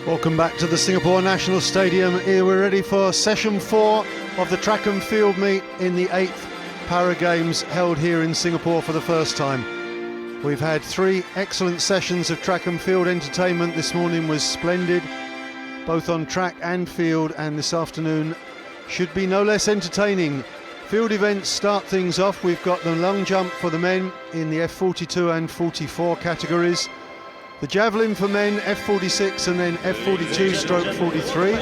Welcome back to the Singapore National Stadium. Here we're ready for session 4 of the track and field meet in the 8th Para Games held here in Singapore for the first time. We've had 3 excellent sessions of track and field entertainment. This morning was splendid, both on track and field, and this afternoon should be no less entertaining. Field events start things off. We've got the long jump for the men in the F42 and 44 categories. The javelin for men, F46 and then F42 stroke 43.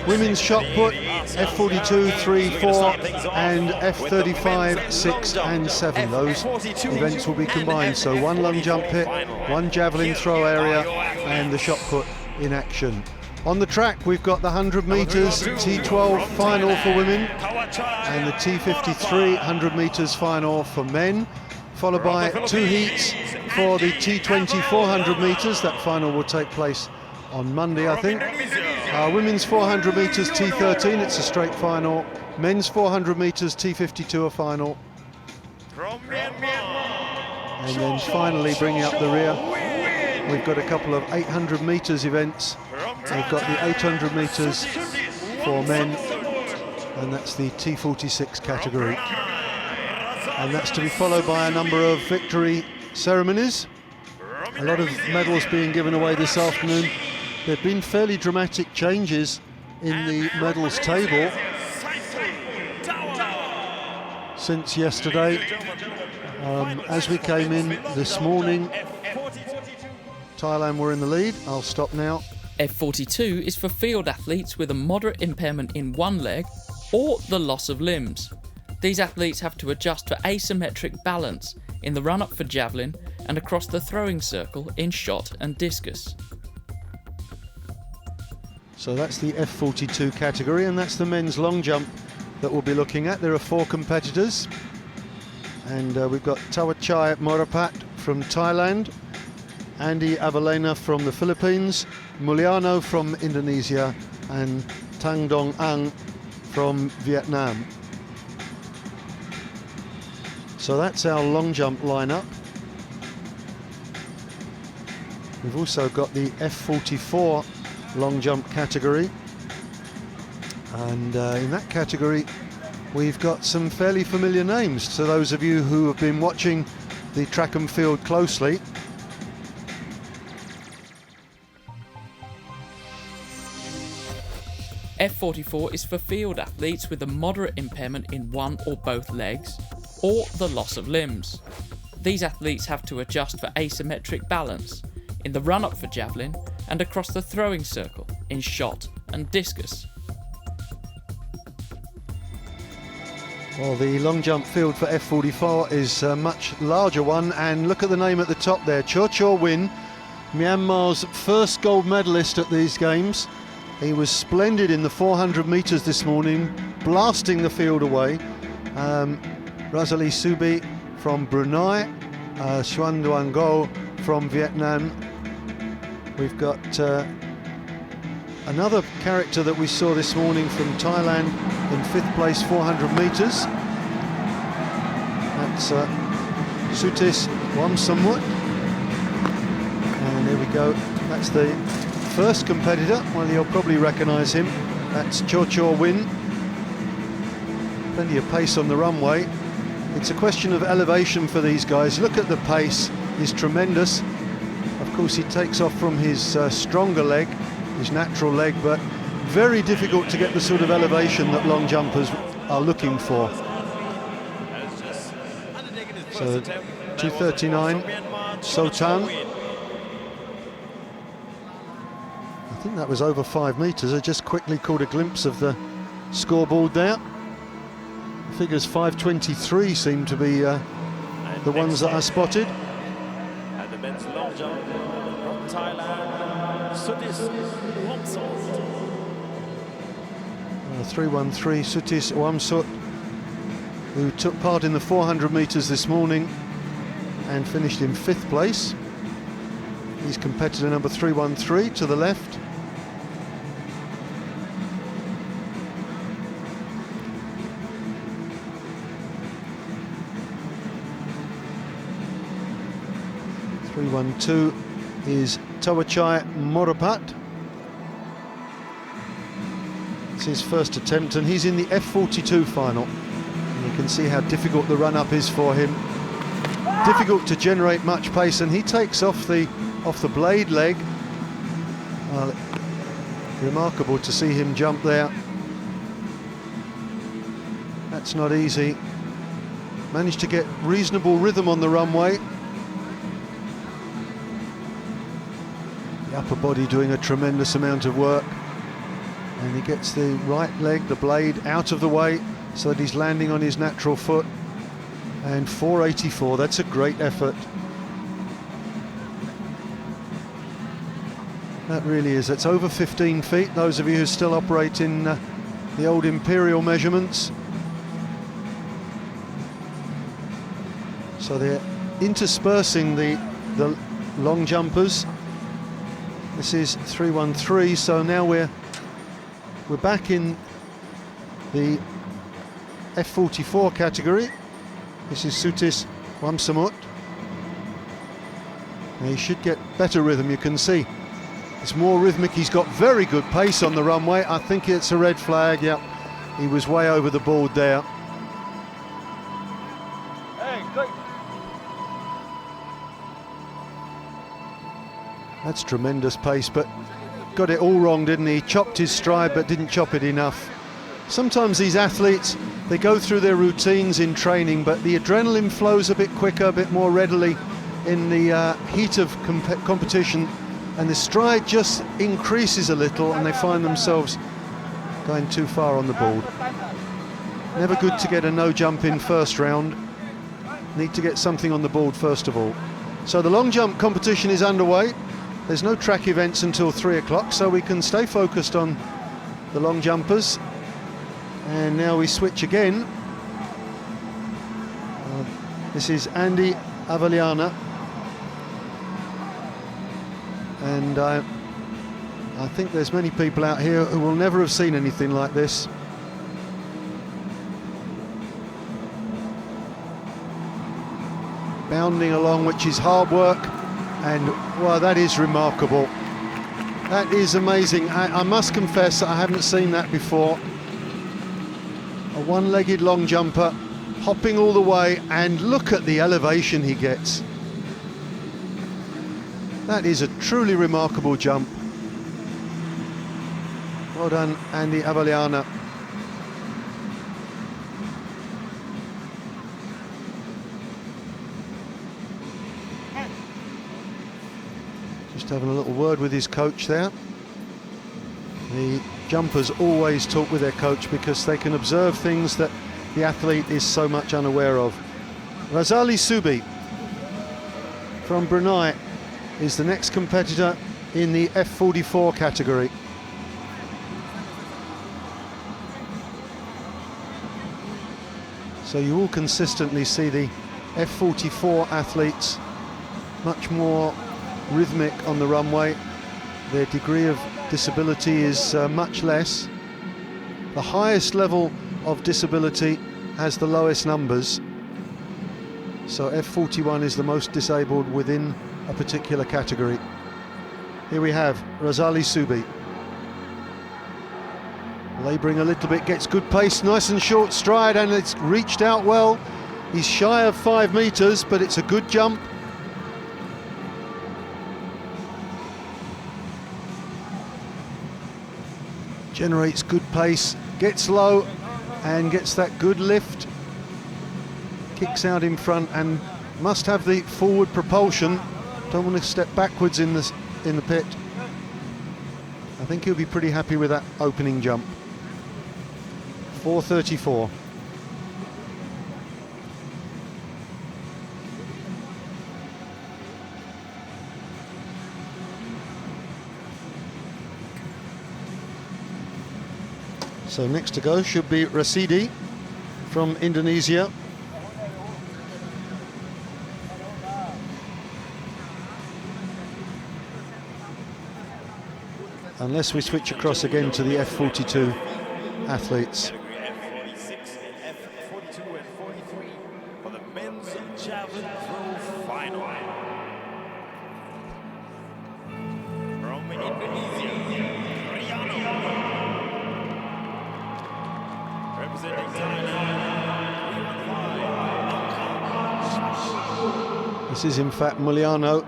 Women's shot put, F42, 3, 4 and F35, 6 and 7. Those events will be combined. So one long jump hit, one javelin throw area and the shot put in action. On the track we've got the 100 metres T12 final for women and the T53 100 metres final for men, followed by 2 heats for the T20 400 metres. That final will take place on Monday, I think. Women's 400 metres T13, it's a straight final. Men's 400 metres T52 a final. And then finally bringing up the rear, we've got a couple of 800 metres events. We've got the 800 metres for men, and that's the T46 category. And that's to be followed by a number of victory ceremonies. A lot of medals being given away this afternoon. There have been fairly dramatic changes in the medals table since yesterday. As we came in this morning, Thailand were in the lead. I'll stop now. F42 is for field athletes with a moderate impairment in one leg or the loss of limbs. These athletes have to adjust for asymmetric balance in the run-up for javelin and across the throwing circle in shot and discus. So that's the F42 category, and that's the men's long jump that we'll be looking at. There are 4 competitors, and we've got Tawachai Morapat from Thailand, Andy Avalena from the Philippines, Muliano from Indonesia, and Tang Dong Ang from Vietnam. So that's our long jump lineup. We've also got the F44 long jump category, and in that category we've got some fairly familiar names to those of you who have been watching the track and field closely. F44 is for field athletes with a moderate impairment in one or both legs or the loss of limbs. These athletes have to adjust for asymmetric balance in the run-up for javelin and across the throwing circle in shot and discus. Well, the long jump field for F44 is a much larger one, and look at the name at the top there, Cho Win, Myanmar's first gold medalist at these games. He was splendid in the 400 metres this morning, blasting the field away. Rosalie Subi from Brunei, Xuan Duan Go from Vietnam. We've got another character that we saw this morning from Thailand in 5th place 400 metres. That's Sutis Wamsamut. And there we go, that's the first competitor. Well, you'll probably recognise him. That's Cho Win. Plenty of pace on the runway. It's a question of elevation for these guys. Look at the pace, he's tremendous. Of course, he takes off from his stronger leg, his natural leg, but very difficult to get the sort of elevation that long jumpers are looking for. So 239, Sotang. I think that was over 5 metres. I just quickly caught a glimpse of the scoreboard there. Figures 5:23 seem to be the ones that I spotted. And the men's long jump from Thailand, Sutis Wamsut. 313 Sutis Wamsut, who took part in the 400 metres this morning and finished in 5th place. He's competitor number 313 to the left. .312 is Tawachai Morapat, It's his first attempt, and he's in the F42 final. And you can see how difficult the run-up is for him. Difficult to generate much pace, and he takes off the blade leg. Remarkable to see him jump there. That's not easy. Managed to get reasonable rhythm on the runway. The upper body doing a tremendous amount of work. And he gets the right leg, the blade, out of the way so that he's landing on his natural foot. And 484, that's a great effort. That really is. That's over 15 feet, those of you who still operate in the old imperial measurements. So they're interspersing the long jumpers. This is 313, so now we're back in the F44 category. This is Sutis Wamsamut. Now he should get better rhythm, you can see. It's more rhythmic, he's got very good pace on the runway. I think it's a red flag, yep. He was way over the board there. That's tremendous pace, but got it all wrong, didn't he? Chopped his stride, but didn't chop it enough. Sometimes these athletes, they go through their routines in training, but the adrenaline flows a bit quicker, a bit more readily in the heat of competition, and the stride just increases a little, and they find themselves going too far on the board. Never good to get a no jump in first round. Need to get something on the board first of all. So the long jump competition is underway. There's no track events until 3 o'clock, so we can stay focused on the long jumpers. And now we switch again. This is Andy Avaliana. And I think there's many people out here who will never have seen anything like this. Bounding along, which is hard work. And, well, that is remarkable. That is amazing. I must confess that I haven't seen that before. A one-legged long jumper, hopping all the way, and look at the elevation he gets. That is a truly remarkable jump. Well done, Andy Avaliana. Just having a little word with his coach there. The jumpers always talk with their coach because they can observe things that the athlete is so much unaware of. Razali Subi from Brunei is the next competitor in the F44 category. So you will consistently see the F44 athletes much more rhythmic on the runway. Their degree of disability is much less. The highest level of disability has the lowest numbers. So F41 is the most disabled within a particular category. Here we have Razali Subi. Labouring a little bit, gets good pace, nice and short stride, and it's reached out well. He's shy of 5 meters, but it's a good jump. Generates good pace, gets low and gets that good lift. Kicks out in front and must have the forward propulsion. Don't want to step backwards in the pit. I think he'll be pretty happy with that opening jump. 434. So next to go should be Rasidi from Indonesia. Unless we switch across again to the F42 athletes. F46 and F42 and 43 for the men's javelin throw final. From Indonesia, Riano. This is in fact Mulyano,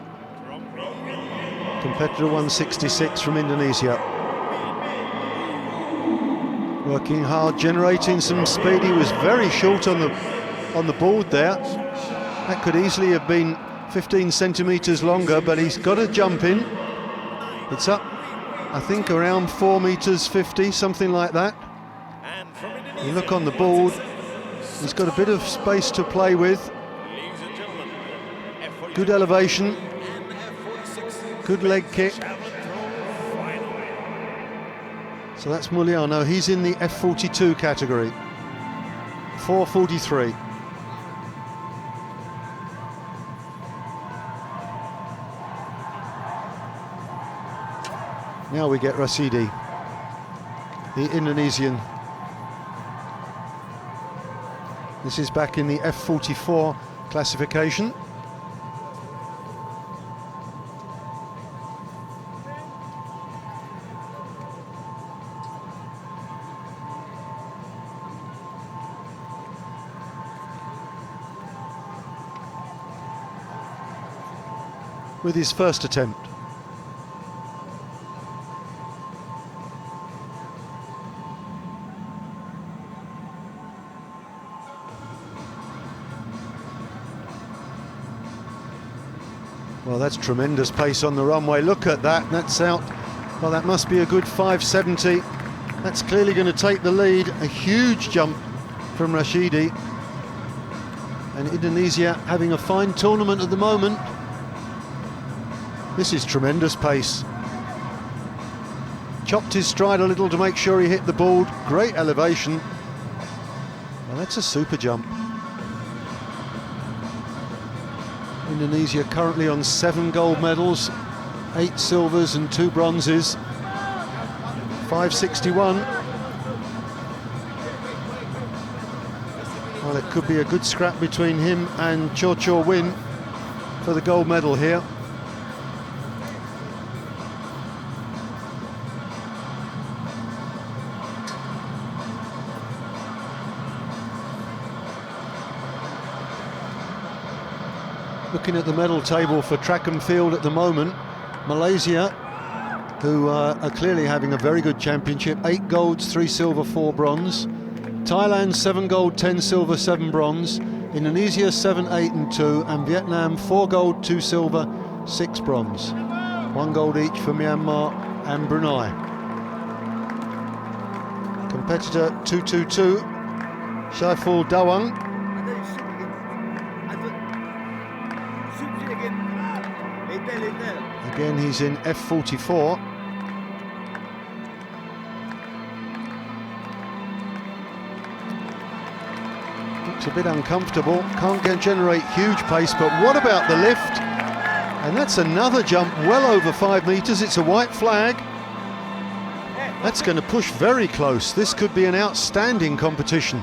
competitor 166 from Indonesia. Working hard, generating some speed. He was very short on the board there. That could easily have been 15 centimetres longer, but he's got a jump in. It's up, I think, around 4 meters 50, something like that. You look on the board, he's got a bit of space to play with. Good elevation, good leg kick. So that's Mulyano. He's in the F42 category, 4:43. Now we get Rashidi, the Indonesian. This is back in the F44 classification. With his first attempt. Well, that's tremendous pace on the runway. Look at that, that's out. Well, that must be a good 570. That's clearly going to take the lead. A huge jump from Rashidi. And Indonesia having a fine tournament at the moment. This is tremendous pace. Chopped his stride a little to make sure he hit the board. Great elevation. Well, that's a super jump. Indonesia currently on 7 gold medals, 8 silvers and 2 bronzes. 561. Well, it could be a good scrap between him and Cho Win for the gold medal here. Looking at the medal table for track and field at the moment, Malaysia, who are clearly having a very good championship, 8 golds, 3 silver, 4 bronze. Thailand, 7 gold, 10 silver, 7 bronze. Indonesia, 7, 8 and 2. And Vietnam, 4 gold, 2 silver, 6 bronze. 1 gold each for Myanmar and Brunei. Competitor 222, Saiful Dawang. Again, he's in F44. Looks a bit uncomfortable, can't generate huge pace, but what about the lift? And that's another jump well over 5 meters. It's a white flag. That's going to push very close. This could be an outstanding competition.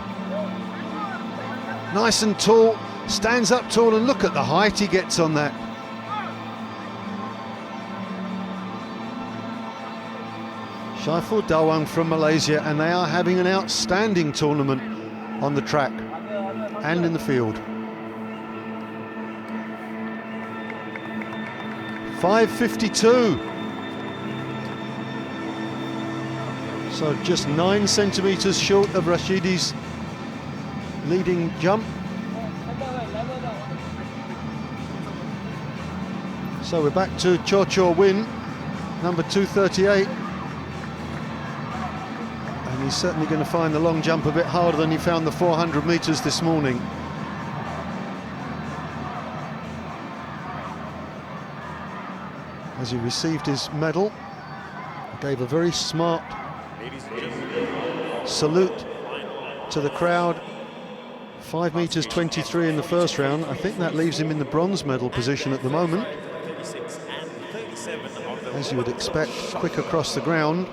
Nice and tall, stands up tall, and look at the height he gets on that. Saiful Dawang from Malaysia, and they are having an outstanding tournament on the track and in the field. 5:52. So just 9 centimeters short of Rashidi's leading jump. So we're back to Cho Win, number 238. And he's certainly going to find the long jump a bit harder than he found the 400 meters this morning. As he received his medal, he gave a very smart salute to the crowd. 5 meters 23 in the first round. I think that leaves him in the bronze medal position at the moment. As you would expect, quick across the ground.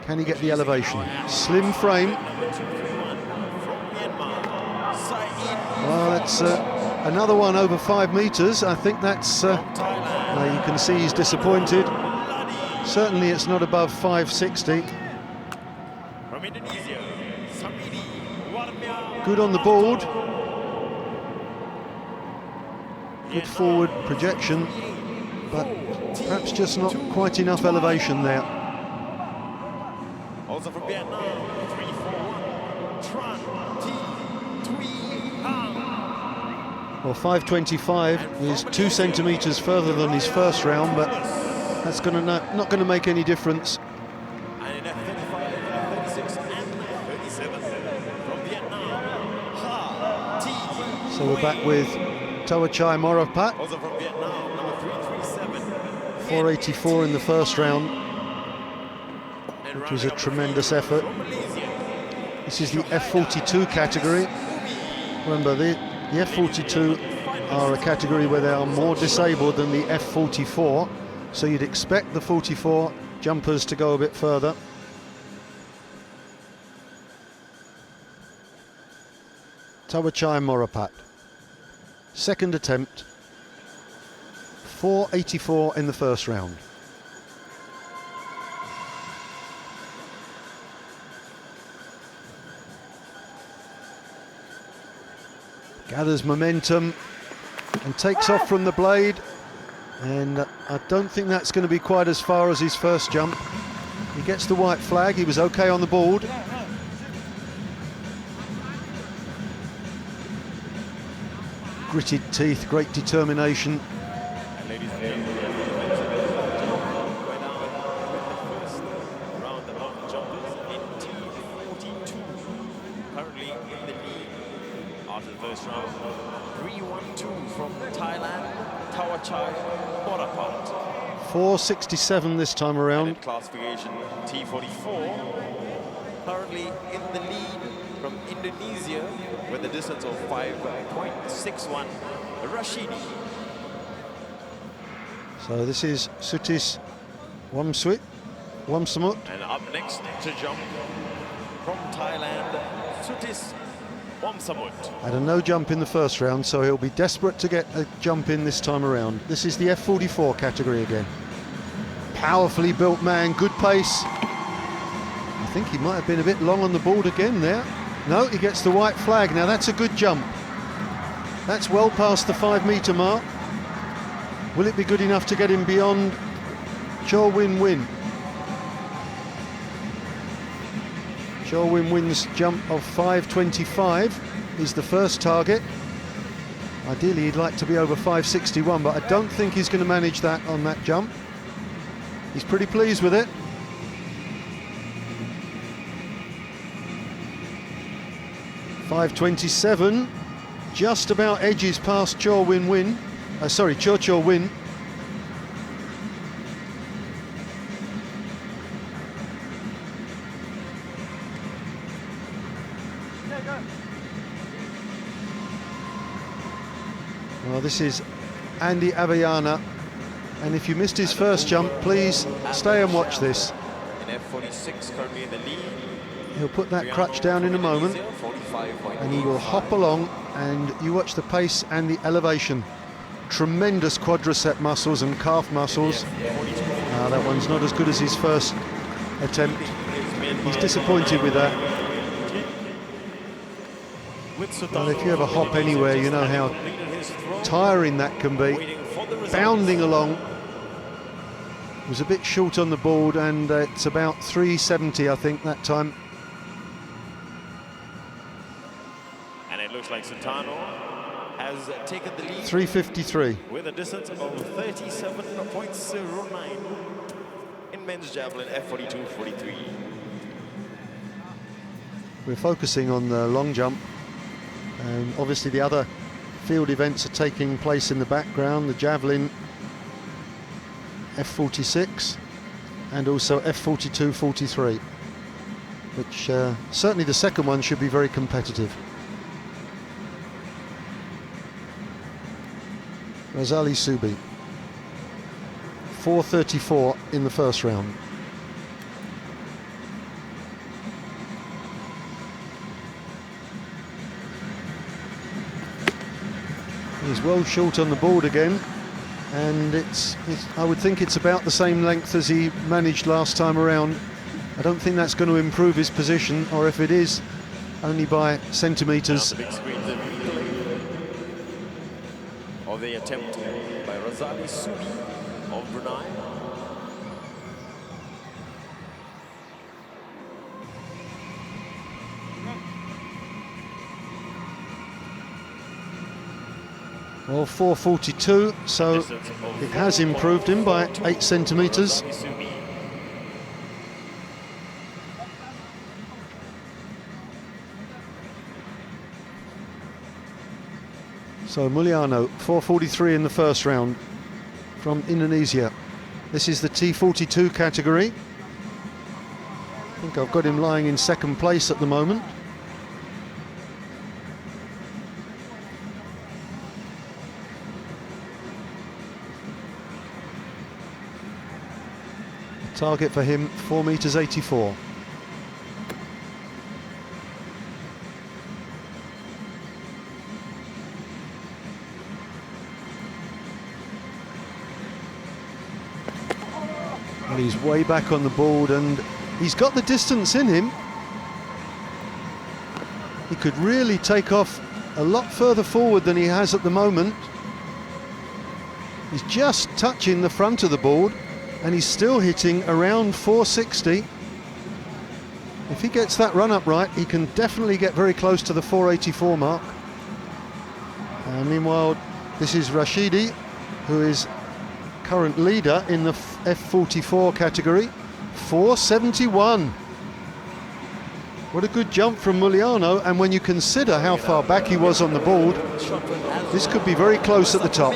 Can he get the elevation? Slim frame. Well, that's another one over 5 meters. I think that's, you can see he's disappointed. Certainly it's not above 560. Good on the board. good forward projection, but perhaps just not quite enough elevation there. Also from Vietnam, 3-4-1, Tran Thi Thuy Hang. Well, 5.25 is 2 centimetres further than his first round, but that's not going to make any difference. And in F35, F36 and 37 from Vietnam, Ha Thi. So we're back with Tawachai Morapat, Also from Vietnam, number 337. 484 in the first round, which was a tremendous effort. This is the F42 category. Remember, the F42 are a category where they are more disabled than the F44, so you'd expect the 44 jumpers to go a bit further. Tawachai Morapat, second attempt, 484 in the first round. Gathers momentum and takes off from the blade, and I don't think that's going to be quite as far as his first jump. He gets the white flag. He was okay on the board. Gritted teeth, great determination. And ladies and gentlemen, we're now with the first round of jumpers in T42. Currently in the lead after the first round. 3-1-2 from Thailand, Tawachai Morapat. 467 this time And around. in classification T44, currently in the lead from Indonesia with a distance of 5.61, Rashidi. So this is Sutis Wamsamut. And up next to jump from Thailand, Sutis Wamsamut. Had a no jump in the first round, so he'll be desperate to get a jump in this time around. This is the F44 category again. Powerfully built man, good pace. I think he might have been a bit long on the board again there. No, he gets the white flag. Now that's a good jump. That's well past the 5 metre mark. Will it be good enough to get him beyond Cho Win Win? Cho Win Win's jump of 5.25 is the first target. Ideally he'd like to be over 5.61, but I don't think he's going to manage that on that jump. He's pretty pleased with it. .527, just about edges past Cho Win Win. Sorry, Cho Win. Well, this is Andy Avayana, and if you missed his first jump, please stay and watch this. In F46, currently in the lead. He'll put that crutch down in a moment, and he will hop along, and you watch the pace and the elevation. Tremendous quadricep muscles and calf muscles. That one's not as good as his first attempt. He's disappointed with that. Well, if you ever hop anywhere, you know how tiring that can be. Bounding along. Was a bit short on the board, and it's about 370, I think, that time. And it looks like Sultano has taken the lead 353. with a distance of 37.09 in men's javelin F42-43. We're focusing on the long jump. Obviously the other field events are taking place in the background, the javelin F46 and also F42-43, which certainly the second one should be very competitive. Razali Subi, 434 in the first round. He's well short on the board again, and it's I would think it's about the same length as he managed last time around. I don't think that's going to improve his position, or if it is, only by centimetres. The big screens of of the attempt by Razali Subi of Brunei. Well, 4:42, so it has improved him by 8 centimetres. Razali Subi. So Mulyano, 4:43 in the first round from Indonesia. This is the T42 category. I think I've got him lying in second place at the moment. Target for him, 4.84 meters. And he's way back on the board, and he's got the distance in him. He could really take off a lot further forward than he has at the moment. He's just touching the front of the board, and he's still hitting around 460. If he gets that run up right, he can definitely get very close to the 484 mark. And meanwhile, this is Rashidi, who is current leader in the F44 category, 471. What a good jump from Mulyano, and when you consider how far back he was on the board, this could be very close at the top.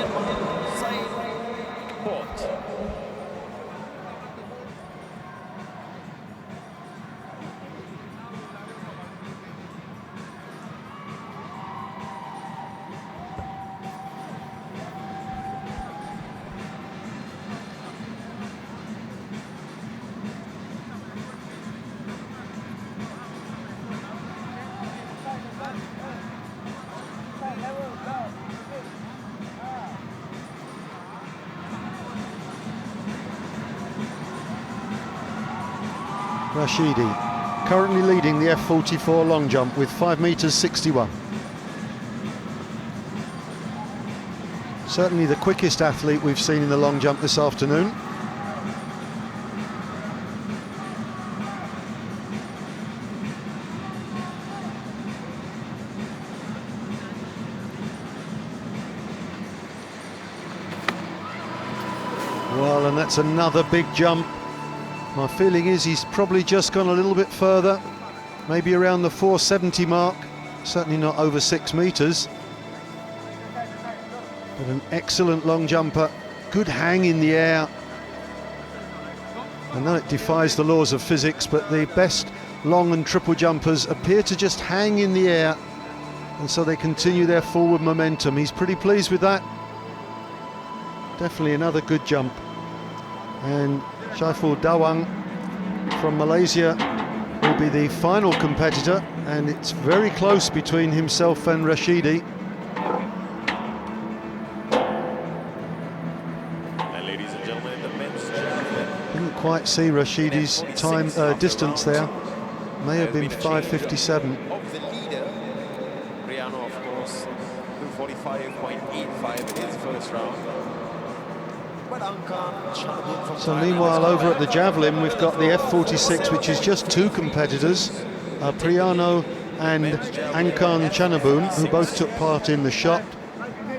Rashidi currently leading the F44 long jump with 5.61 meters. Certainly the quickest athlete we've seen in the long jump this afternoon. Well, and that's another big jump. My feeling is he's probably just gone a little bit further, maybe around the 470 mark, certainly not over 6 meters. But an excellent long jumper, good hang in the air. I know it defies the laws of physics, but the best long and triple jumpers appear to just hang in the air, and so they continue their forward momentum. He's pretty pleased with that. Definitely another good jump. And Syaiful Dawang from Malaysia will be the final competitor, and it's very close between himself and Rashidi. And ladies and gentlemen, the men's javelin. Didn't quite see Rashidi's time distance there. May have been 5:57. Of the leader, Riano, of course, 245.85 in his first round. So meanwhile, over at the javelin, we've got the F46, which is just two competitors, Priyano and Angkan Chanabun, who both took part in the shot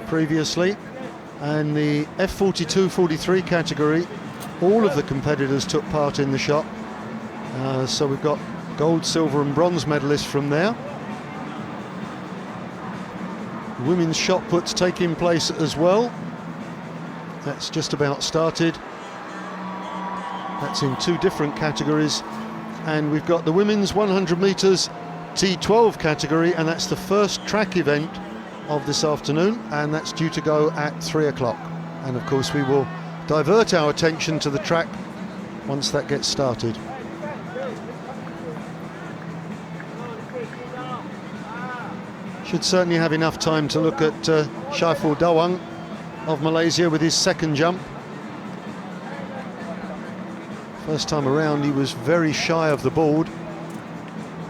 previously. And the F42-43 category, all of the competitors took part in the shot. So we've got gold, silver and bronze medalists from there. Women's shot puts taking place as well. That's just about started. That's in two different categories. And we've got the women's 100 meters T12 category, and that's the first track event of this afternoon, and that's due to go at 3 o'clock. And of course we will divert our attention to the track once that gets started. Should certainly have enough time to look at Syaiful Dawang of Malaysia with his second jump. First time around he was very shy of the board.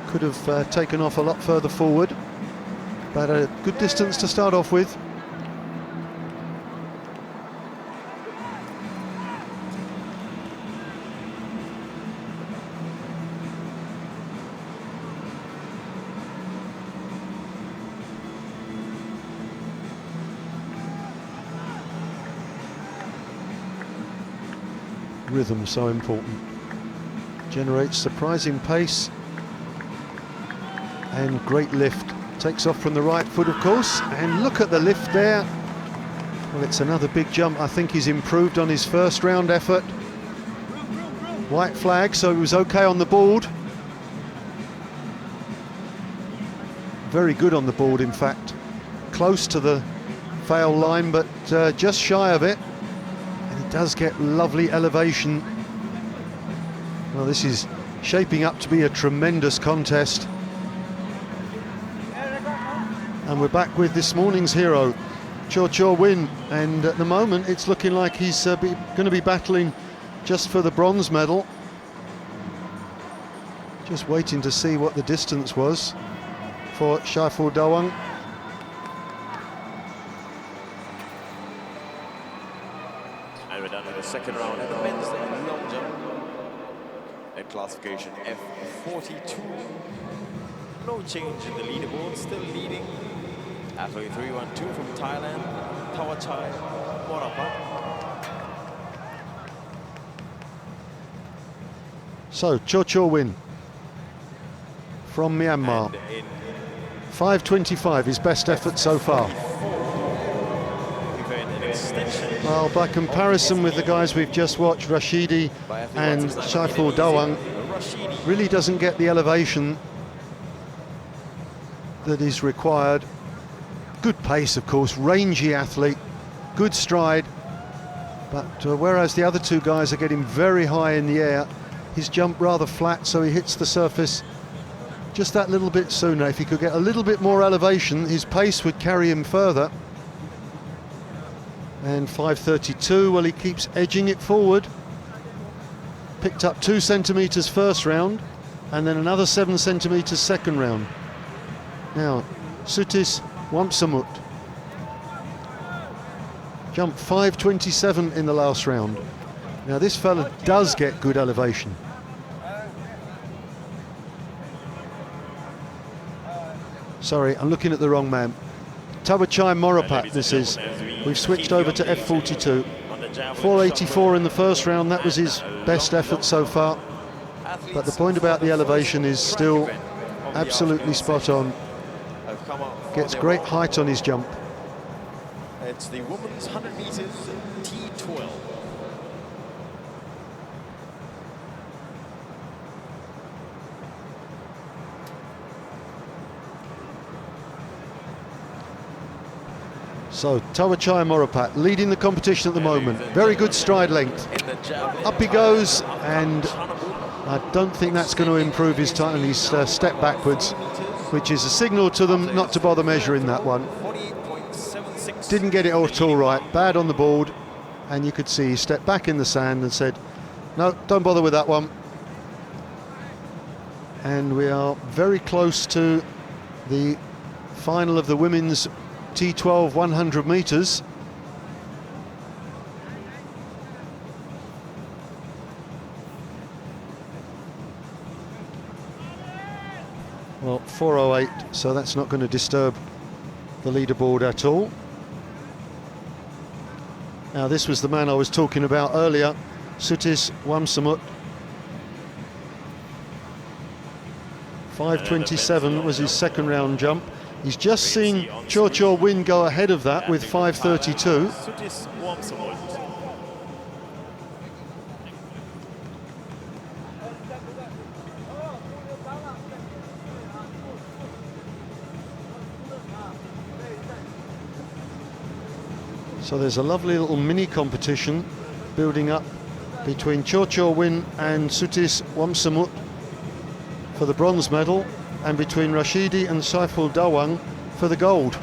Could have taken off a lot further forward, but a good distance to start off with. rhythm so important. Generates surprising pace and great lift. Takes off from the right foot, of course, and look at the lift there. Well, it's another big jump. I think he's improved on his first round effort. White flag, so he was okay on the board. Very good on the board, in fact. Close to the fail line, but just shy of it. And he does get lovely elevation. Well, this is shaping up to be a tremendous contest. And we're back with this morning's hero, Cho Win, and at the moment it's looking like he's going to be battling just for the bronze medal. Just waiting to see what the distance was for Saiful Dawang. And we're done with the second round in the men's long jump. At classification F42. No change in the leaderboard, still leading. Athlete 312 from Thailand, Thawachai Morapat. So, Cho Win from Myanmar. 5:25, his best effort so far. Well, by comparison with the guys we've just watched, Rashidi and Saiful Dawang, really doesn't get the elevation that is required. Good pace, of course, rangy athlete, good stride, but whereas the other two guys are getting very high in the air, his jump rather flat, so he hits the surface just that little bit sooner. If he could get a little bit more elevation, his pace would carry him further. And 5:32, well, he keeps edging it forward. Picked up 2 centimetres first round, and then another 7 centimetres second round. Now, Sutis Wamsamut jumped 5:27 in the last round. Now this fella does get good elevation. Sorry, I'm looking at the wrong man. Thawachai Morapat this is. We've switched over to F42. 484 in the first round, that was his best effort so far. But the point about the elevation is still absolutely spot on. Gets great height on his jump. It's the women's 100 meters T12. So Thawachai Morapat leading the competition at the moment. Very good stride length. Up he goes, and I don't think that's going to improve his time. He's step backwards, which is a signal to them not to bother measuring that one. Didn't get it at all right, bad on the board, and you could see he stepped back in the sand and said, no, don't bother with that one. And we are very close to the final of the women's T12 100 metres. Well, 4:08, so that's not going to disturb the leaderboard at all. Now this was the man I was talking about earlier, Sutis Wamsamut. 5:27 was his second round jump. He's just seen Cho Win go ahead of that with 5:32. So there's a lovely little mini competition building up between Cho Win and Sutis Wamsamut for the bronze medal, and between Rashidi and Saiful Dawang for the gold.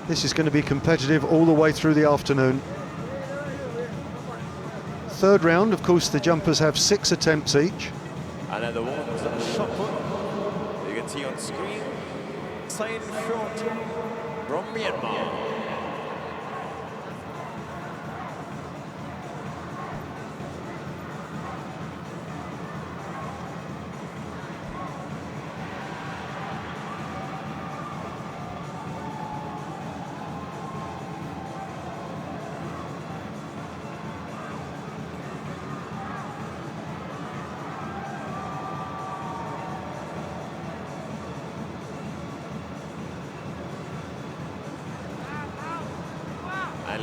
This is going to be competitive all the way through the afternoon. Third round, of course, the jumpers have 6 attempts each. And then the woman's shot put, you can see on screen, Sain Short from Myanmar.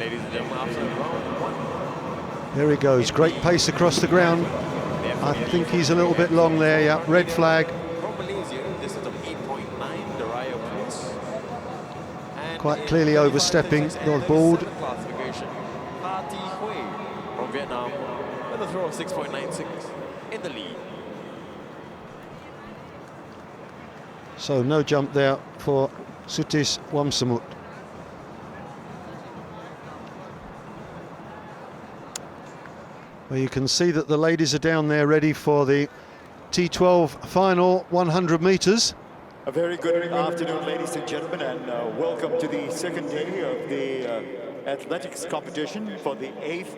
ladies and gentlemen, after round one. There he goes, great pace across the ground. I think he's a little bit long there, yeah, red flag. From Malaysia, this is of 8.9, the Raya Plus. Quite clearly overstepping the board. Classification, Ha Thi Hui from Vietnam with a throw of 6.96 in the lead. So no jump there for Sutis Wamsamut. Well, you can see that the ladies are down there ready for the T12 final 100 metres. A very good afternoon, ladies and gentlemen, and welcome to the second day of the athletics competition for the 8th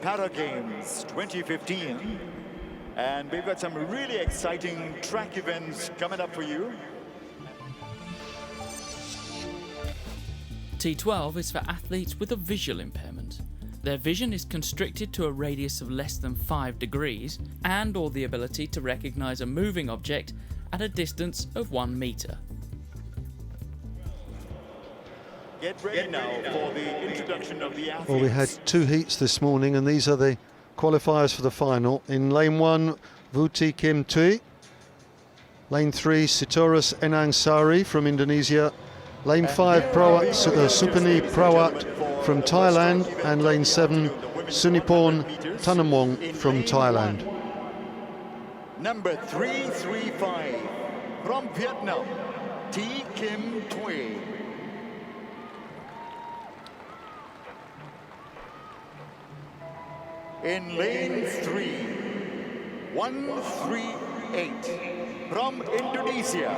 Para Games 2015. And we've got some really exciting track events coming up for you. T12 is for athletes with a visual impairment. Their vision is constricted to a radius of less than 5 degrees and or the ability to recognise a moving object at a distance of 1 metre. Get ready now for the introduction of the athletes. Well, we had 2 heats this morning, and these are the qualifiers for the final. In lane 1, Vuti Kim Tui. Lane 3, Sitorus Enang Sari from Indonesia. Lane 5, Supani Prawat from Thailand, and lane 7, Suniporn Tanamwong from Thailand. Number 335 from Vietnam, T. Kim Thuy. In lane 3, 138 from Indonesia,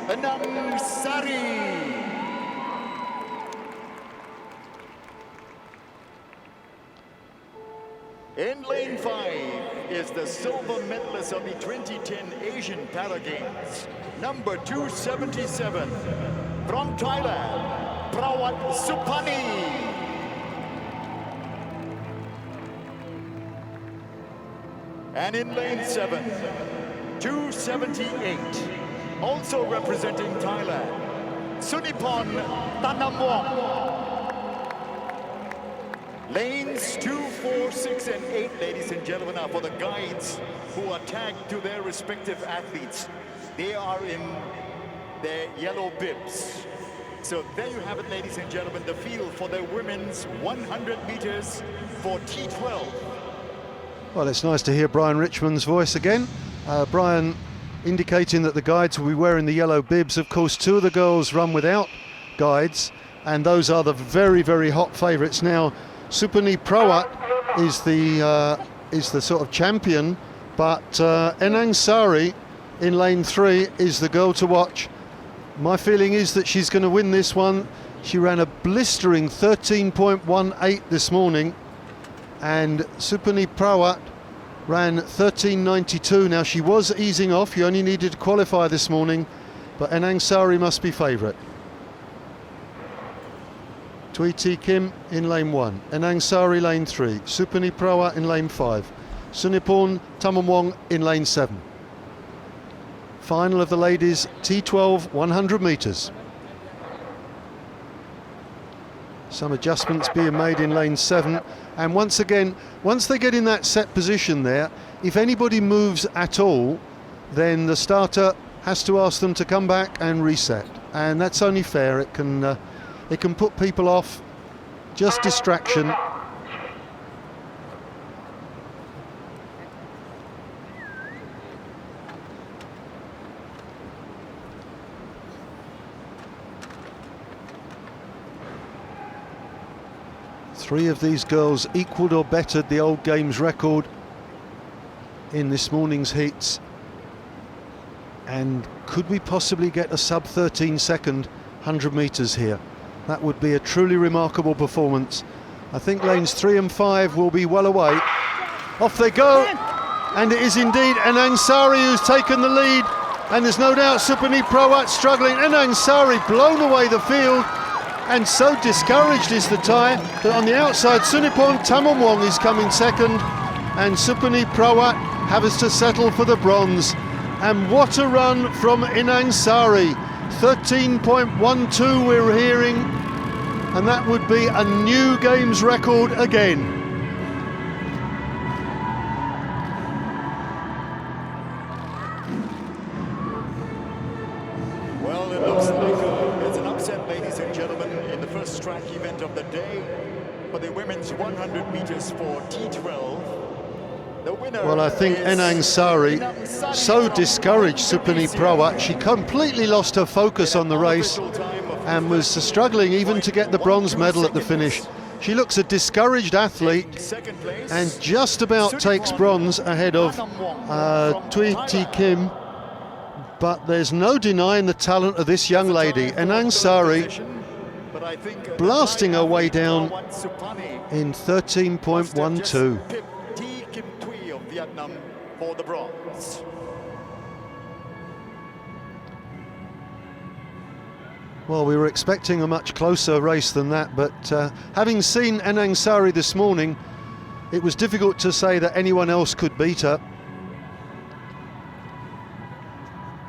Enang Sari. In lane 5 is the silver medalist of the 2010 Asian Para Games, number 277 from Thailand, Prawat Supani. And in lane 7, 278, also representing Thailand, Suniporn Tanamwong. Lanes 2, 4, 6, and 8, ladies and gentlemen, are for the guides who are tagged to their respective athletes. They are in their yellow bibs. So there you have it, ladies and gentlemen, the field for the women's 100 meters for T12. Well, it's nice to hear Brian Richmond's voice again. Brian indicating that the guides will be wearing the yellow bibs. Of course, 2 of the girls run without guides, and those are the very, very hot favourites. Now, Supani Prawat is the sort of champion, but Enang Sari in lane 3 is the girl to watch. My feeling is that she's going to win this one. She ran a blistering 13.18 this morning, and Supani Prawat ran 13.92. Now, she was easing off. You only needed to qualify this morning, but Enang Sari must be favourite. Thuy Thi Kim in lane 1, Enang Sari lane 3, Supani Prawat in lane 5, Suniporn Tanamwong in lane 7. Final of the ladies T12 100 metres. Some adjustments being made in lane 7, and once again, once they get in that set position there, if anybody moves at all, then the starter has to ask them to come back and reset, and that's only fair. It can put people off, just distraction. Three of these girls equalled or bettered the old games record in this morning's heats. And could we possibly get a sub 13 second 100 metres here? That would be a truly remarkable performance. I think lanes 3 and 5 will be well away. Off they go, and it is indeed Enang Sari who's taken the lead, and there's no doubt Supani Prawat struggling. Enang Sari blown away the field, and so discouraged is the tie that on the outside Suniporn Tanamwong is coming second, and Supani Prawat has to settle for the bronze. And what a run from Enang Sari. 13.12 we're hearing. and that would be a new games record again. Well, it looks like it's an upset, ladies and gentlemen, in the first track event of the day for the women's 100 meters for T12. The winner. Well, I think Enang Sari so discouraged Supani Prawat. She completely lost her focus on the race and was struggling even to get the bronze medal at the finish. She looks a discouraged athlete and just about takes bronze ahead of Tui T Kim. But there's no denying the talent of this young lady. Enang Sari blasting her way down in 13.12. Vietnam for the bronze. Well, we were expecting a much closer race than that, but having seen Enang Sari this morning, it was difficult to say that anyone else could beat her.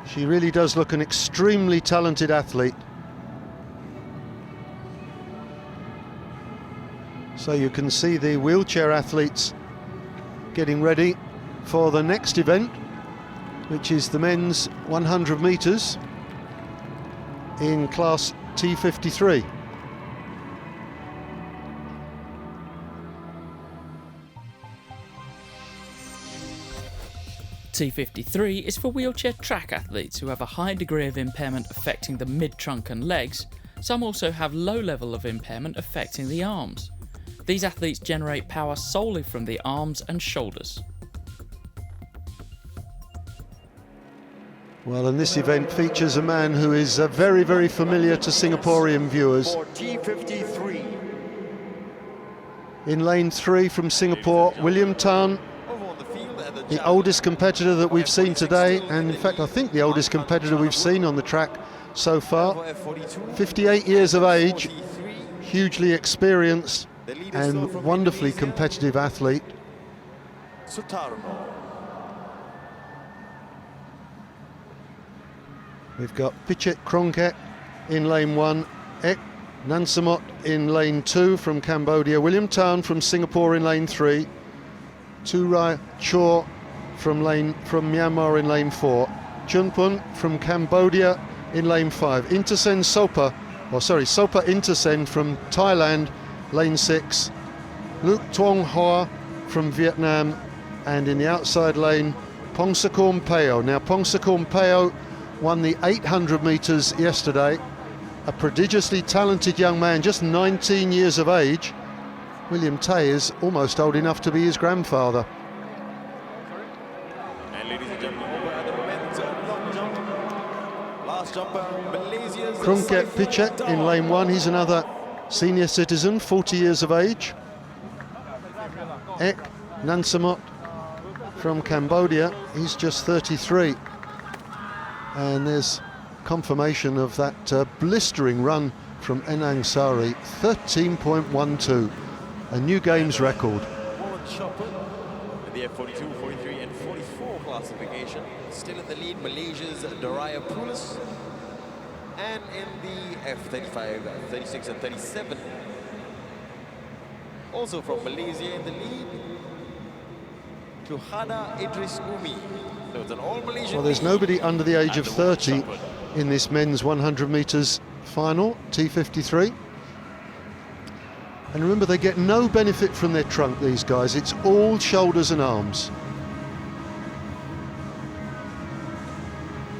She really does look an extremely talented athlete. So you can see the wheelchair athletes getting ready for the next event, which is the men's 100 metres in class T53. T53 is for wheelchair track athletes who have a high degree of impairment affecting the mid-trunk and legs. Some also have low level of impairment affecting the arms. These athletes generate power solely from the arms and shoulders. Well, and this event features a man who is very, very familiar to Singaporean viewers. For T53. In lane 3 from Singapore, William Tan, the oldest competitor that we've seen today, and in fact I think the oldest competitor we've seen on the track so far. 58 years of age, hugely experienced and wonderfully competitive athlete. We've got Pichet Krongket in lane 1, Ek Nansamot in lane 2 from Cambodia, William Tan from Singapore in lane 3, Turai Chor from Myanmar in lane 4, Chunpun from Cambodia in lane 5, Sopa Intersen from Thailand, lane 6, Luc Tuong Hoa from Vietnam, and in the outside lane, Pongsakorn Peo. Now, Pongsakorn Peo won the 800 metres yesterday, a prodigiously talented young man, just 19 years of age. William Tay is almost old enough to be his grandfather. And ladies and gentlemen, over at the men's long jump, last jumper, Malaysia's Krongket Pichet in lane 1, he's another senior citizen, 40 years of age. Ek Nansamot from Cambodia, he's just 33. And there's confirmation of that blistering run from Enang Sari, 13.12, a new games record. In the F42, 43 and 44 classification, still in the lead, Malaysia's Daraya Pulis. And in the F35, 36 and 37, also from Malaysia in the lead, Tuhada Idris Umi. So it's an all-Malaysian. Well, there's nobody under the age of 30 in this men's 100 metres final, T53. And remember, they get no benefit from their trunk, these guys. It's all shoulders and arms.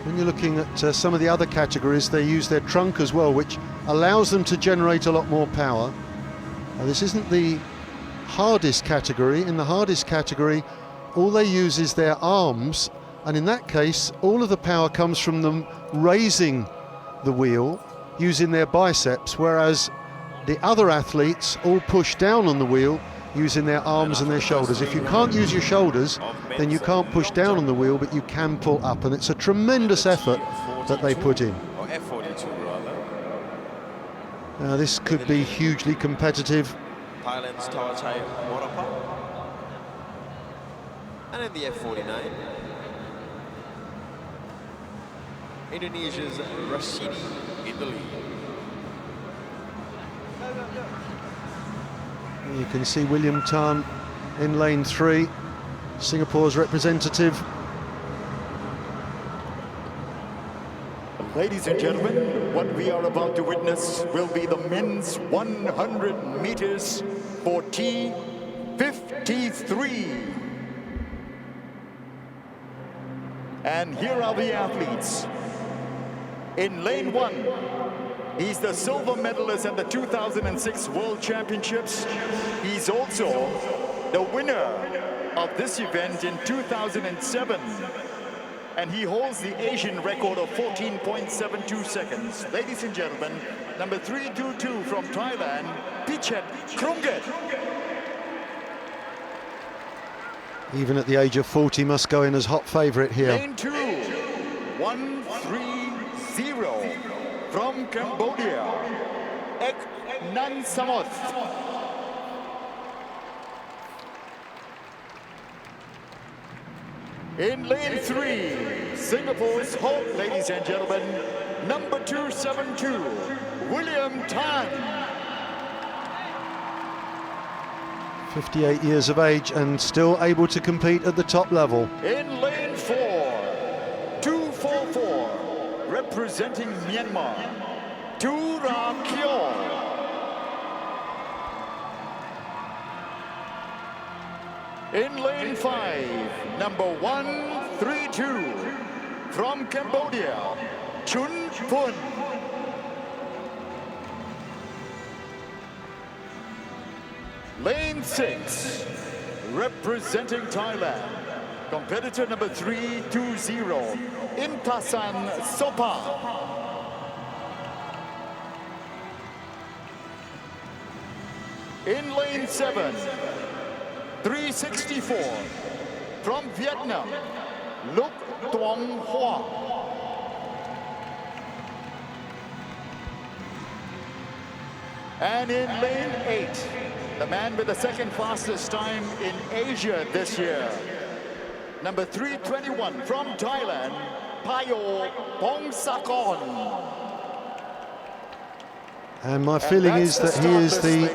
When you're looking at some of the other categories, they use their trunk as well, which allows them to generate a lot more power. Now, this isn't the hardest category. In the hardest category, all they use is their arms, and in that case, all of the power comes from them raising the wheel using their biceps, whereas the other athletes all push down on the wheel using their arms and their shoulders. If you can't use your shoulders, then you can't push down on the wheel, but you can pull up, and it's a tremendous effort that they put in. Or F42 rather. Now, this could be hugely competitive. Thailand's Tawachai Morapa. And in the F49, Indonesia's Rashidi in the lead. You can see William Tan in lane 3, Singapore's representative. Ladies and gentlemen, what we are about to witness will be the men's 100 meters for T53. And here are the athletes. In lane 1, he's the silver medalist at the 2006 World Championships. He's also the winner of this event in 2007. And he holds the Asian record of 14.72 seconds. Ladies and gentlemen, number 322 from Thailand, Pichet Krunget. Even at the age of 40, must go in as hot favourite here. Lane 2, 130 from Cambodia, Ek Nan Samoth. In lane 3, Singapore's hope, ladies and gentlemen, number 272, William Tan. 58 years of age and still able to compete at the top level. In lane 4, 244, representing Myanmar, Tura Kyo. In lane 5, number 132, from Cambodia, Chun Phun. Lane 6, representing Thailand, competitor number 320, Intasan Sopa. In lane 7, 364, from Vietnam, Luc Tuong Hoa. And in lane 8, the man with the second fastest time in Asia this year, number 321 from Thailand, Payo Pongsakorn. And my feeling is that he is the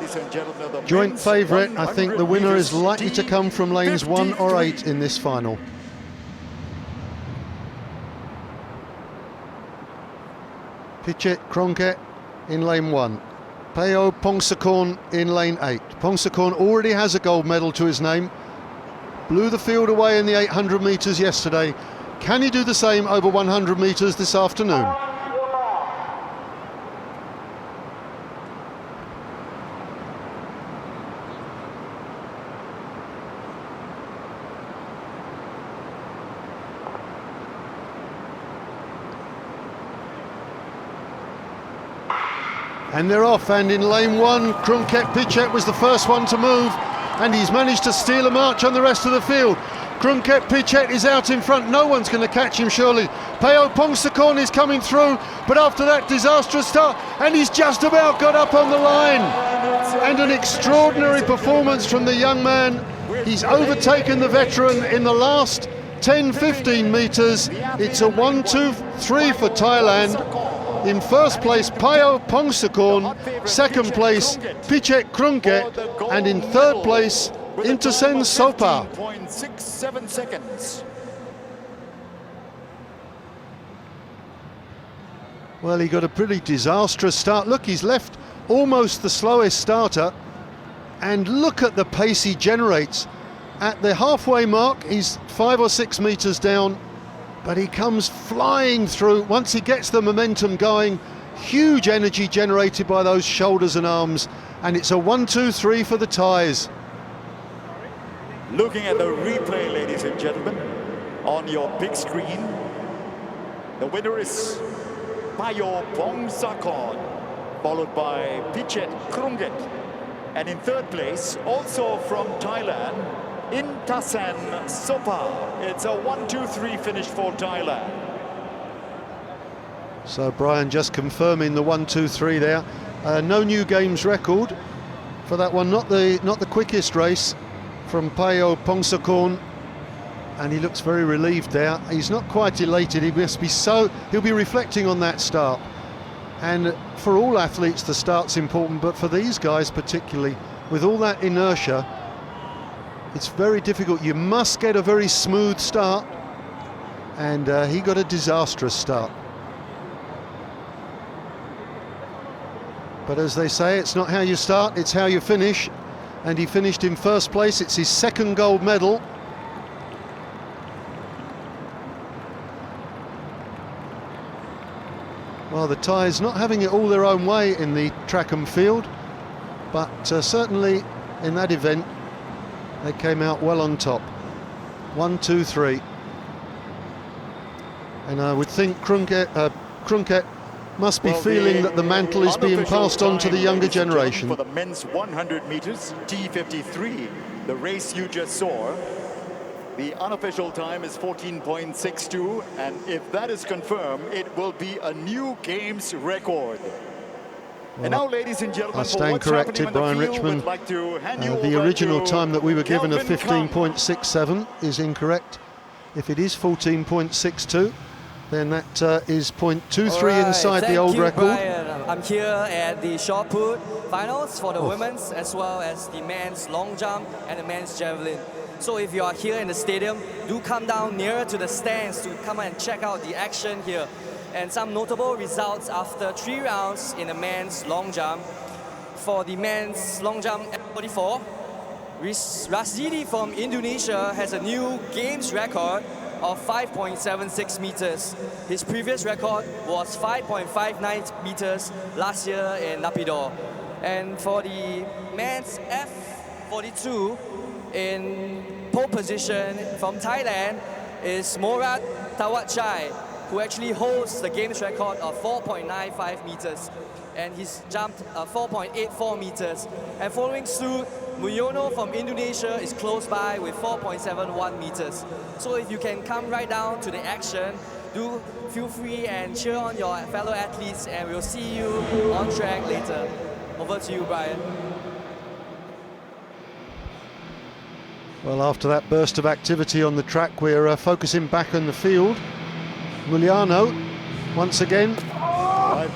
joint favourite. I think the winner is likely to come from lanes 1 or 8 in this final. Pichet Krunget in lane 1. Payo Pongsakorn in lane 8. Pongsakorn already has a gold medal to his name. Blew the field away in the 800 metres yesterday. Can he do the same over 100 metres this afternoon? And they're off, and in lane 1, Krunget Pichet was the first one to move, and he's managed to steal a march on the rest of the field. Krunget Pichet is out in front, no one's going to catch him surely. Payo Pongsakorn is coming through, but after that disastrous start, and he's just about got up on the line. And an extraordinary performance from the young man. He's overtaken the veteran in the last 10-15 metres. It's a 1-2-3 for Thailand. In first place, Payo Pongsakorn. Second place, Pichet Krunget. And in third place, Intasen Sopa. 15.67 seconds. Well, he got a pretty disastrous start. Look, he's left almost the slowest starter. And look at the pace he generates. At the halfway mark, he's 5 or 6 metres down. But he comes flying through. Once he gets the momentum going, huge energy generated by those shoulders and arms, and it's a 1-2-3 for the Thais. Looking at the replay, ladies and gentlemen, on your big screen, the winner is Payo Pongsakorn, followed by Pichet Krunget, and in third place, also from Thailand, Intasen Sopa. It's a 1-2-3 finish for Thailand. So Brian just confirming the 1-2-3 there. No new games record for that one. Not the quickest race from Payo Pongsakorn, and he looks very relieved there. He's not quite elated. He must be he'll be reflecting on that start. And for all athletes, the start's important, but for these guys particularly, with all that inertia, it's very difficult. You must get a very smooth start, and he got a disastrous start. But as they say, it's not how you start, it's how you finish, and he finished in first place. It's his second gold medal. Well, the Thais not having it all their own way in the track and field, but certainly in that event they came out well on top. 1, 2, 3. And I would think Krunket must be feeling that the mantle is being passed on to the younger generation. For the men's 100 meters, T53, the race you just saw, the unofficial time is 14.62, and if that is confirmed, it will be a new games record. Well, and now, ladies and gentlemen, I stand corrected, Brian Richmond. The original time that we were given of 15.67 is incorrect. If it is 14.62, then that is 0.23 inside the old record. Brian. I'm here at the shot put finals for the women's as well as the men's long jump and the men's javelin. So if you are here in the stadium, do come down nearer to the stands to come and check out the action here. And some notable results after 3 rounds in the men's long jump. For the men's long jump at 44, Rasidi from Indonesia has a new games record of 5.76 meters. His previous record was 5.59 meters last year in Naypyidaw. And for the men's F42, in pole position from Thailand is Morat Tawatchai, who actually holds the games record of 4.95 meters. And he's jumped 4.84 meters. And following suit, Mulyono from Indonesia is close by with 4.71 meters. So if you can come right down to the action, do feel free and cheer on your fellow athletes, and we'll see you on track later. Over to you, Brian. Well, after that burst of activity on the track, we're focusing back on the field. Mulyono, once again. I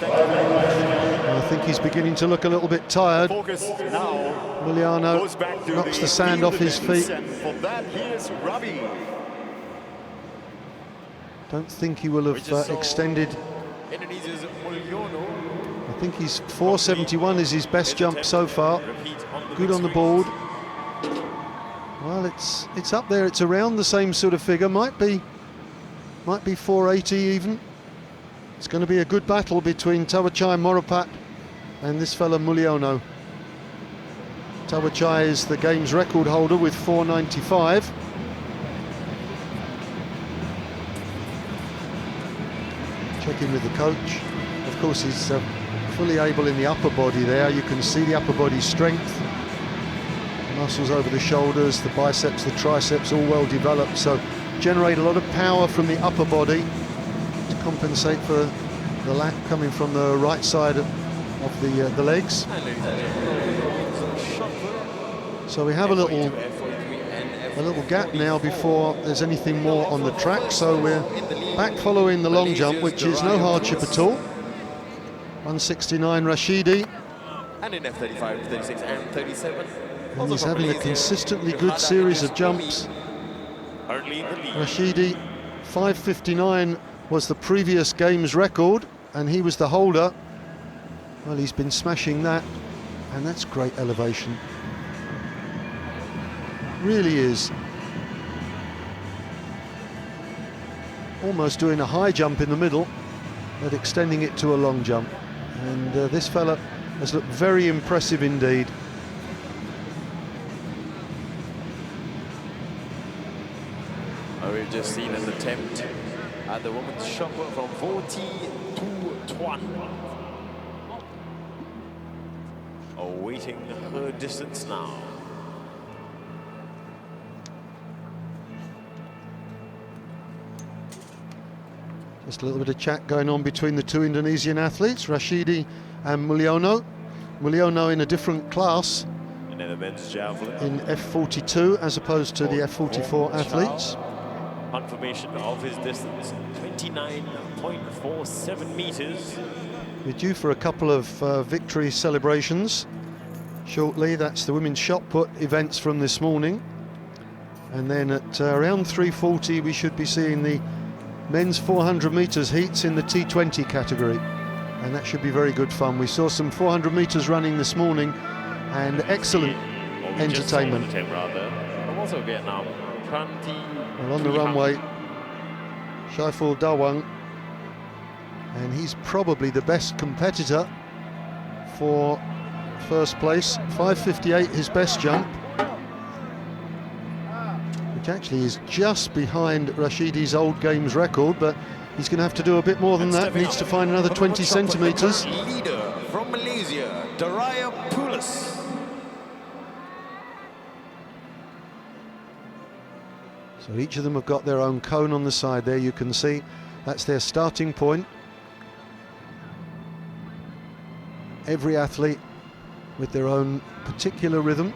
think he's beginning to look a little bit tired. Mulyono knocks the sand off his feet. For that, here's Ravi. Don't think he will have extended. Indonesia's Mulyono. I think he's 471 is his best jump so far. Good on the board. Well, it's up there. It's around the same sort of figure. Might be 480 even. It's going to be a good battle between Tawatchai Morapat and this fella Mulyono. Tawatchai is the games record holder with 495. Checking with the coach. Of course, he's fully able in the upper body there. You can see the upper body strength. Muscles over the shoulders, the biceps, the triceps, all well developed, so generate a lot of power from the upper body to compensate for the lack coming from the right side of the legs. So we have a little gap now before there's anything more on the track, so we're back following the long jump, which is no hardship at all. 169 Rashidi. And in F35, 36 and 37. And he's having a consistently good series of jumps. Rashidi, 5:59 was the previous games record, and he was the holder. Well, he's been smashing that, and that's great elevation. Really is. Almost doing a high jump in the middle, but extending it to a long jump. And this fella has looked very impressive indeed. We've just seen an attempt at the women's shot put from 40 to 1. Awaiting her distance now. Just a little bit of chat going on between the two Indonesian athletes, Rashidi and Mulyono. Mulyono in a different class, And then the men's javelin. in F42 as opposed to the F44 athletes. Confirmation of his distance, 29.47 meters. We're due for a couple of victory celebrations shortly. That's the women's shot put events from this morning. And then at around 3:40 we should be seeing the men's 400 metres heats in the T20 category. And that should be very good fun. We saw some 400 metres running this morning and excellent entertainment. Also Vietnam. Well, on the runway, Shaiful Dawang, and he's probably the best competitor for first place. 5:58 his best jump, which actually is just behind Rashidi's old games record, but he's going to have to do a bit more than that. Needs to find another 20 centimetres. Leader from Malaysia, Daraya Pulis. So each of them have got their own cone on the side there, you can see. That's their starting point. Every athlete with their own particular rhythm,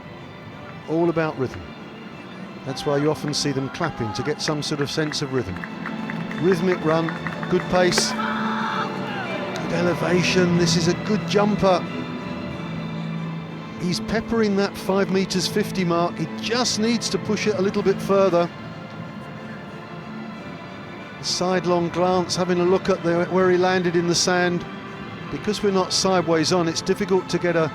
all about rhythm. That's why you often see them clapping, to get some sort of sense of rhythm. Rhythmic run, good pace, good elevation. This is a good jumper. He's peppering that 5 meters 50 mark. He just needs to push it a little bit further. Sidelong glance, having a look at where he landed in the sand. Because we're not sideways on, it's difficult to get a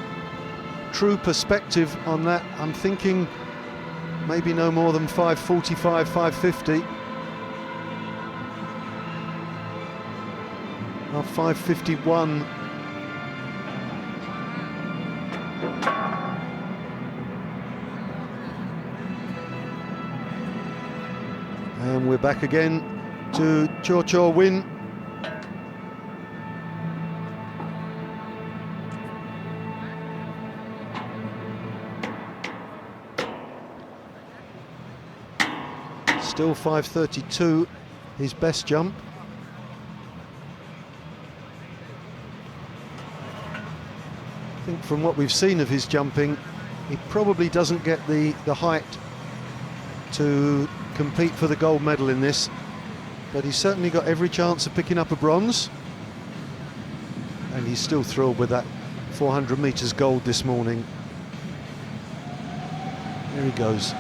true perspective on that. I'm thinking maybe no more than 5:45, 5:50. Now 5:51. And we're back again to Cho Cho Win. Still 5:32, his best jump. I think from what we've seen of his jumping, he probably doesn't get the height to compete for the gold medal in this, but he's certainly got every chance of picking up a bronze, and he's still thrilled with that 400 metres gold this morning. There he goes.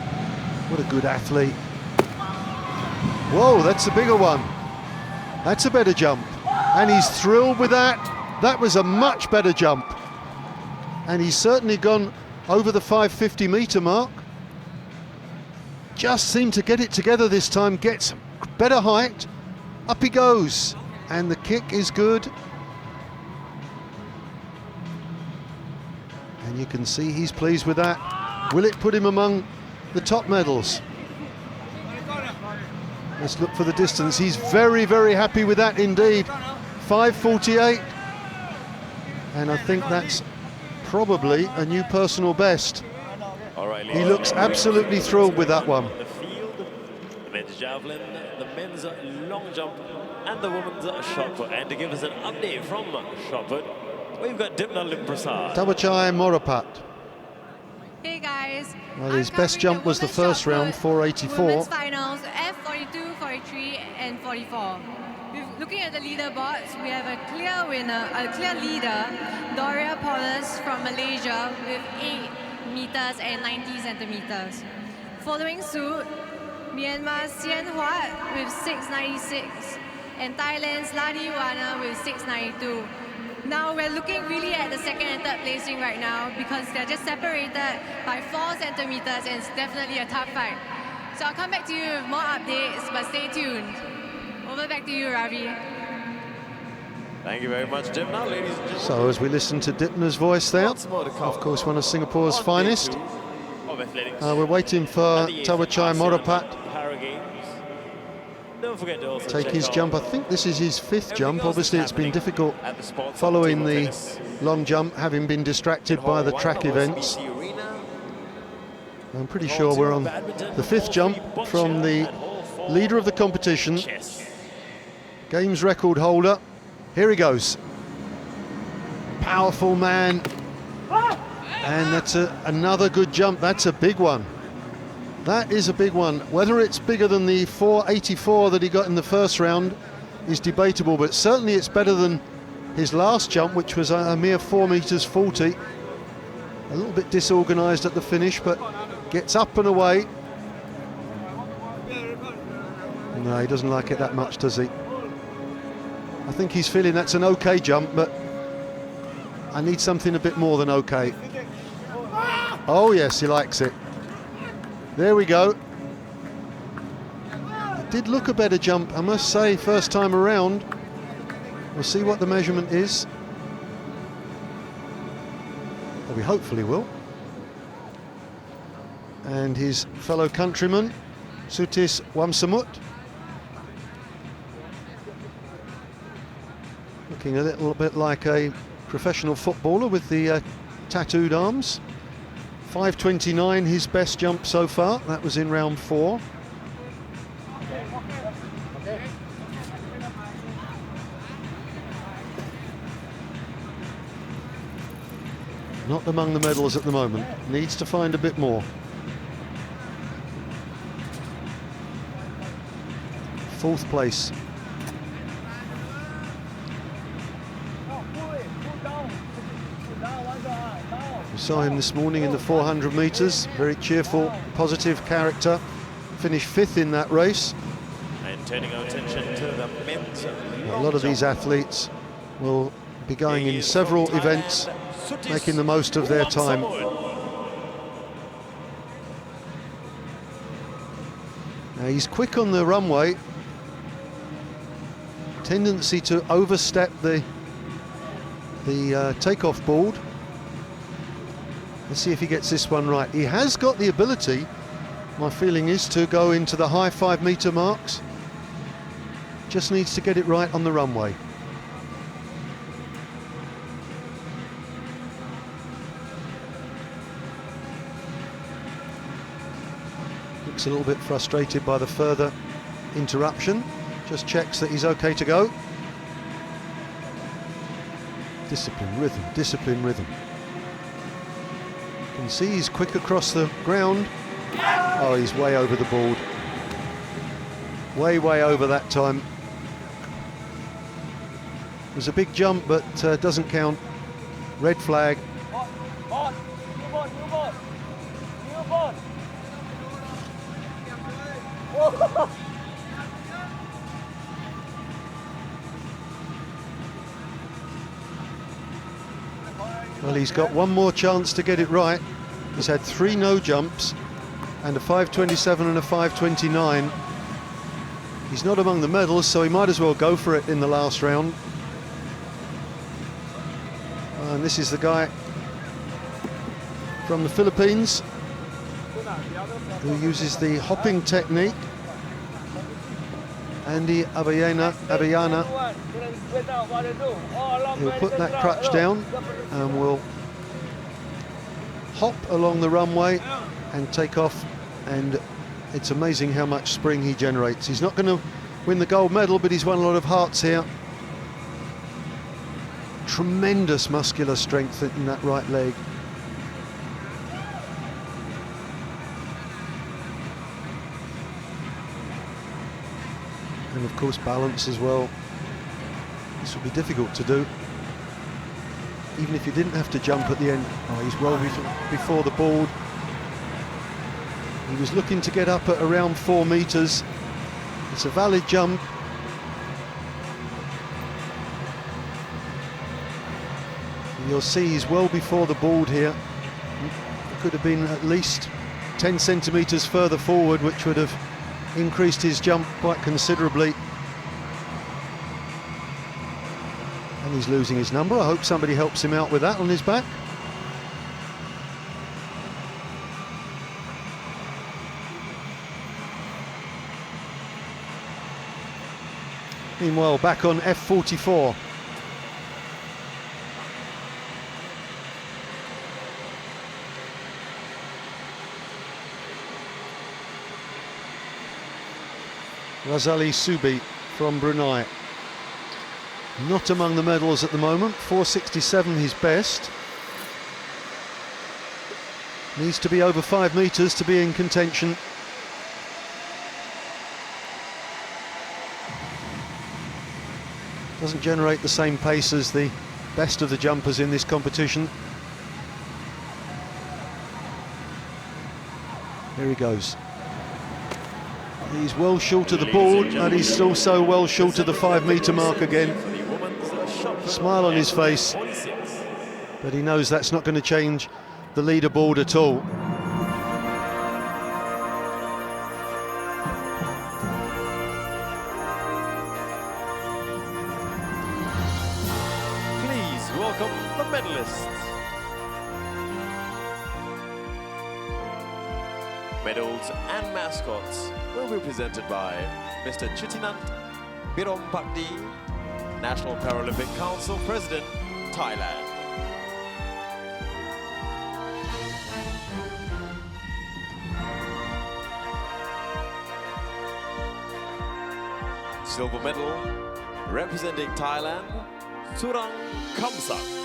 What a good athlete. Whoa, that's a bigger one. That's a better jump. And he's thrilled with that. That was a much better jump. And he's certainly gone over the 550 metre mark. Just seemed to get it together this time, gets better height. Up he goes. And the kick is good. And you can see he's pleased with that. Will it put him among the top medals? Let's look for the distance. He's very, very happy with that indeed. 5:48. And I think that's probably a new personal best. He looks absolutely thrilled with that one. The field, the men's javelin, the men's long jump, and the women's shot put. And to give us an update from shot put, we've got Dipna Limprasad. Tawachai Morapat. Hey guys. Well, his best jump was the first round, 484. Women's finals, F42, 43, and 44. Looking at the leaderboards, we have a clear winner, a clear leader, Doria Paulus from Malaysia with 8 meters and 90 centimeters. Following suit, Myanmar's Sien Huat with 696 and Thailand's Ladi Wana with 692. Now we're looking really at the second and third placing right now because they're just separated by 4 centimeters and it's definitely a tough fight. So I'll come back to you with more updates, but stay tuned. Over back to you, Ravi. Thank you very much, Dipna, ladies and gentlemen. So as we listen to Dipna's voice there, of course one of Singapore's finest, we're waiting for Tawachai Morapat Don't forget to also take check his out jump. I think this is his 5th jump. Obviously it's been difficult following the long jump, having been distracted by the track events. I'm pretty sure we're on the 5th jump from the leader of the competition, games record holder. Here he goes. Powerful man. And that's another good jump. That's a big one. That is a big one. Whether it's bigger than the 484 that he got in the first round is debatable, but certainly it's better than his last jump, which was a mere 4 meters 40. A little bit disorganised at the finish, but gets up and away. No, he doesn't like it that much, does he? I think he's feeling that's an okay jump, but I need something a bit more than okay. Oh yes, he likes it. There we go. It did look a better jump, I must say, first time around. We'll see what the measurement is. Or we hopefully will. And his fellow countryman, Sutis Wamsamut, looking a little bit like a professional footballer with the tattooed arms. 5:29, his best jump so far. That was in round 4. Not among the medals at the moment. Needs to find a bit more. 4th place. We saw him this morning in the 400 metres. Very cheerful, positive character. Finished 5th in that race. And turning our attention to the men's. A lot of these athletes will be going in several events, making the most of their time. Now he's quick on the runway. Tendency to overstep the takeoff board. Let's see if he gets this one right. He has got the ability, my feeling is, to go into the high 5-metre marks. Just needs to get it right on the runway. Looks a little bit frustrated by the further interruption. Just checks that he's okay to go. Discipline, rhythm, discipline, rhythm. You can see he's quick across the ground. Oh, he's way over the board. Way over that time. It was a big jump, but doesn't count. Red flag. Well, he's got one more chance to get it right. He's had 3 no jumps and a 5:27 and a 5:29. He's not among the medals, so he might as well go for it in the last round. And this is the guy from the Philippines who uses the hopping technique. Andy Abayana. He'll put that crutch down and will hop along the runway and take off, and it's amazing how much spring he generates. He's not going to win the gold medal, but he's won a lot of hearts here. Tremendous muscular strength in that right leg. And of course balance as well. This would be difficult to do, even if you didn't have to jump at the end. Oh, he's well before the board. He was looking to get up at around 4 metres. It's a valid jump. And you'll see he's well before the board here. It could have been at least 10 centimetres further forward, which would have increased his jump quite considerably. And he's losing his number. I hope somebody helps him out with that on his back. Meanwhile, back on F44. Razali Subi from Brunei. Not among the medals at the moment. 4:67 his best. Needs to be over 5 metres to be in contention. Doesn't generate the same pace as the best of the jumpers in this competition. Here he goes. He's well short of the ball, and he's also well short of the 5 metre mark again. Smile on his face, but he knows that's not going to change the leaderboard at all. Please welcome the medalists. Medals and mascots will be presented by Mr. Chitinant Birompakdi, National Paralympic Council President, Thailand. Silver medal, representing Thailand, Surang Kamsak.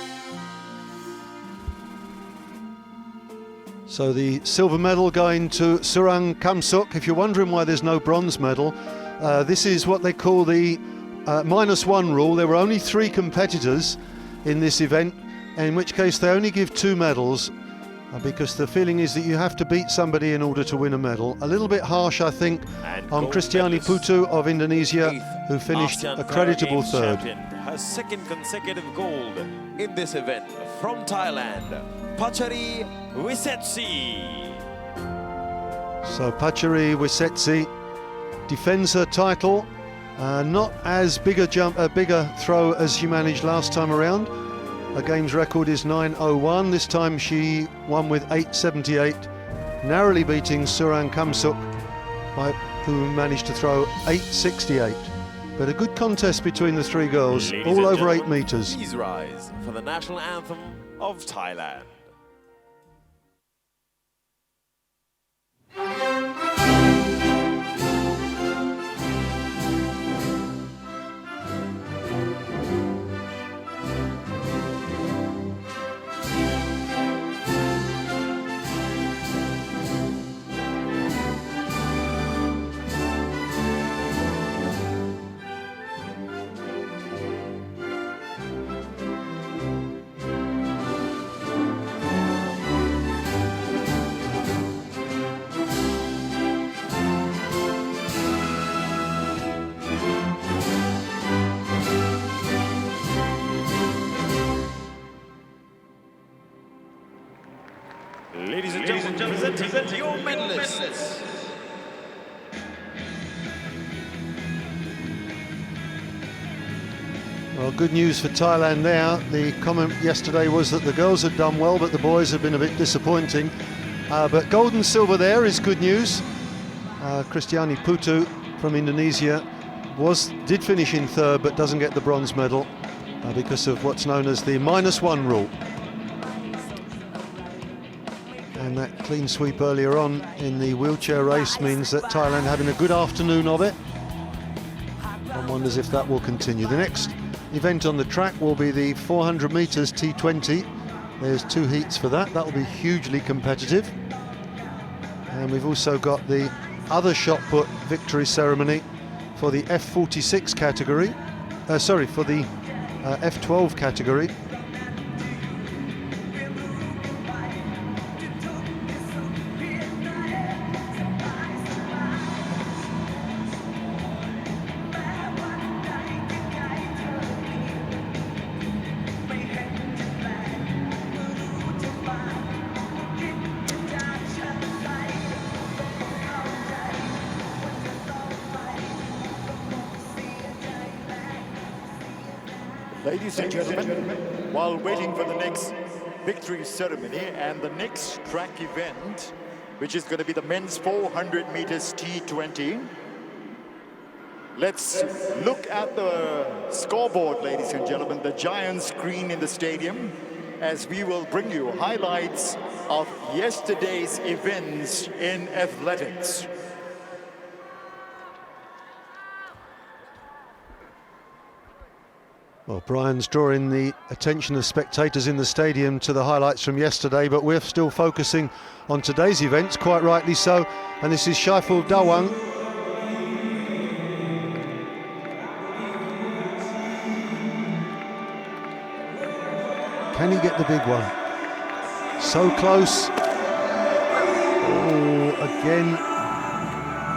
So the silver medal going to Surang Kamsuk. If you're wondering why there's no bronze medal, this is what they call the -1 rule. There were only 3 competitors in this event, in which case they only give 2 medals, because the feeling is that you have to beat somebody in order to win a medal. A little bit harsh, I think, on Kristiani Putu of Indonesia, who finished a creditable third. Her second consecutive gold in this event from Thailand, Pachari Wisetsi. So Pachari Wisetsi defends her title. Not as big a bigger throw as she managed last time around. Her games record is 9.01. This time she won with 8.78, narrowly beating Surang Kamsuk, who managed to throw 8.68. But a good contest between the 3 girls, all over 8 metres. Please rise for the national anthem of Thailand. Ladies and gentlemen, presenting your medalists. Well, good news for Thailand there. The comment yesterday was that the girls had done well, but the boys have been a bit disappointing. But gold and silver there is good news. Kristiani Putu from Indonesia did finish in third, but doesn't get the bronze medal because of what's known as the -1 rule. And that clean sweep earlier on in the wheelchair race means that Thailand having a good afternoon of it. One wonders if that will continue. The next event on the track will be the 400 metres T20. There's 2 heats for that. That will be hugely competitive. And we've also got the other shot put victory ceremony for the F46 category. For the F12 category. Ladies and gentlemen, while waiting for the next victory ceremony and the next track event, which is going to be the men's 400 meters T20, let's look at the scoreboard, ladies and gentlemen, the giant screen in the stadium, as we will bring you highlights of yesterday's events in athletics. Well, Brian's drawing the attention of spectators in the stadium to the highlights from yesterday, but we're still focusing on today's events, quite rightly so. And this is Shaiful Dawang. Can he get the big one? So close. Oh, again,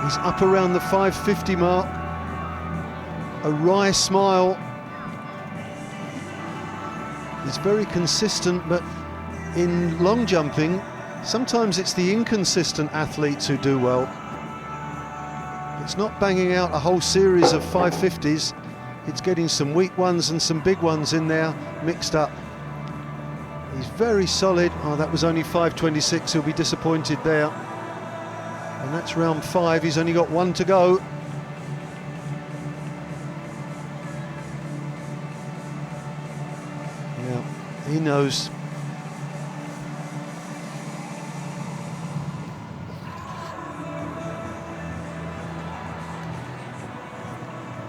he's up around the 550 mark. A wry smile. He's very consistent, but in long jumping, sometimes it's the inconsistent athletes who do well. It's not banging out a whole series of 550s, it's getting some weak ones and some big ones in there mixed up. He's very solid. Oh, that was only 526, he'll be disappointed there. And that's round 5, he's only got 1 to go. Yeah, he knows.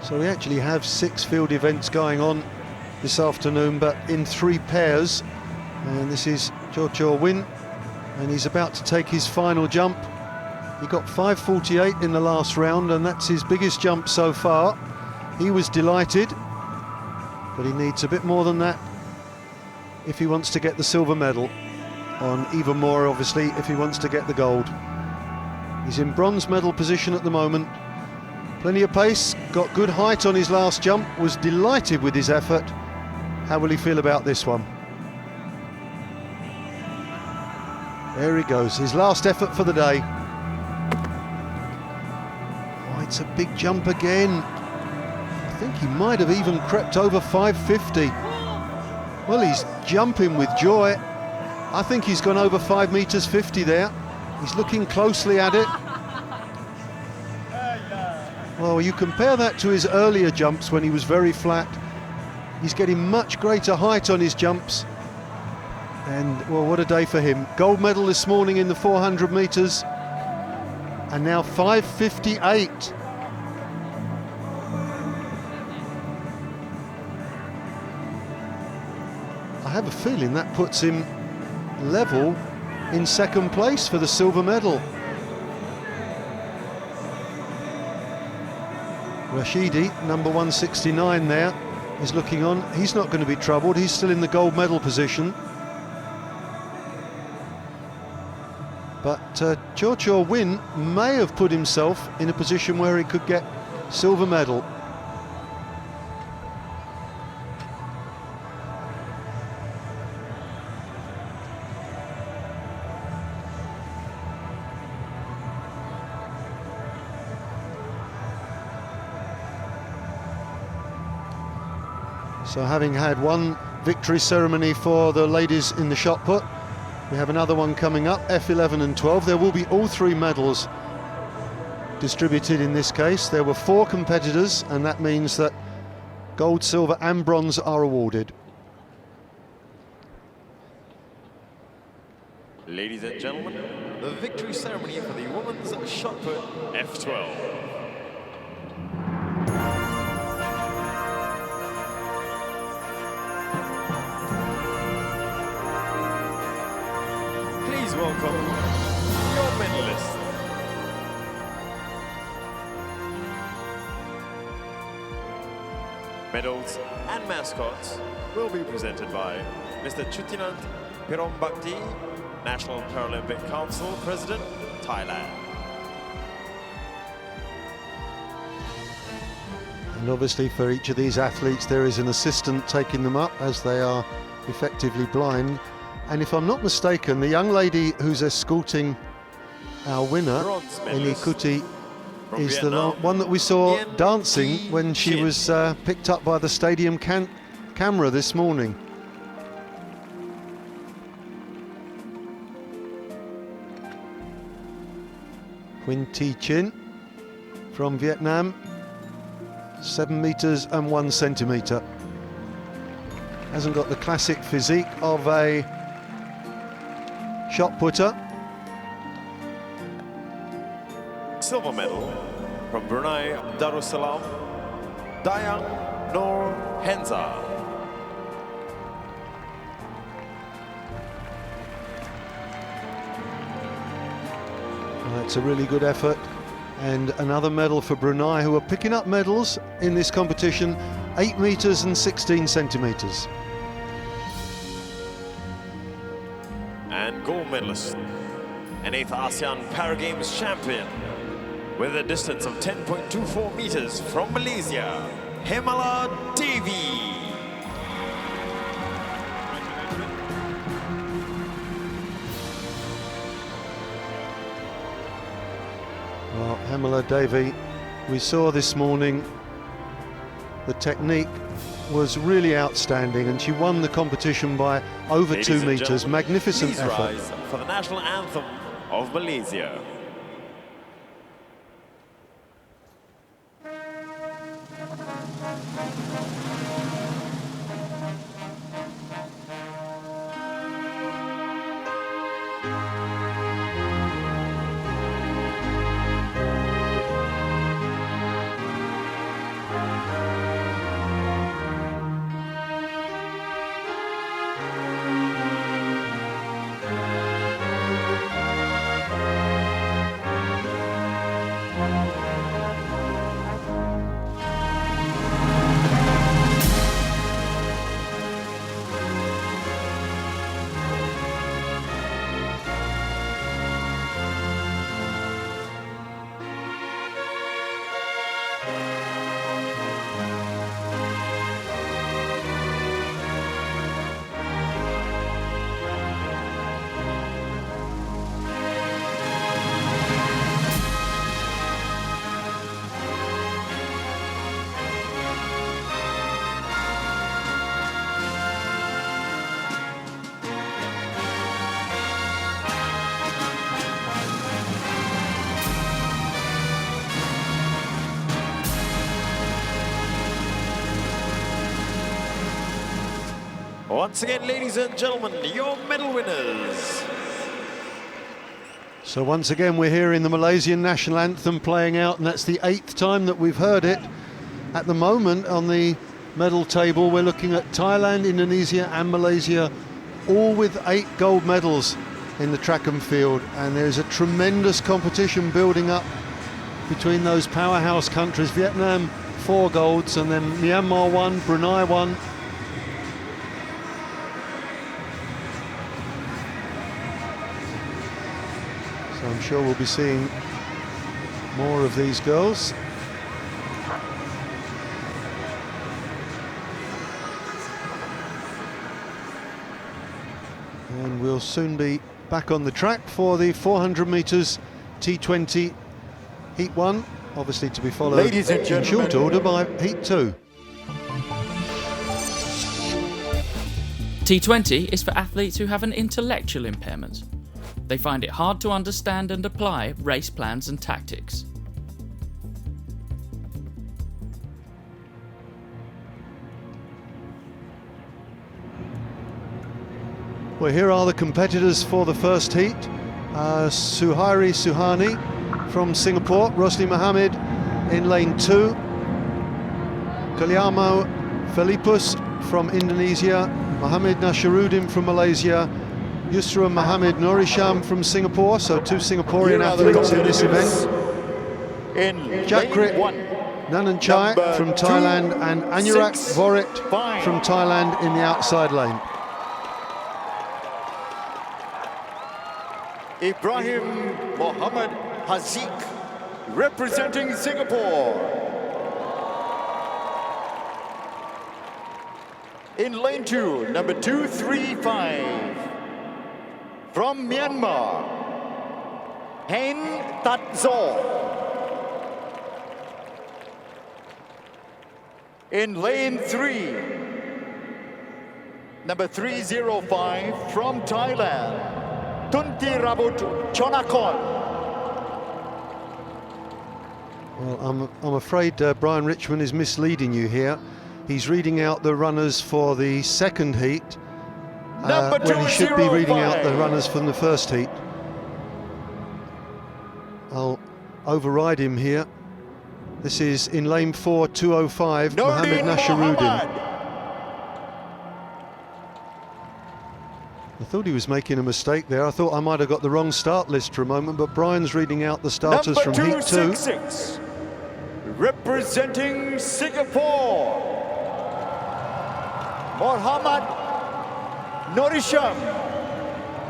So we actually have 6 field events going on this afternoon, but in 3 pairs. And this is Cho Win, and he's about to take his final jump. He got 5:48 in the last round, and that's his biggest jump so far. He was delighted, but he needs a bit more than that if he wants to get the silver medal, on even more obviously if he wants to get the gold. He's in bronze medal position at the moment. Plenty of pace, got good height on his last jump, was delighted with his effort. How will he feel about this one? There he goes, his last effort for the day. Oh, it's a big jump again. I think he might have even crept over 550. Well, he's jumping with joy. I think he's gone over 5 meters 50 there. He's looking closely at it. Well, you compare that to his earlier jumps when he was very flat. He's getting much greater height on his jumps. And, well, what a day for him. Gold medal this morning in the 400 meters. And now 5:58. I have a feeling that puts him level in second place for the silver medal. Rashidi, number 169 there, is looking on. He's not going to be troubled. He's still in the gold medal position. But Cho Win may have put himself in a position where he could get silver medal. So having had one victory ceremony for the ladies in the shot put, we have another one coming up, F11 and 12. There will be all 3 medals distributed in this case. There were 4 competitors, and that means that gold, silver and bronze are awarded. Ladies and gentlemen, the victory ceremony for the women's shot put F12. Please welcome your medalists. Medals and mascots will be presented by Mr. Chutinant Pirombakti, National Paralympic Council President, Thailand. And obviously for each of these athletes there is an assistant taking them up as they are effectively blind. And if I'm not mistaken, the young lady who's escorting our winner, Enikuti, is the one that we saw dancing when she was picked up by the stadium camera this morning. Huyen Thi Chin from Vietnam, 7 meters and 1 centimeter. Hasn't got the classic physique of a shot putter. Silver medal from Brunei Darussalam, Dayang Noor Henza. That's a really good effort. And another medal for Brunei, who are picking up medals in this competition, 8 meters and 16 centimeters. And gold medalist an 8th ASEAN Paragames champion with a distance of 10.24 meters from Malaysia, Hemala Devi. Well, Hemala Devi, we saw this morning the technique was really outstanding, and she won the competition by over Ladies 2 meters. Magnificent please effort. rise for the national anthem of Malaysia. Once again, ladies and gentlemen, your medal winners. So once again we're hearing the Malaysian national anthem playing out, and that's the 8th time that we've heard it. At the moment on the medal table we're looking at Thailand, Indonesia and Malaysia, all with 8 gold medals in the track and field, and there's a tremendous competition building up between those powerhouse countries. Vietnam 4 golds, and then Myanmar 1, Brunei 1. So I'm sure we'll be seeing more of these girls. And we'll soon be back on the track for the 400 metres T20 Heat 1, obviously to be followed Ladies and in gentlemen, short order by Heat 2. T20 is for athletes who have an intellectual impairment. They find it hard to understand and apply race plans and tactics. Well, here are the competitors for the first heat. Suhairi Suhani from Singapore, Rosli Mohammed in lane 2, Guillermo Felipus from Indonesia, Mohammed Nasharuddin from Malaysia, Yusra Mohammed Norisham from Singapore, so 2 Singaporean athletes in this event. In Jakrit lane 1, Nananchai number from Thailand, and Anurak 2, Vorit 5. from Thailand in the outside lane. Ibrahim Mohammed Haziq, representing Singapore. In lane 2, number 235, from Myanmar, Hein Tat Zaw. In lane 3, number 305, from Thailand, Tunti Rabut Chonakon. Well, I'm afraid Brian Richmond is misleading you here. He's reading out the runners for the second heat when he should be reading out the runners from the first heat. I'll override him here. This is in lane 4, 205, Mohammed Nasharuddin. I thought he was making a mistake there. I thought I might have got the wrong start list for a moment, but Brian's reading out the starters Number from Heat 2. 266, representing Singapore, Mohammed Norisham.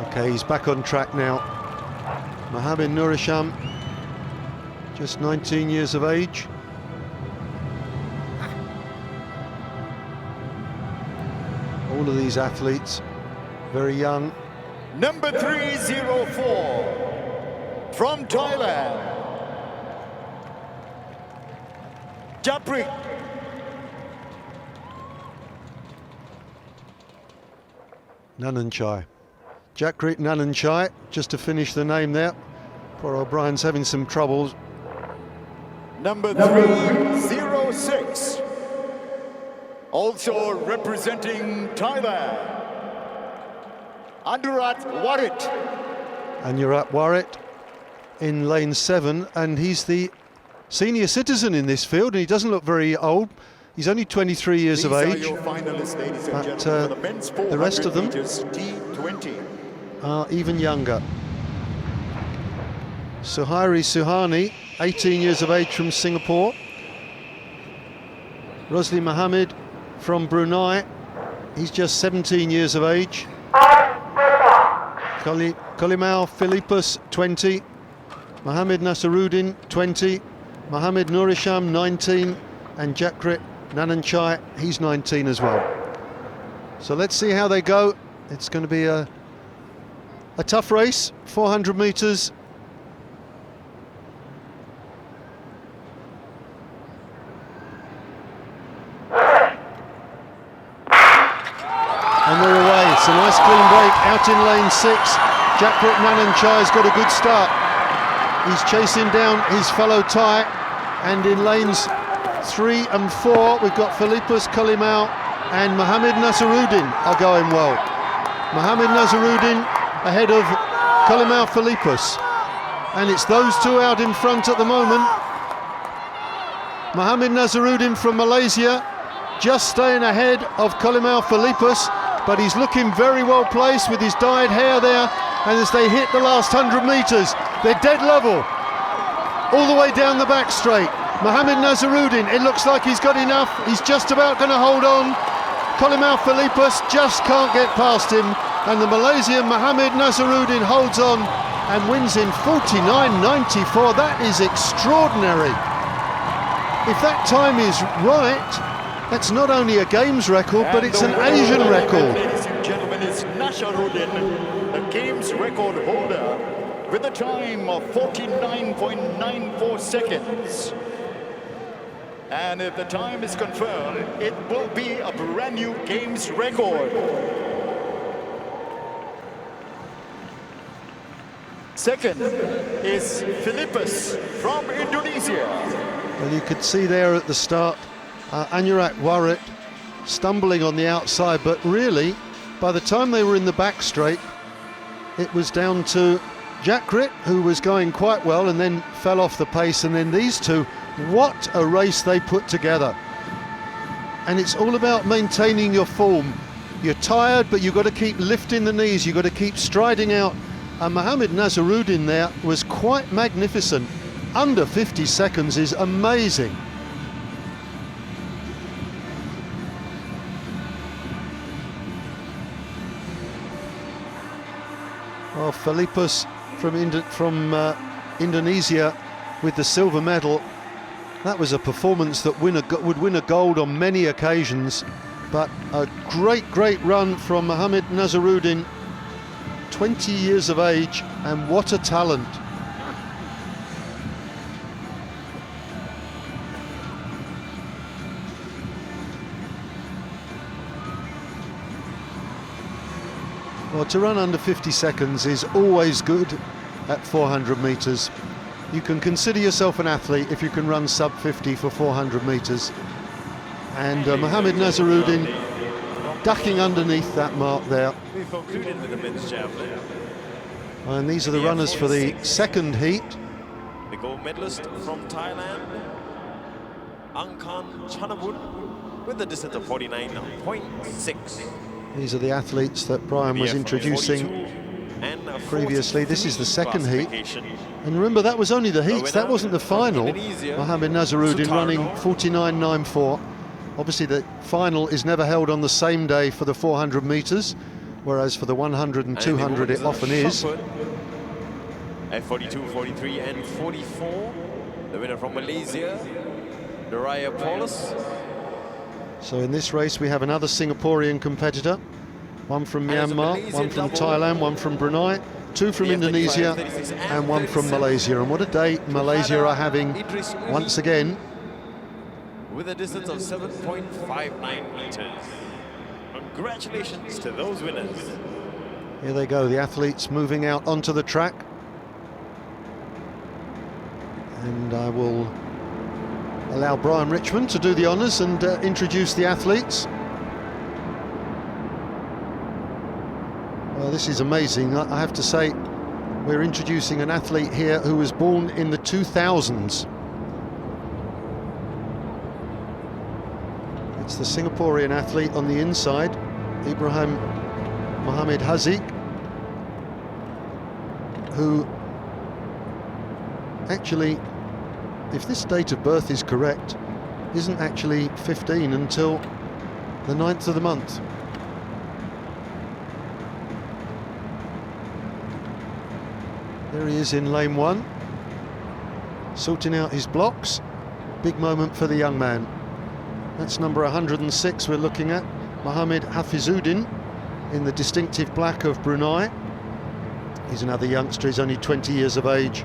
Okay, he's back on track now. Mohammed Nurisham, just 19 years of age. All of these athletes very young. Number 304 from Thailand, Japrik Nananchai. Jakrit Nananchai, just to finish the name there. Poor O'Brien's having some troubles. Number 306, also representing Thailand, Anurat Warit. Anurat Warit in lane 7, and he's the senior citizen in this field, and he doesn't look very old. He's only 23 years of age. But the rest of them are even younger. Suhairi Suhani, 18 years of age from Singapore. Rosli Mohammed from Brunei, he's just 17 years of age. Kolimau Philippus, 20. Mohammed Nasaruddin, 20. Mohammed Nurisham, 19. And Jakrit Nananchai, he's 19 as well. So let's see how they go. It's going to be a tough race, 400 metres. And they're away. It's a nice clean break out in lane 6. Jakrit Nananchai's got a good start. He's chasing down his fellow Thai, and in lanes 3 and 4 we've got Philippus Kolimau and Mohammed Nasaruddin are going well. Mohammed Nasaruddin ahead of Kolimau Philippus, and it's those two out in front at the moment. Mohammed Nasaruddin from Malaysia just staying ahead of Kolimau Philippus, but he's looking very well placed with his dyed hair there, and as they hit the last 100 metres, they're dead level all the way down the back straight. Mohammed Nasaruddin, it looks like he's got enough. He's just about going to hold on. Kolimau Philippus just can't get past him, and the Malaysian Mohammed Nasaruddin holds on and wins in 49.94. That is extraordinary. If that time is right, that's not only a games record, but it's an Asian record. Ladies and gentlemen, it's Nasaruddin, the games record holder, with a time of 49.94 seconds. And if the time is confirmed, it will be a brand new games record. Second is Philippus from Indonesia. Well, you could see there at the start, Anurat Warit stumbling on the outside, but really, by the time they were in the back straight, it was down to Jakrit, who was going quite well and then fell off the pace, and then these two, what a race they put together. And it's all about maintaining your form. You're tired, but you've got to keep lifting the knees, you've got to keep striding out. And Mohammed Nasaruddin there was quite magnificent. Under 50 seconds is amazing. Well, Philippus from Indonesia with the silver medal. That was a performance that would win a gold on many occasions, but a great run from Mohammed Nasaruddin, 20 years of age, and what a talent. Well, to run under 50 seconds is always good at 400 metres. You can consider yourself an athlete if you can run sub 50 for 400 metres. And Mohammed Nasaruddin ducking underneath that mark there. We've concluded with the men's javelin. And these are the runners for the second heat. The gold medalist from Thailand, Angkan Chanabut, with a distance of 49.6. These are the athletes that Brian was introducing previously. This is the second heat. And remember, that was only the heats, that wasn't the final. Mohammed Nasaruddin running 49.94. Obviously the final is never held on the same day for the 400 metres, whereas for the 100 and 200 it often is. At 42, 43 and 44, the winner from Malaysia, Doraya Paulus. So in this race we have another Singaporean competitor, one from And it's a Myanmar, Malaysian one from double. Thailand, one from Brunei, two from The F35, Indonesia 36 and one from 37. Malaysia. And what a day Malaysia are having Idris Uli once again. with a distance of 7.59 meters. Congratulations to those winners. Here they go, the athletes moving out onto the track. And I will allow Brian Richmond to do the honours and introduce the athletes. Well, this is amazing. I have to say, we're introducing an athlete here who was born in the 2000s. It's the Singaporean athlete on the inside, Ibrahim Mohamed Haziq, who actually, if this date of birth is correct, isn't actually 15 until the 9th of the month. There he is in lane 1, sorting out his blocks. Big moment for the young man. That's number 106 we're looking at, Mohamed Hafizuddin, in the distinctive black of Brunei. He's another youngster, he's only 20 years of age.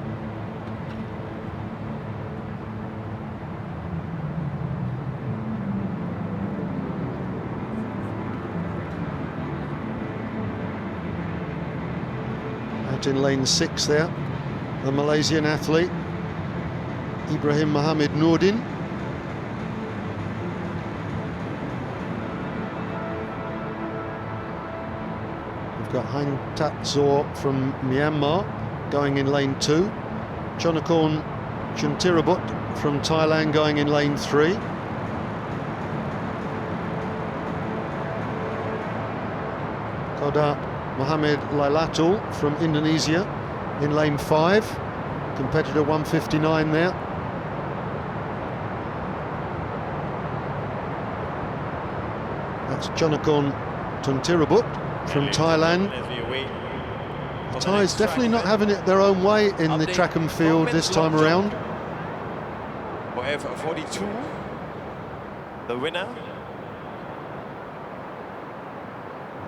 Out in lane 6 there, the Malaysian athlete, Ibrahim Mohamed Nordin. We've got Hang Tat Zor from Myanmar going in lane 2. Chonakorn Chuntirabut from Thailand going in lane 3. Koda Mohamed Lailatul from Indonesia in lane 5. Competitor 159 there. That's Chonakorn Chuntirabut from Thailand. The Thais definitely not having it their own way in the track and field this time around. For F42, the winner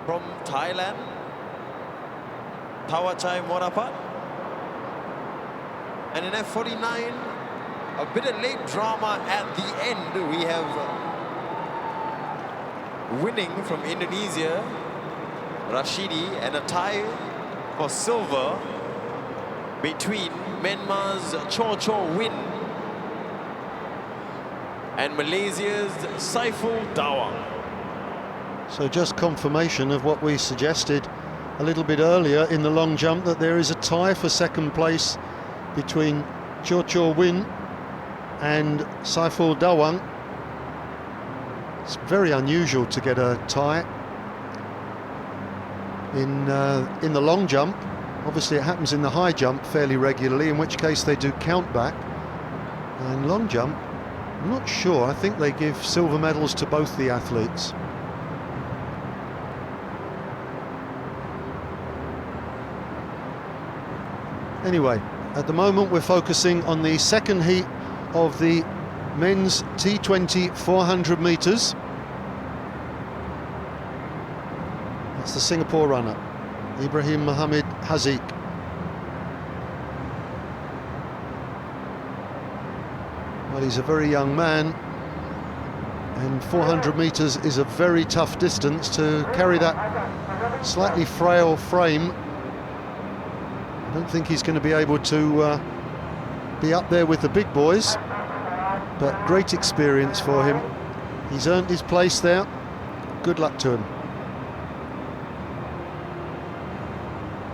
from Thailand, Thawachai Morapat. And in F49, a bit of late drama at the end. We have winning from Indonesia, Rashidi, and a tie for silver between Myanmar's Cho Win and Malaysia's Saiful Dawang. So just confirmation of what we suggested a little bit earlier in the long jump, that there is a tie for second place between Cho Win and Saiful Dawang. It's very unusual to get a tie in the long jump. Obviously it happens in the high jump fairly regularly, in which case they do count back. And long jump, I'm not sure. I think they give silver medals to both the athletes. Anyway, at the moment we're focusing on the second heat of the men's T20 400 metres. That's the Singapore runner, Ibrahim Mohamed Haziq. Well, he's a very young man, and 400 metres is a very tough distance to carry that slightly frail frame. I don't think he's going to be able to be up there with the big boys, but great experience for him. He's earned his place there. Good luck to him.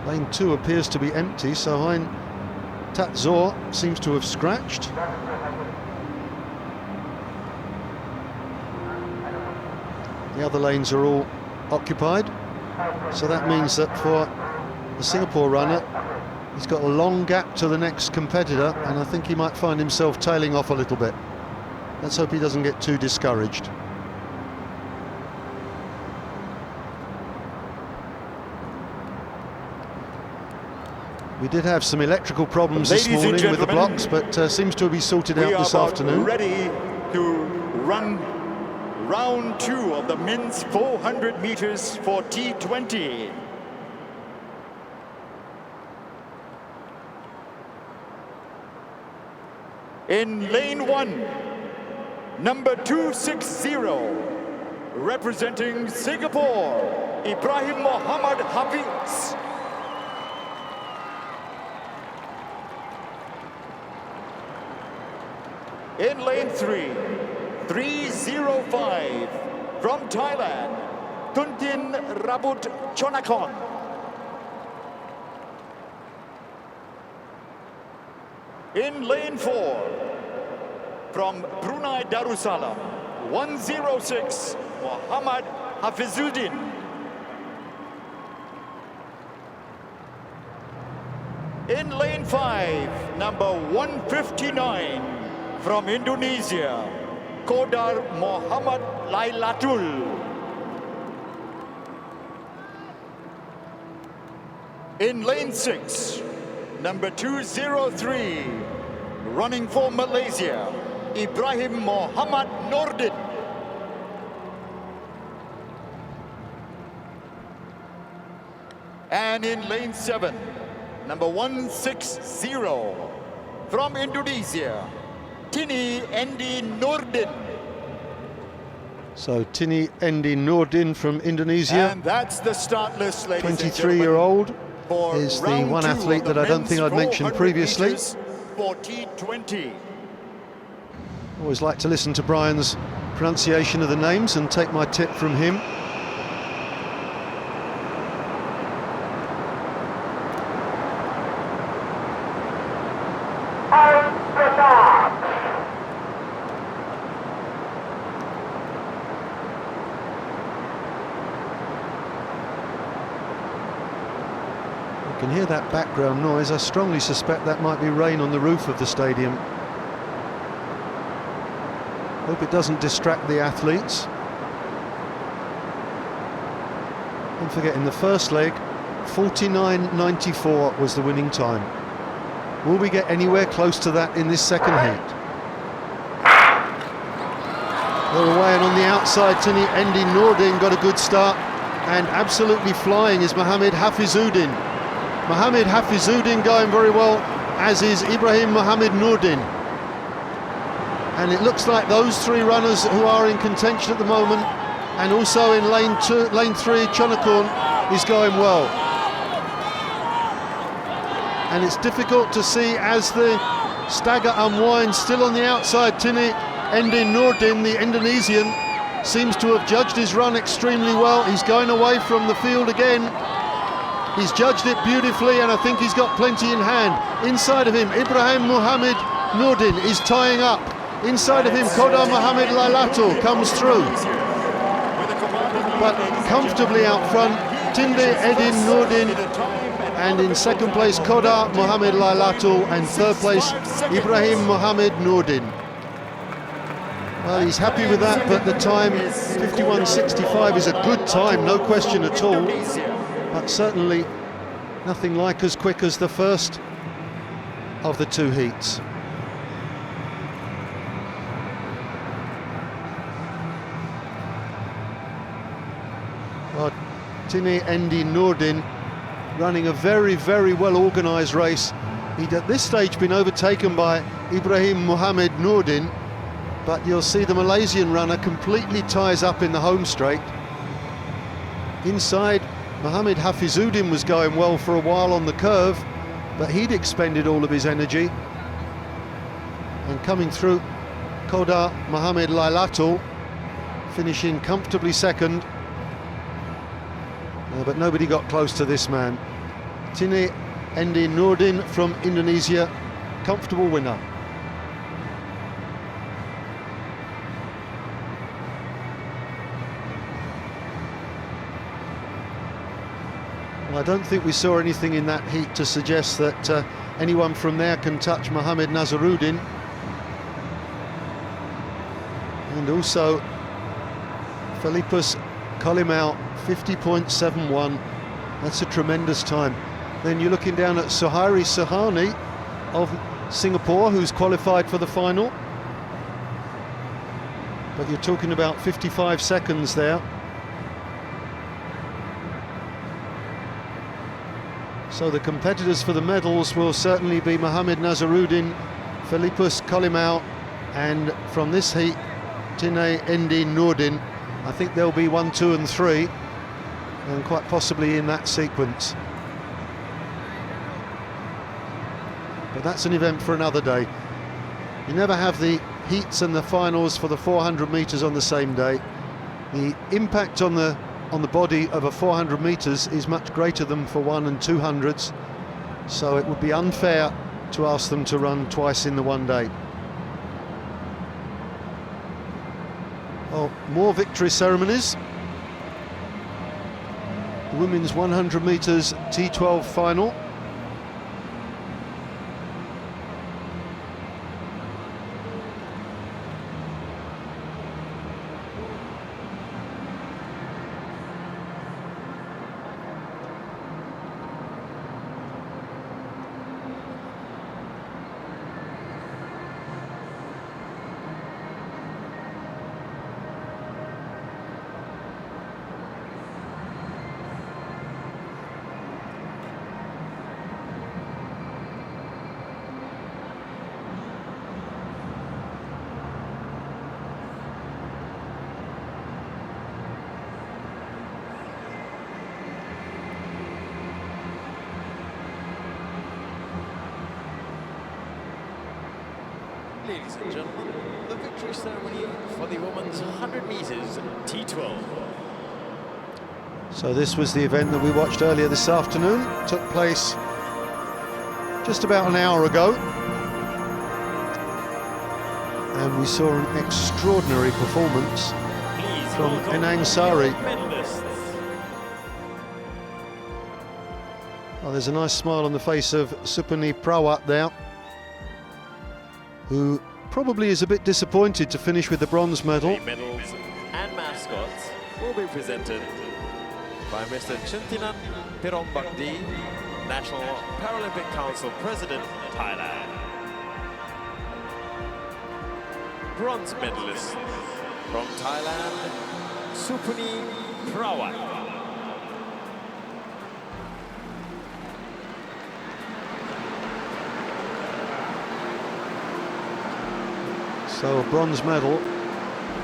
Lane 2 appears to be empty, so Hein Tat Zor seems to have scratched. The other lanes are all occupied, so that means that for the Singapore runner, he's got a long gap to the next competitor, and I think he might find himself tailing off a little bit. Let's hope he doesn't get too discouraged. We did have some electrical problems this Ladies and morning with the gentlemen, blocks, but seems to be sorted we out are this about afternoon. ready to run round 2 of the men's 400 meters for T20. In lane 1, number 260, representing Singapore, Ibrahim Muhammad Hafiz. In lane 3, 305, from Thailand, Tuntin Rabut Chonakon. In lane 4, from Brunei Darussalam, 106, Muhammad Hafizuddin. In lane 5, number 159, from Indonesia, Kodar Muhammad Lailatul. In lane 6, number 203, running for Malaysia, Ibrahim Muhammad Nordin. And in lane 7, number 160, from Indonesia, Tini Endi Nordin. So Tini Endi Nordin from Indonesia, And that's the start list, ladies and gentlemen. 23-year-old, for is the round one 2 athlete of the that I don't men's think I'd mentioned 400 previously. meters for T20. Always like to listen to Brian's pronunciation of the names and take my tip from him. You can hear that background noise. I strongly suspect that might be rain on the roof of the stadium. Hope it doesn't distract the athletes. Don't forget, in the first leg, 49.94 was the winning time. Will we get anywhere close to that in this second heat? They're away, and on the outside, Tini Endi Nordin got a good start, and absolutely flying is Mohamed Hafizuddin. Mohamed Hafizuddin going very well, as is Ibrahim Mohamed Nordin. And it looks like those 3 runners who are in contention at the moment, and also in lane 3, Chonakon is going well. And it's difficult to see as the stagger unwinds. Still on the outside, Tini Endi Nordin, the Indonesian, seems to have judged his run extremely well. He's going away from the field again. He's judged it beautifully, and I think he's got plenty in hand. Inside of him, Ibrahim Mohamed Nordin is tying up. Inside of him, Kodar Mohamed Lailatul comes through. But comfortably out front, Tini Endi Nordin, and in second place, Kodar Mohamed Lailatul, and third place, Ibrahim Mohamed Nordin. Well, he's happy with that, but the time, 51.65, is a good time, no question at all. But certainly nothing like as quick as the first of the 2 heats. Well, Tini Endi Nordin running a very, very well organised race. He'd at this stage been overtaken by Ibrahim Mohamed Nordin, but you'll see the Malaysian runner completely ties up in the home straight. Inside, Mohamed Hafizuddin was going well for a while on the curve, but he'd expended all of his energy. And coming through, Kodar Mohamed Lailatul, finishing comfortably second. But nobody got close to this man. Tini Endi Nordin from Indonesia, comfortable winner. Well, I don't think we saw anything in that heat to suggest that anyone from there can touch Mohamed Nazaruddin. And also Felipus Colimau, 50.71. That's a tremendous time. then you're looking down at Suhairi Sahani of Singapore, who's qualified for the final. But you're talking about 55 seconds there. So the competitors for the medals will certainly be Mohamed Nazaruddin, Philippus Colimau, and from this heat, Tine Endi Nurdin. I think there'll be 1, 2 and 3, and quite possibly in that sequence. But that's an event for another day. You never have the heats and the finals for the 400 metres on the same day. The impact on the body of a 400 metres is much greater than for 1 and 200s, so it would be unfair to ask them to run twice in the one day. Well, more victory ceremonies. The women's 100 metres T12 final. Ladies and gentlemen, the victory ceremony for the women's 100 metres T12. So this was the event that we watched earlier this afternoon. It took place just about an hour ago. And we saw an extraordinary performance from Enang Sari. Oh, there's a nice smile on the face of Supani Prawat there, who probably is a bit disappointed to finish with the bronze medal. The medals and mascots will be presented by Mr. Chintinan Pirombakdi, National Paralympic Council President, Thailand. Bronze medalist from Thailand, Supani Prawat. So a bronze medal,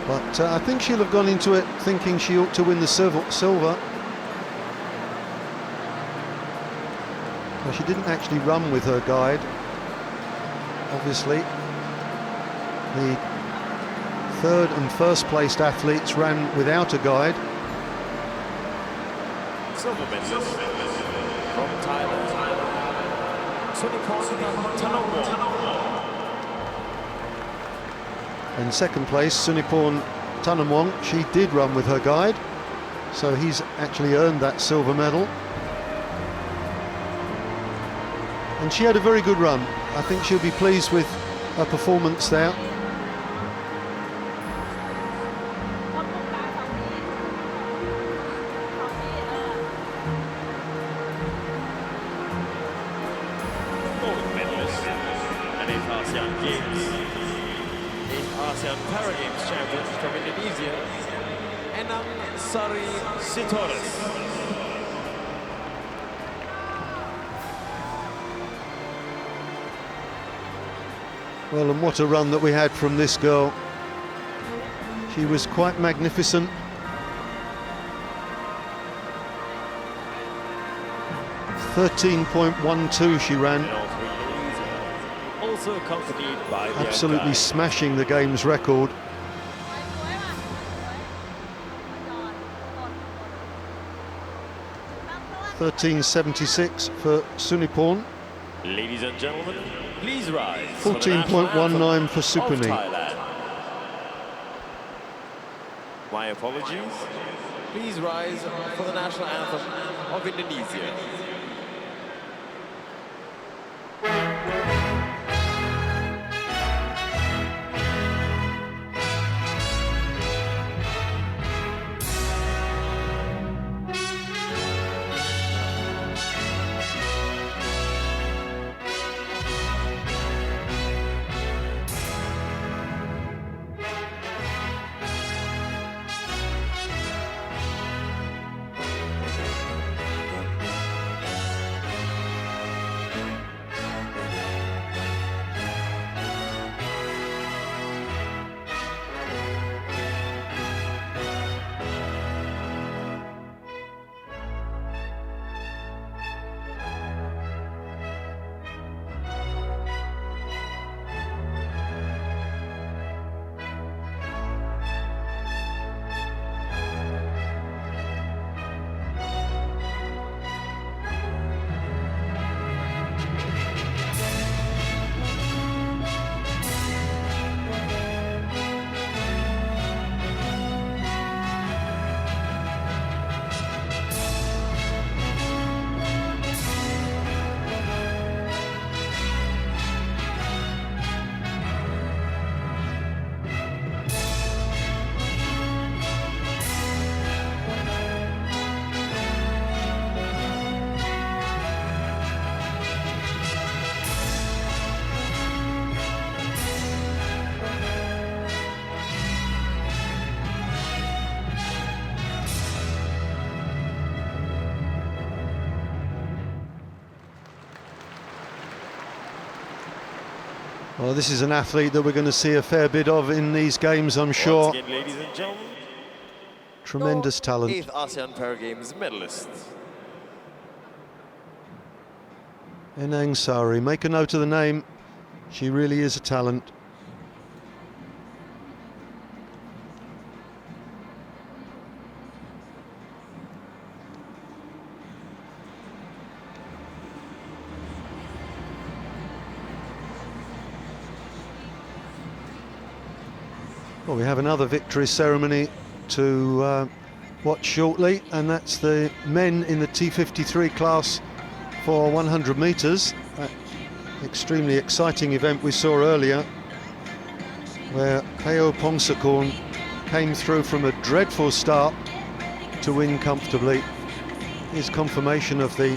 but I think she'll have gone into it thinking she ought to win the silver. Well, she didn't actually run with her guide, obviously. The third and first placed athletes ran without a guide. Silver medalist from Thailand, Sunipon Tanawong. In second place, Suniporn Tanamwong, she did run with her guide, so he's actually earned that silver medal. And she had a very good run. I think she'll be pleased with her performance there. Gold medalist and 8th ASEAN Games. 8th ASEAN Para Games champion from Indonesia, Enang Sari Sitorus. Well, and what a run that we had from this girl. She was quite magnificent. .12 she ran. Also accompanied by the Absolutely smashing the game's record. .1376 for Suniporn. Ladies and gentlemen, please rise. 14.19 for Supani. My apologies. Please rise for the national anthem of Indonesia. Well, this is an athlete that we're going to see a fair bit of in these games, I'm sure. Once again, ladies and gentlemen, Tremendous talent. 8th ASEAN Para Games medalist. Enang Sari, make a note of the name. She really is a talent. Well, we have another victory ceremony to watch shortly, and that's the men in the T53 class for 100 metres. That extremely exciting event we saw earlier, where Peo Pongsakorn came through from a dreadful start to win comfortably. Here's confirmation of the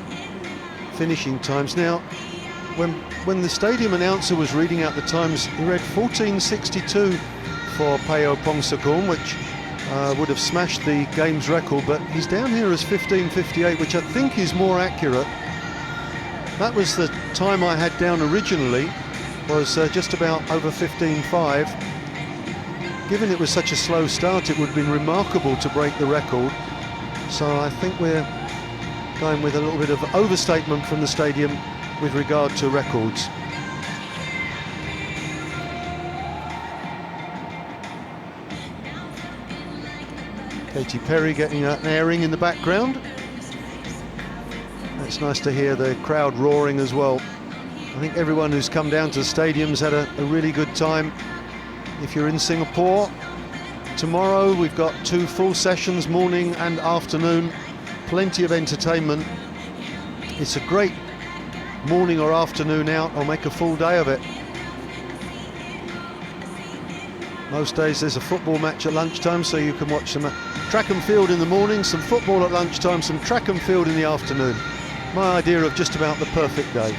finishing times. Now, when the stadium announcer was reading out the times, he read 14:62 for Peo Pongsakorn, which would have smashed the game's record, but he's down here as 15:58, which I think is more accurate. That was the time I had down originally, was just about over 15:5. Given it was such a slow start, it would have been remarkable to break the record. So I think we're going with a little bit of overstatement from the stadium with regard to records. Katy Perry getting an airing in the background. It's nice to hear the crowd roaring as well. I think everyone who's come down to the stadium's had a really good time. If you're in Singapore, tomorrow we've got 2 full sessions, morning and afternoon. Plenty of entertainment. It's a great morning or afternoon out, or make a full day of it. Most days there's a football match at lunchtime, so you can watch some track and field in the morning, some football at lunchtime, some track and field in the afternoon. My idea of just about the perfect day.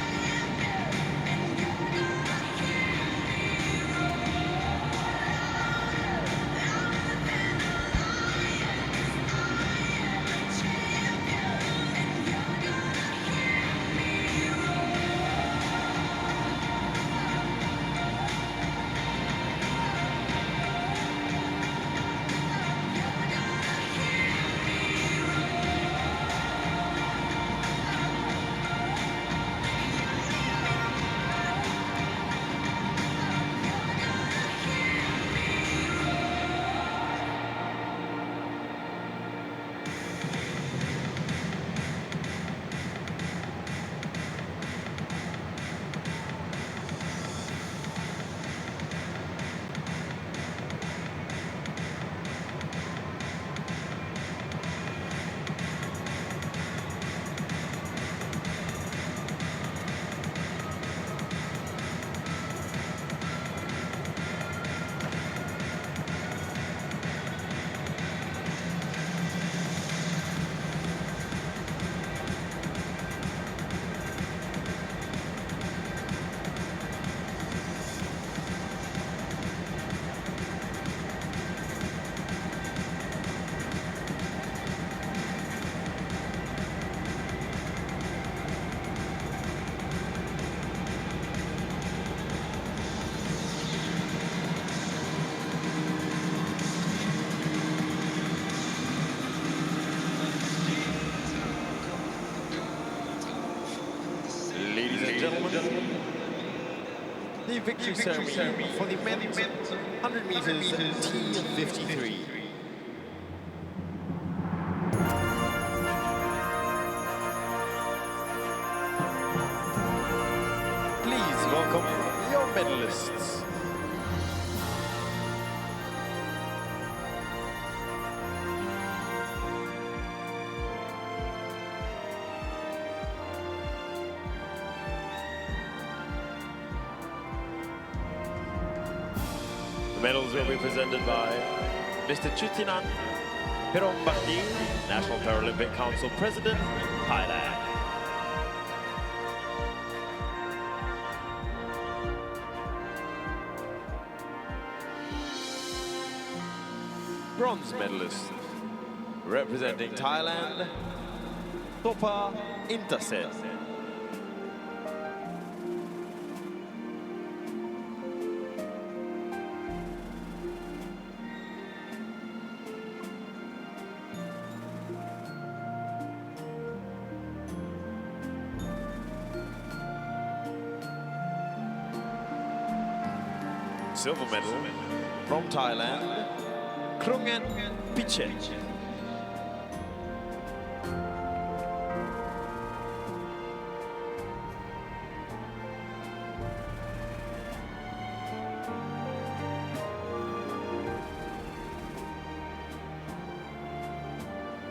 The victory ceremony for the men's 100 meters T53. Please welcome your medalists. The medals will be presented by Mr. Chutinan Pirombakti, National Paralympic Council President, Thailand. Bronze medalist, representing Thailand, Topa Intasen. silver medal from Thailand, Krungen Pichet.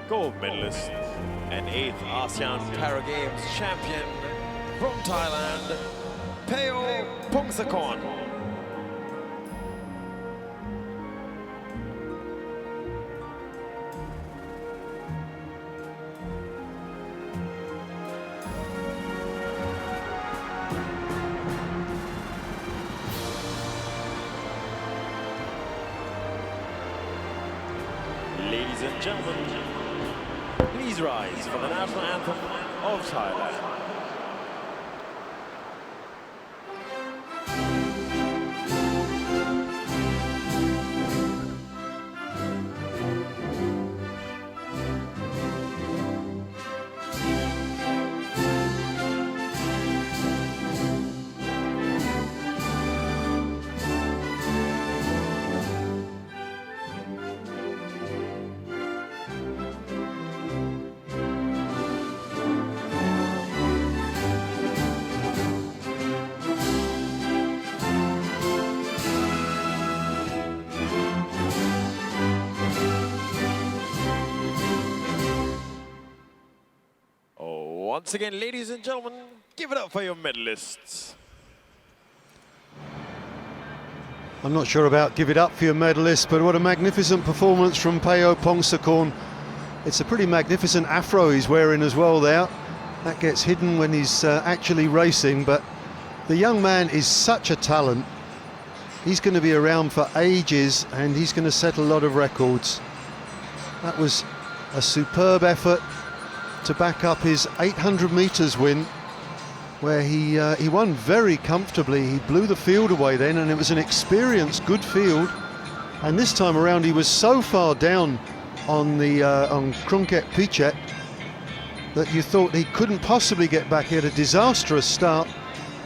Gold medalist and 8th ASEAN Para Games champion from Thailand, Peo Pongsakorn. Ladies and gentlemen, please rise for the national anthem of Thailand. Once again, ladies and gentlemen, give it up for your medalists. I'm not sure about give it up for your medalists, but what a magnificent performance from Peo Pongsakorn. It's a pretty magnificent afro he's wearing as well there. That gets hidden when he's actually racing, but the young man is such a talent. He's going to be around for ages and he's going to set a lot of records. That was a superb effort to back up his 800 metres win, where he won very comfortably. He blew the field away then, and it was an experienced, good field. And this time around, he was so far down on the on Krungen Pichet that you thought he couldn't possibly get back. He had a disastrous start,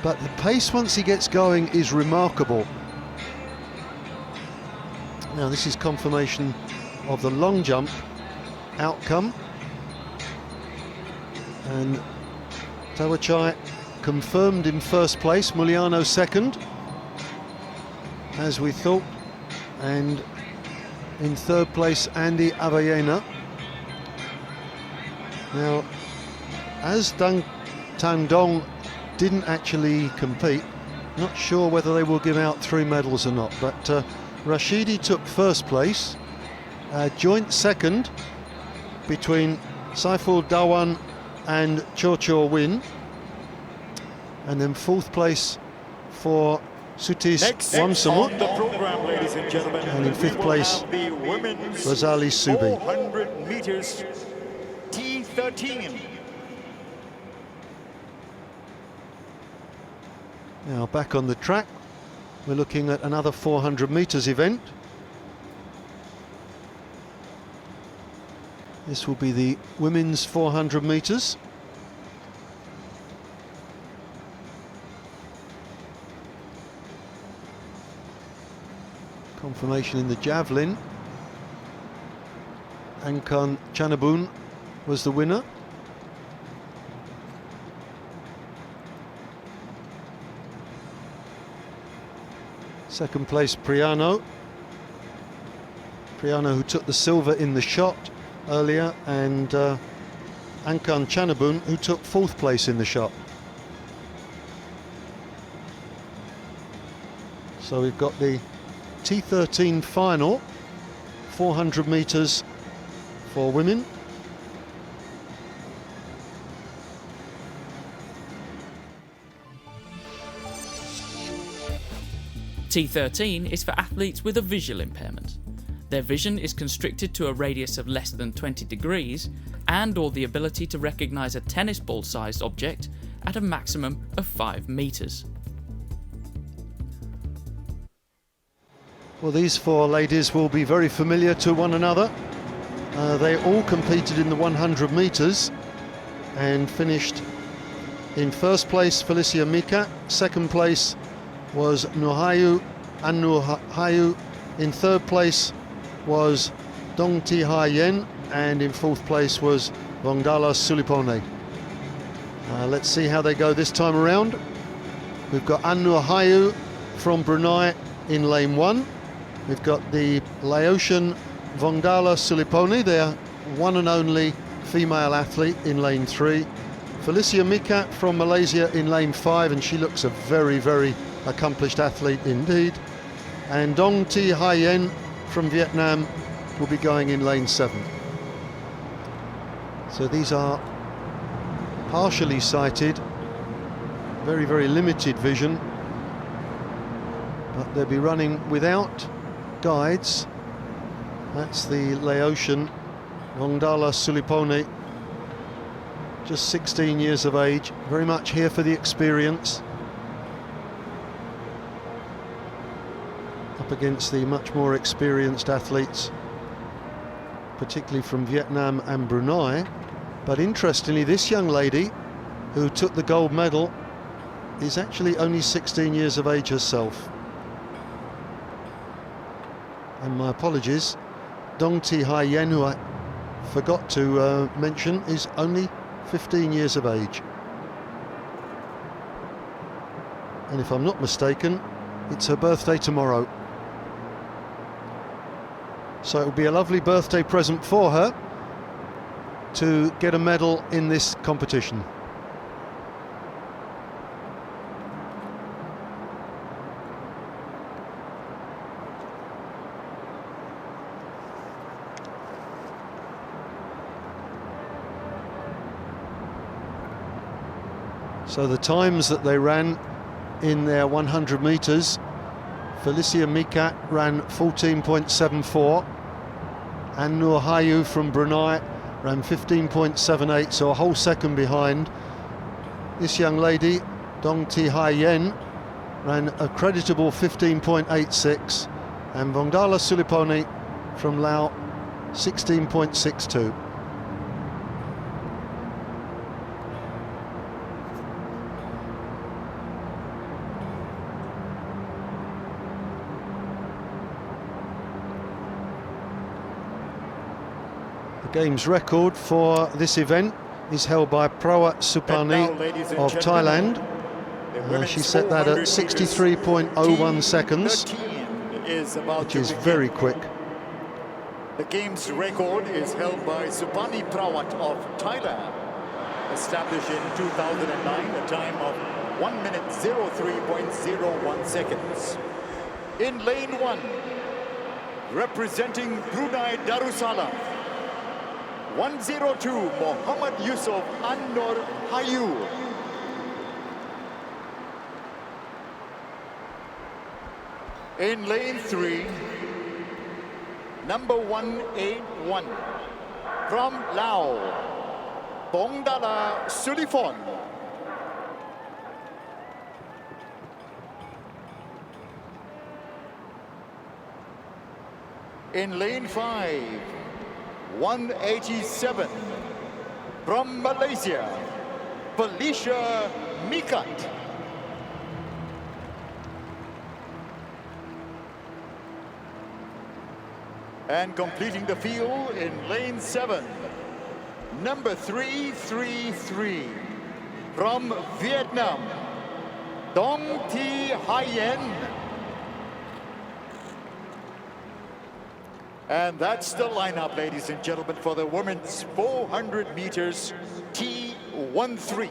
but the pace once he gets going is remarkable. Now this is confirmation of the long jump outcome. And Tawachai confirmed in first place, Muliano second, as we thought, and in third place Andy Avayena. Now, as Tandong didn't actually compete, not sure whether they will give out 3 medals or not, but Rashidi took first place, joint second between Saiful Dawan and Cho Win, and then fourth place for Sutis Wamsamut, on the program, ladies and gentlemen, and in fifth place the women's Rosali Subi. 400 meters T13. Now back on the track, we're looking at another 400 metres event. This will be the women's 400 metres. Confirmation in the javelin. Angkan Chanabun was the winner. Second place Priano. Priano, who took the silver in the shot earlier, and Angkan Chanabun, who took fourth place in the shot. So we've got the T13 final, 400 metres for women. T13 is for athletes with a visual impairment. Their vision is constricted to a radius of less than 20 degrees and or the ability to recognise a tennis ball sized object at a maximum of 5 metres. Well, these 4 ladies will be very familiar to one another. They all competed in the 100 metres and finished in first place Felicia Mika, second place was Nuhayu An Nur Hayu. In third place was Dong Thi Hai Yen, and in fourth place was Vongdala Sulipone. Let's see how they go this time around. We've got An Nur Hayu from Brunei in lane 1. We've got the Laotian Vongdala Sulipone, their one and only female athlete, in lane 3. Felicia Mikat from Malaysia in lane 5, and she looks a very, very accomplished athlete indeed. And Dong Thi Hai Yen from Vietnam will be going in lane 7. So these are partially sighted, very, very limited vision, but they'll be running without guides. That's the Laotian Vongdala Sulipone, just 16 years of age, very much here for the experience, up against the much more experienced athletes, particularly from Vietnam and Brunei. But interestingly, this young lady who took the gold medal is actually only 16 years of age herself. And my apologies, Dong Thi Hai Yen, who I forgot to mention, is only 15 years of age. And if I'm not mistaken, it's her birthday tomorrow. So it will be a lovely birthday present for her to get a medal in this competition. So the times that they ran in their 100 metres, Felicia Mikat ran 14.74, An Nur Hayu from Brunei ran 15.78, so a whole second behind. This young lady, Dong Thi Hai Yen, ran a creditable 15.86, and Vongdala Sulipone from Laos 16.62. The Games record for this event is held by Prawat Supani of Thailand. She set that at 63.01 seconds, which is very quick. The Games record is held by Supani Prawat of Thailand, established in 2009, a time of 1 minute 03.01 seconds. In lane 1, representing Brunei Darussalam, 102, Mohammad Yusuf An Nur Hayu. In lane 3, number 181, from Laos, Vongdala Sulipone. In lane 5, 187, from Malaysia, Felicia Mikat. And completing the field in lane 7, number 333, from Vietnam, Dong Thi Hai Yen. And that's the lineup, ladies and gentlemen, for the women's 400 meters T13.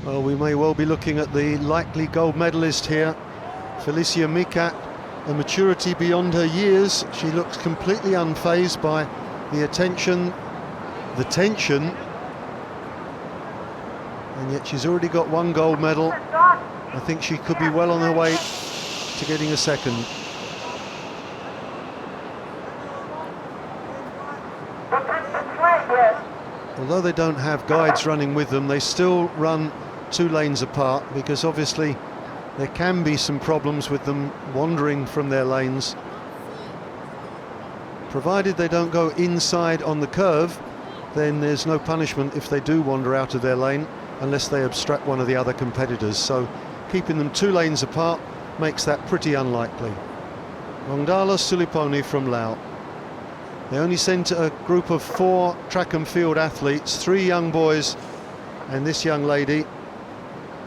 Well, we may well be looking at the likely gold medalist here, Felicia Mikat. A maturity beyond her years. She looks completely unfazed by the attention, the tension, and yet she's already got 1 gold medal. I think she could be well on her way to getting a second. Although they don't have guides running with them, they still run 2 lanes apart, because obviously there can be some problems with them wandering from their lanes. Provided they don't go inside on the curve, then there's no punishment if they do wander out of their lane, unless they obstruct one of the other competitors. So keeping them 2 lanes apart makes that pretty unlikely. Rongdala Suliponi from Laos. They only sent a group of 4 track and field athletes, 3 young boys and this young lady.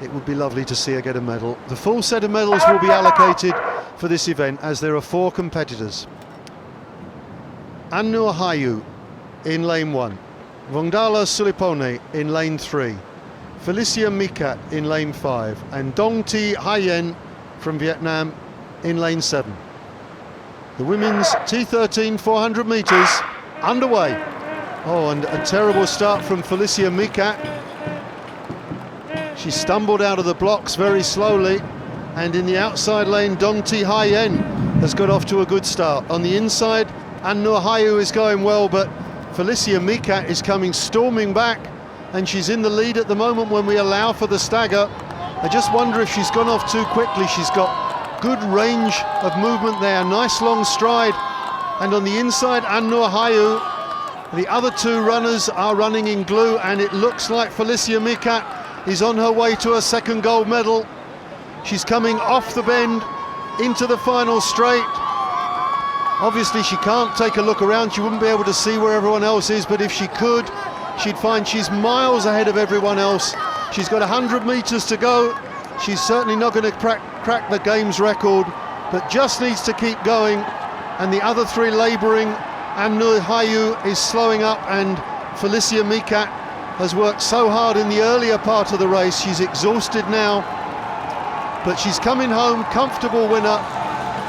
It would be lovely to see her get a medal. The full set of medals will be allocated for this event as there are 4 competitors. Annur Hayu in lane 1, Rongdala Suliponi in lane 3, Felicia Mikat in lane 5 and Dong Thi Hayen from Vietnam in lane 7. The women's T13 400 metres underway. Oh, and a terrible start from Felicia Mikat. She stumbled out of the blocks very slowly, and in the outside lane Dong Thi Hayen has got off to a good start. On the inside Annur Hayu is going well, but Felicia Mikat is coming storming back, and she's in the lead at the moment when we allow for the stagger. I just wonder if she's gone off too quickly. She's got good range of movement there, nice long stride, and on the inside Annur Hayu. The other 2 runners are running in glue, and it looks like Felicia Mikat is on her way to her 2nd gold medal. She's coming off the bend into the final straight. Obviously she can't take a look around, she wouldn't be able to see where everyone else is, but if she could, she'd find she's miles ahead of everyone else. She's got 100 metres to go. She's certainly not going to crack the games record, but just needs to keep going. And the other 3 labouring. Annur Hayu is slowing up, and Felicia Mikat has worked so hard in the earlier part of the race. She's exhausted now, but she's coming home, comfortable winner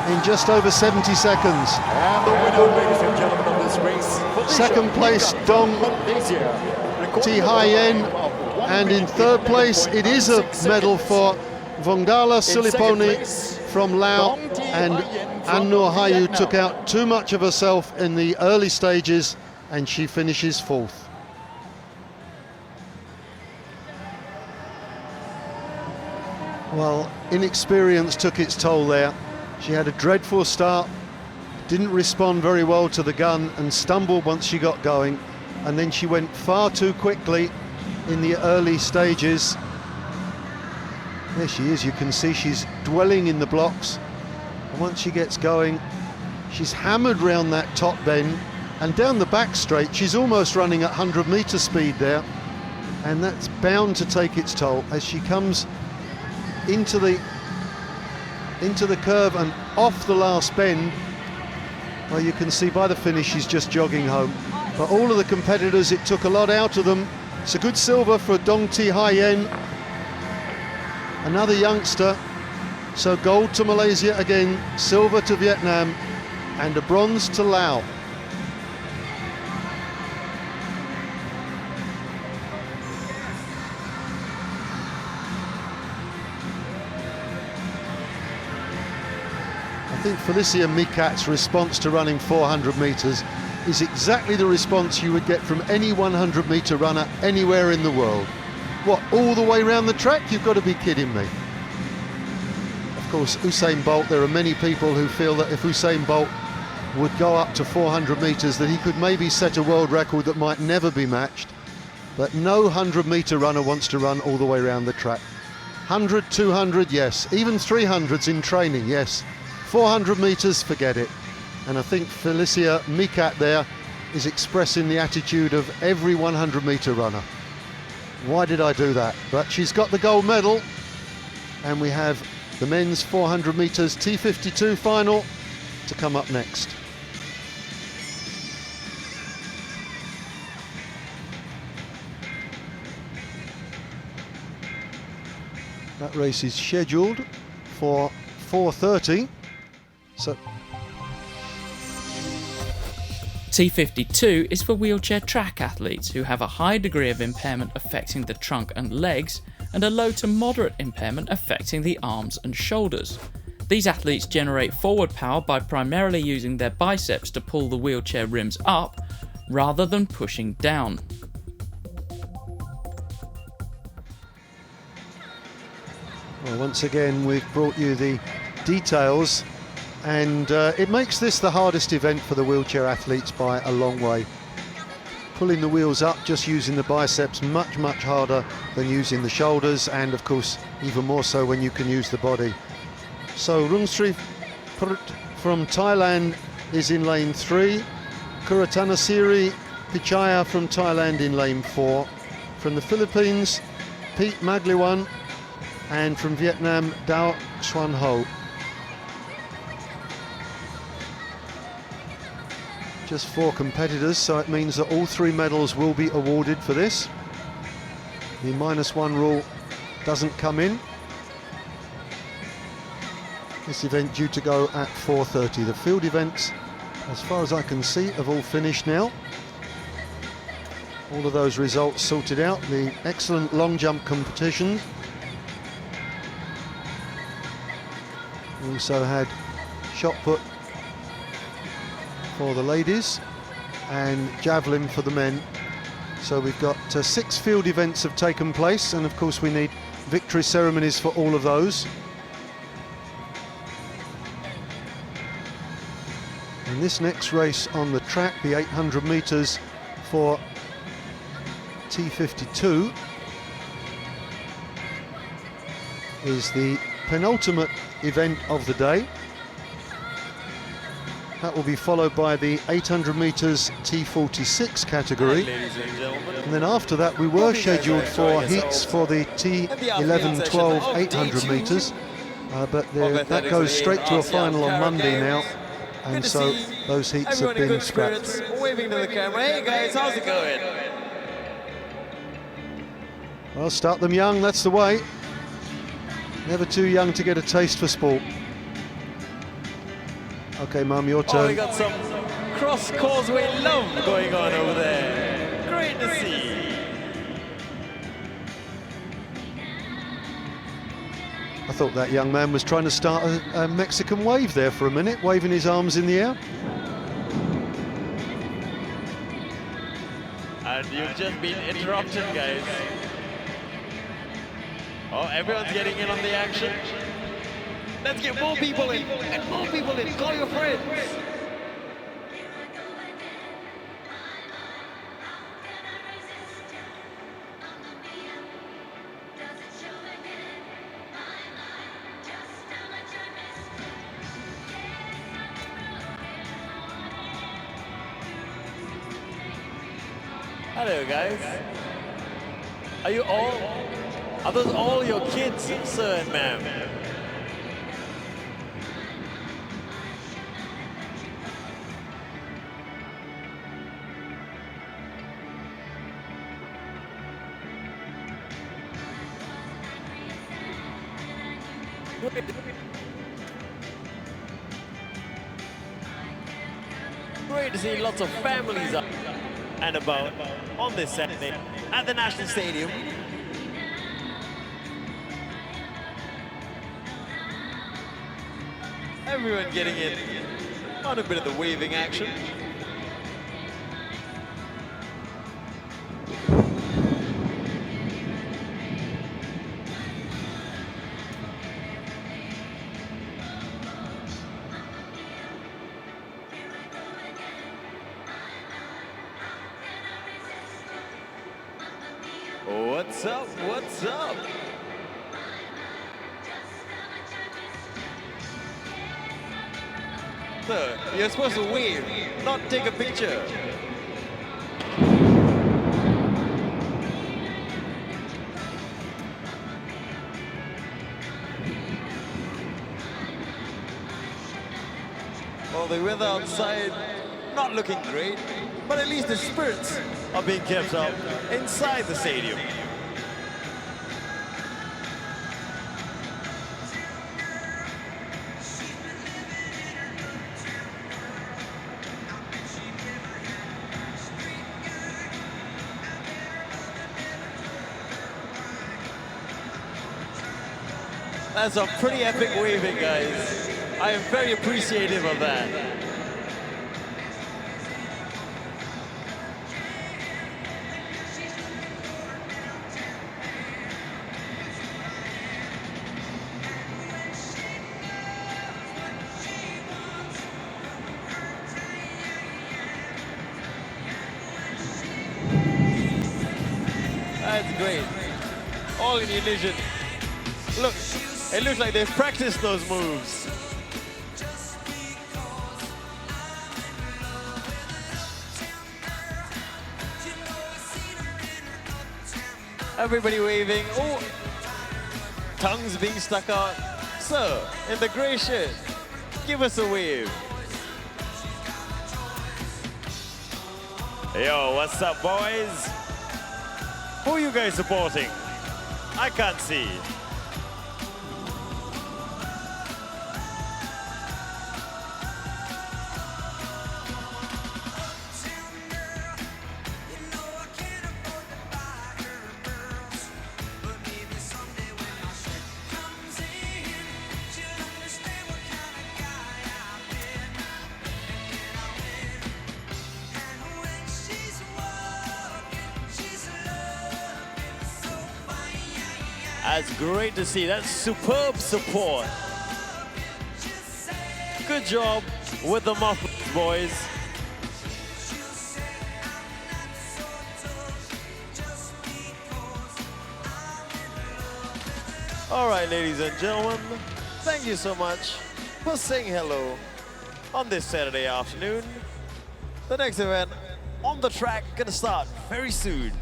in just over 70 seconds. And the winner, ladies and gentlemen, of this race, Felicia 2nd place, Mikat Dong from Malaysia. Thi Hayen, and in 3rd place it is a medal for Rongdala Suliponi from Laos, and Annur Hayu took out too much of herself in the early stages and she finishes 4th. Well, inexperience took its toll there. She had a dreadful start, didn't respond very well to the gun and stumbled once she got going, and then she went far too quickly in the early stages. There she is, you can see she's dwelling in the blocks, and once she gets going she's hammered round that top bend, and down the back straight she's almost running at 100 metre speed there, and that's bound to take its toll as she comes into the curve and off the last bend. Well, you can see by the finish she's just jogging home. But all of the competitors, it took a lot out of them. It's a good silver for Dong Thi Hayen, another youngster. So gold to Malaysia again, silver to Vietnam, and a bronze to Laos. I think Felicia Mikat's response to running 400 metres is exactly the response you would get from any 100 metre runner anywhere in the world. What, all the way around the track? You've got to be kidding me. Of course, Usain Bolt, there are many people who feel that if Usain Bolt would go up to 400 metres that he could maybe set a world record that might never be matched, but no 100 metre runner wants to run all the way around the track. 100, 200, yes, even 300s in training, yes. 400 metres, forget it. And I think Felicia Mikat there is expressing the attitude of every 100 metre runner. Why did I do that? But she's got the gold medal, and we have the men's 400 metres T52 final to come up next. That race is scheduled for 4:30. So T52 is for wheelchair track athletes who have a high degree of impairment affecting the trunk and legs and a low to moderate impairment affecting the arms and shoulders. These athletes generate forward power by primarily using their biceps to pull the wheelchair rims up rather than pushing down. Well, once again we've brought you the details, and it makes this the hardest event for the wheelchair athletes by a long way. Pulling the wheels up just using the biceps, much harder than using the shoulders, and of course even more so when you can use the body. So Rungsri Prut from Thailand is in lane 3. Kuratanasiri Pichaya from Thailand in lane 4. From the Philippines, Pete Magliwan, and from Vietnam, Dao Xuan Ho. Just 4 competitors, so it means that all 3 medals will be awarded for this. The -1 rule doesn't come in. This event due to go at 4:30. The field events, as far as I can see, have all finished now. All of those results sorted out. The excellent long jump competition. We also had shot put for the ladies and javelin for the men. So we've got 6 field events have taken place, and of course we need victory ceremonies for all of those. And this next race on the track, the 800 meters for T52, is the penultimate event of the day. That will be followed by the 800 meters T46 category. Ladies and gentlemen. And then after that we were scheduled for heats for the T11, 12, 800 meters. But that goes straight to a final on Monday now. And so those heats have been scrapped. Waving to the camera. Hey guys, how's it going? Well, start them young, that's the way. Never too young to get a taste for sport. Okay, Mum, your Oh, turn. we got some cross-causeway love going on over there. Great to see. I thought that young man was trying to start a Mexican wave there for a minute, waving his arms in the air. And you've just been interrupted, guys. Oh, everyone's getting in on the action. Let's get more people in, and more people in. Call your friends. Hello, guys. Are those all your kids, sir and ma'am? Great to see lots of families up and about on this Saturday at the National Stadium. Everyone getting in on a bit of the waving action. What's up? What's up? Sir, you're supposed to wave, not take a picture. Well, the weather outside not looking great, but at least the spirits are being kept up inside the stadium. That's some pretty epic waving, guys. I am very appreciative of that. That's great. All in unison. Look, It looks like they've practiced those moves. Everybody waving. Oh, tongues being stuck out. Sir, in the grey shirt, give us a wave. Yo, what's up, boys? Who are you guys supporting? I can't see. That's great to see. That's superb support. Good job with the mufflers, boys. All right, ladies and gentlemen, thank you so much for saying hello on this Saturday afternoon. The next event on the track gonna start very soon.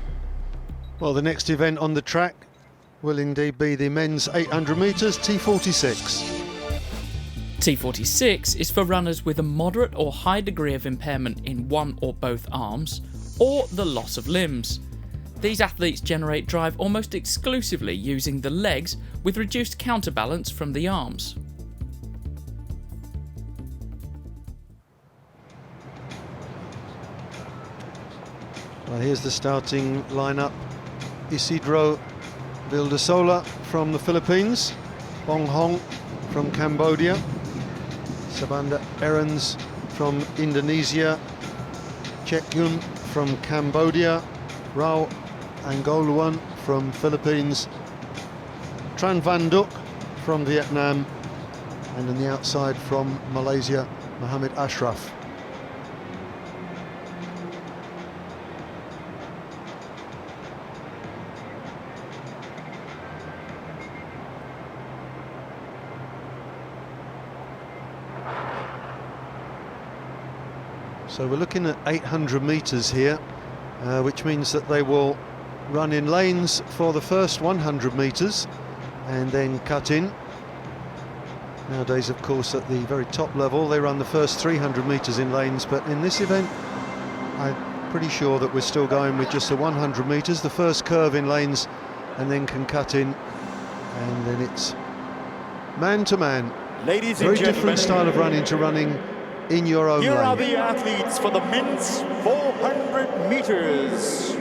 Well, the next event on the track will indeed be the men's 800 metres T46. T46 is for runners with a moderate or high degree of impairment in one or both arms, or the loss of limbs. These athletes generate drive almost exclusively using the legs with reduced counterbalance from the arms. Well, here's the starting lineup. Isidro Vildasola from the Philippines, Bong Hong from Cambodia, Sabanda Erens from Indonesia, Chek Yun from Cambodia, Rao Angoluan from Philippines, Tran Van Duk from Vietnam, and on the outside from Malaysia, Mohammed Ashraf. So we're looking at 800 metres here, which means that they will run in lanes for the first 100 metres and then cut in. Nowadays, of course, at the very top level, they run the first 300 metres in lanes, but in this event, I'm pretty sure that we're still going with just the 100 metres, the first curve in lanes, and then can cut in, and then it's man to man. Ladies Very and gentlemen, different style of running to running in your own here lane. are the athletes for the men's 400 meters.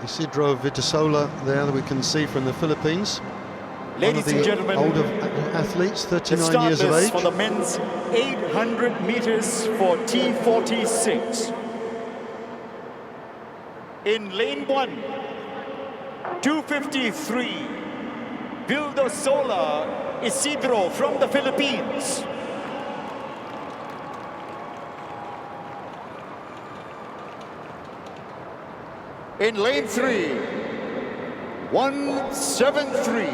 Isidro Vitasola there that we can see from the Philippines. Ladies and gentlemen, older athletes, the 39 start years of list age. for the men's 800 meters for T46. In lane 1, 253, Vildasola Isidro from the Philippines. In lane 3, 173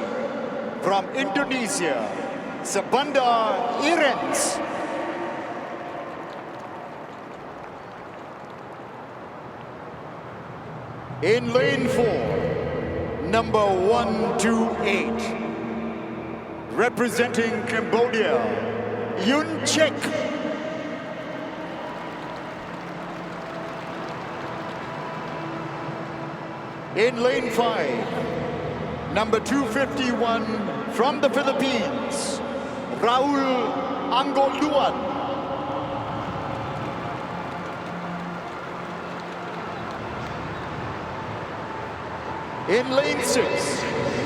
from Indonesia, Sabanda Erens. In lane 4, number 128, representing Cambodia, Yun Chek. In lane 5, number 251 from the Philippines, Raul Angoluan. In lane 6,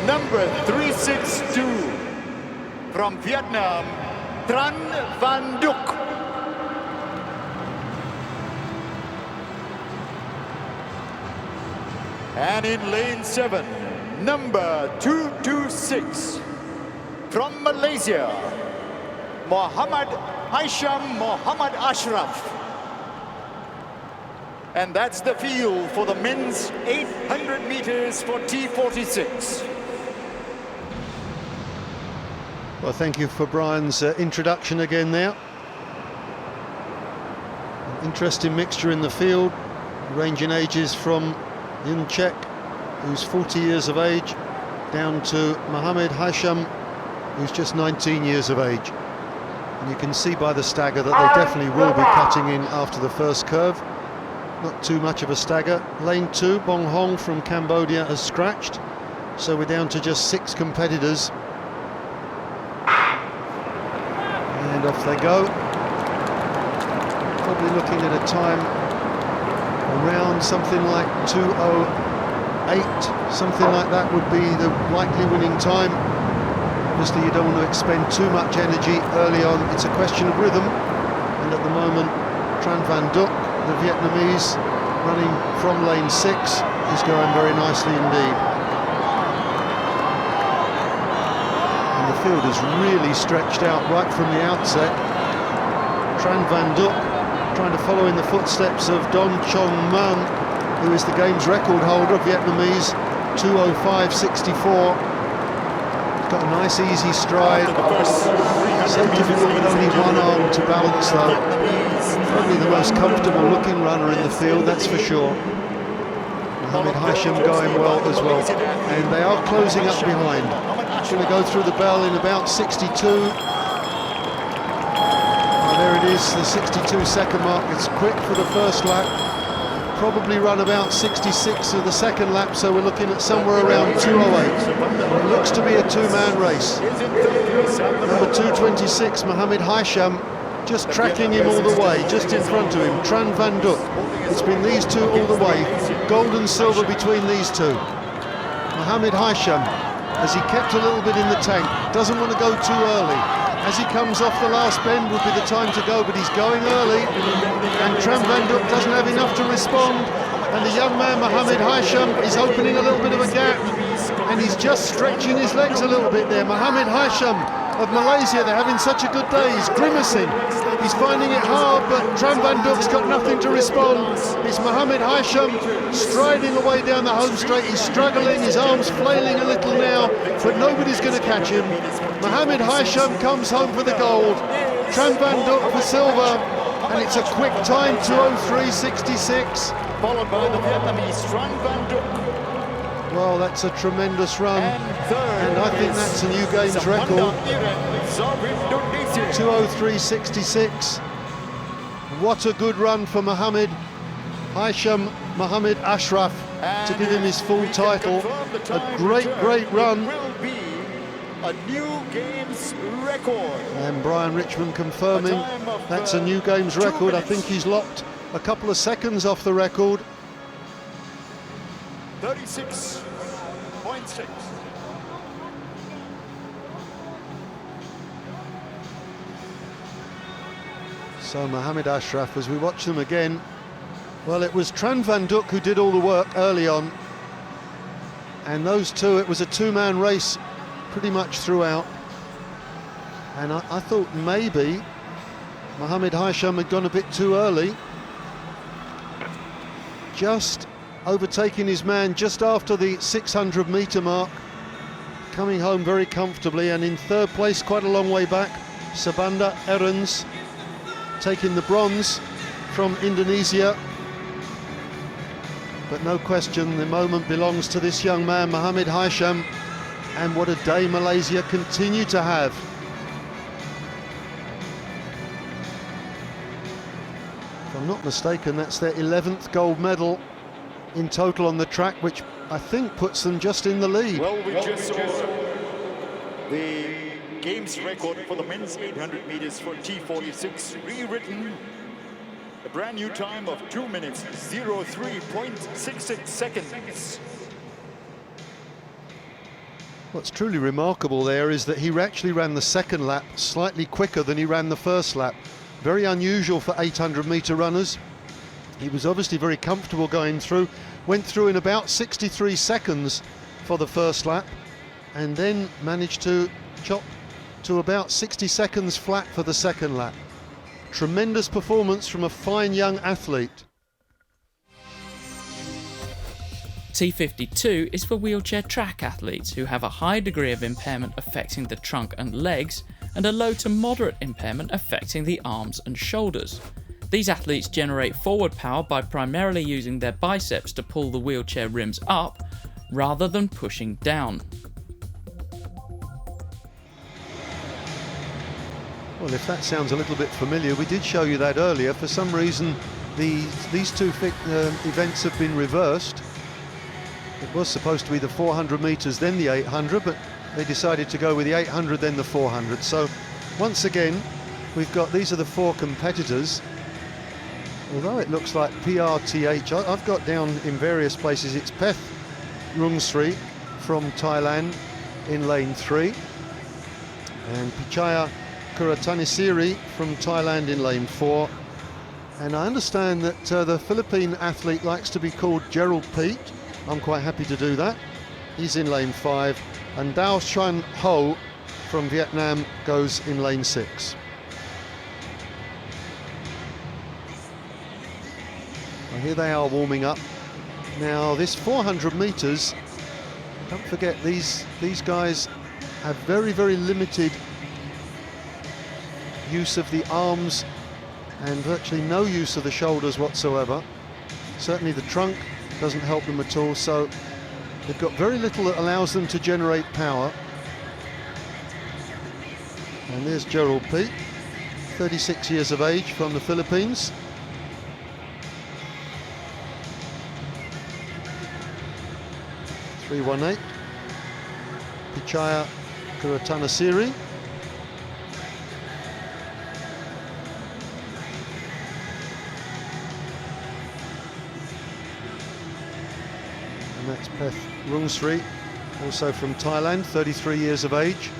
number 362 from Vietnam, Tran Van Duk. And in lane 7, number 226 from Malaysia, Mohammed Hisham Mohammad Ashraf. And that's the field for the men's 800 meters for T46. Well, thank you for Brian's introduction again there. An interesting mixture in the field, ranging ages from Yunchek, who's 40 years of age, down to Mohammad Hisham, who's just 19 years of age. And you can see by the stagger that they definitely will be cutting in after the first curve. Not too much of a stagger. Lane 2, Bong Hong from Cambodia has scratched, so we're down to just 6 competitors. And off they go. Probably looking at a time around something like 2:08, something like that would be the likely winning time. Obviously you don't want to expend too much energy early on, it's a question of rhythm, and at the moment Tran Van Duc, the Vietnamese, running from lane 6, is going very nicely indeed. And the field is really stretched out right from the outset. Tran Van Duc trying to follow in the footsteps of Don Chong Man, who is the game's record holder, Vietnamese, 2:05.64. Got a nice easy stride. So difficult with only one arm to balance though. Probably the most comfortable looking runner in the field, that's for sure. Mohammad Hisham going well as well. And they are closing up behind. Going to go through the bell in about 62. Oh, there it is, the 62-second mark. It's quick for the first lap. Probably run about 66 of the second lap, so we're looking at somewhere around 2:08. It looks to be a two-man race. Number 226, Mohammad Hisham, just tracking him all the way, just in front of him. Tran Van Duc. It's been these two all the way. Gold and silver between these two. Mohammad Hisham, as he kept a little bit in the tank, doesn't want to go too early. As he comes off the last bend would be the time to go, but he's going early, and Tran Van Duc doesn't have enough to respond, and the young man Mohammad Hisham is opening a little bit of a gap, and he's just stretching his legs a little bit there. Mohammad Hisham of Malaysia, they're having such a good day, he's grimacing, he's finding it hard, but Tran Van Duc's got nothing to respond. It's Mohammad Hisham striding away down the home straight, he's struggling, his arms flailing a little now, but nobody's going to catch him. Mohammad Hisham comes home for the gold, Tran Van Duc for silver, and it's a quick time, 2:03.66. Followed by the Vietnamese Tran Van Duc. Well, that's a tremendous run, and I think that's a new games record. 2:03.66. What a good run for Mohammad Hisham Mohammad Ashraf to give him his full title. A great run. A new games record. And Brian Richmond confirming that's a new games record. I think he's locked a couple of seconds off the record. 36.6. So Mohammad Ashraf, as we watch them again, well, it was Tran Van Duc who did all the work early on, and those two, it was a two-man race pretty much throughout, and I thought maybe Mohammad Hisham had gone a bit too early, just overtaking his man just after the 600-metre mark, coming home very comfortably, and in third place, quite a long way back, Sabanda Erens, taking the bronze from Indonesia. But no question, the moment belongs to this young man, Mohammad Hisham, and what a day Malaysia continue to have. If I'm not mistaken, that's their 11th gold medal in total on the track, which I think puts them just in the lead. Well, we just saw the games record for the men's 800 meters for T46 rewritten. A brand new time of 2 minutes, 03.66 seconds. What's truly remarkable there is that he actually ran the second lap slightly quicker than he ran the first lap. Very unusual for 800-metre runners. He was obviously very comfortable going through, went through in about 63 seconds for the first lap, and then managed to chop to about 60 seconds flat for the second lap. tremendous performance from a fine young athlete. T52 is for wheelchair track athletes who have a high degree of impairment affecting the trunk and legs and a low to moderate impairment affecting the arms and shoulders. These athletes generate forward power by primarily using their biceps to pull the wheelchair rims up rather than pushing down. Well, if that sounds a little bit familiar, we did show you that earlier. For some reason, these two events have been reversed. It was supposed to be the 400 metres, then the 800, but they decided to go with the 800, then the 400. So once again, we've got, these are the four competitors. Although it looks like PRTH, I've got down in various places, it's Peth Rungsri from Thailand in lane 3, and Pichaya Kuratanisiri from Thailand in lane 4. And I understand that the Philippine athlete likes to be called Gerald Pete. I'm quite happy to do that. He's in lane 5, and Dao Xuan Ho from Vietnam goes in lane 6. Well, here they are warming up. Now this 400 metres, don't forget these guys have very, very limited use of the arms and virtually no use of the shoulders whatsoever. Certainly the trunk doesn't help them at all, so they've got very little that allows them to generate power. And there's Gerald Pete, 36 years of age, from the Philippines. .318. Pichaya Kuratanisiri. And that's Peth Rungsri, also from Thailand, 33 years of age.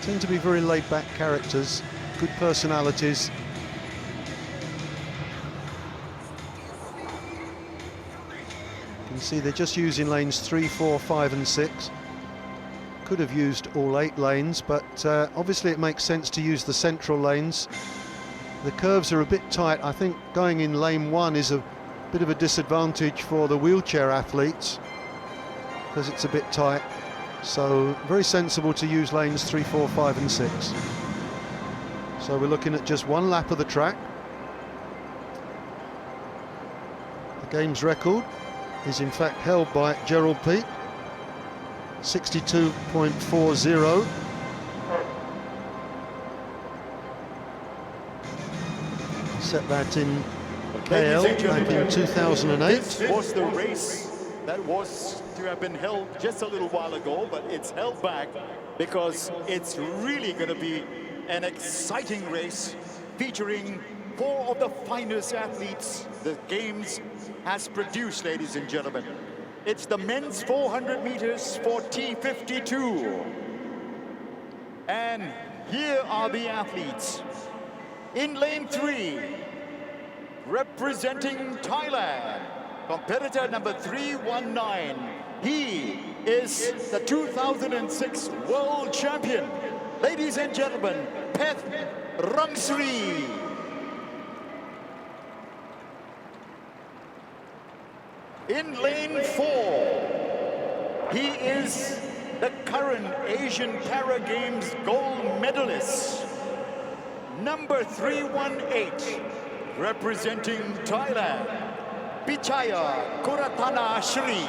Tend to be very laid-back characters, good personalities. You can see they're just using lanes 3, 4, 5 and 6. Could have used all 8 lanes, but obviously it makes sense to use the central lanes. The curves are a bit tight. I think going in lane 1 is a bit of a disadvantage for the wheelchair athletes because it's a bit tight. So very sensible to use lanes 3, 4, 5 and 6. So we're looking at just one lap of the track. The game's record is in fact held by Gerald Pete, 62.40. Set that in KL back in 2008. This was the race that was to have been held just a little while ago, but it's held back because it's really going to be an exciting race featuring 4 of the finest athletes the Games has produced, ladies and gentlemen. It's the men's 400 meters for T52. And here are the athletes. In lane 3, representing Thailand, competitor number 319. He is the 2006 world champion. Ladies and gentlemen, Peth Rungsri. In lane 4, he is the current Asian Para Games gold medalist, number 318, representing Thailand, Pichaya Kuratanisiri.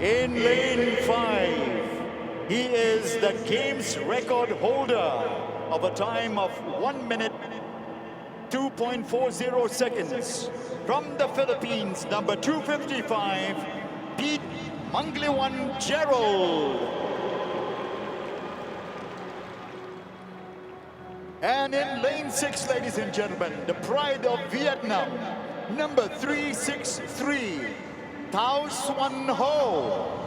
In lane 5, he is the Games record holder of a time of 1 minute 2.40 seconds. From the Philippines, number 255, Pete Mangliwan Gerald. And in lane 6, ladies and gentlemen, the pride of Vietnam, number 363, Dao Xuan Ho.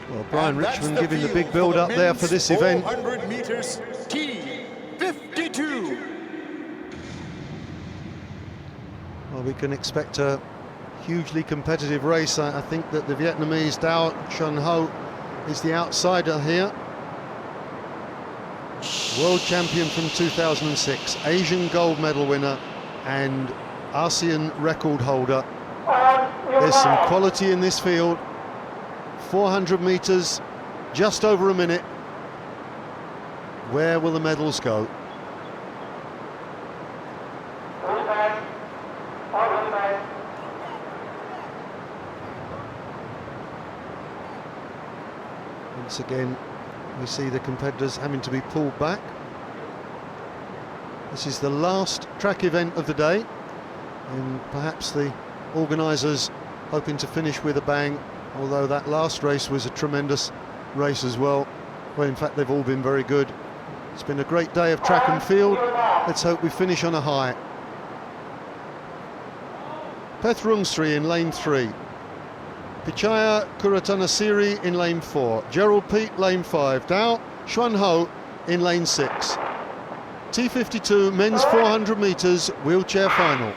Well, Brian Richmond giving the big build up there for this event. 400 meters T52. Well, we can expect a hugely competitive race. I think that the Vietnamese Dao Chun Ho is the outsider here. World champion from 2006, Asian gold medal winner and ASEAN record holder. There's some quality in this field. 400 meters, just over a minute. Where will the medals go? Once again, we see the competitors having to be pulled back. This is the last track event of the day, and perhaps the organisers hoping to finish with a bang, although that last race was a tremendous race as well. Well, in fact, they've all been very good. It's been a great day of track and field. Let's hope we finish on a high. Pethrungsri in lane 3. Pichaya Kuratanasiri in lane 4. Gerald Peat, lane 5. Dao Xuan Ho in lane 6. T52 men's 400 metres wheelchair final.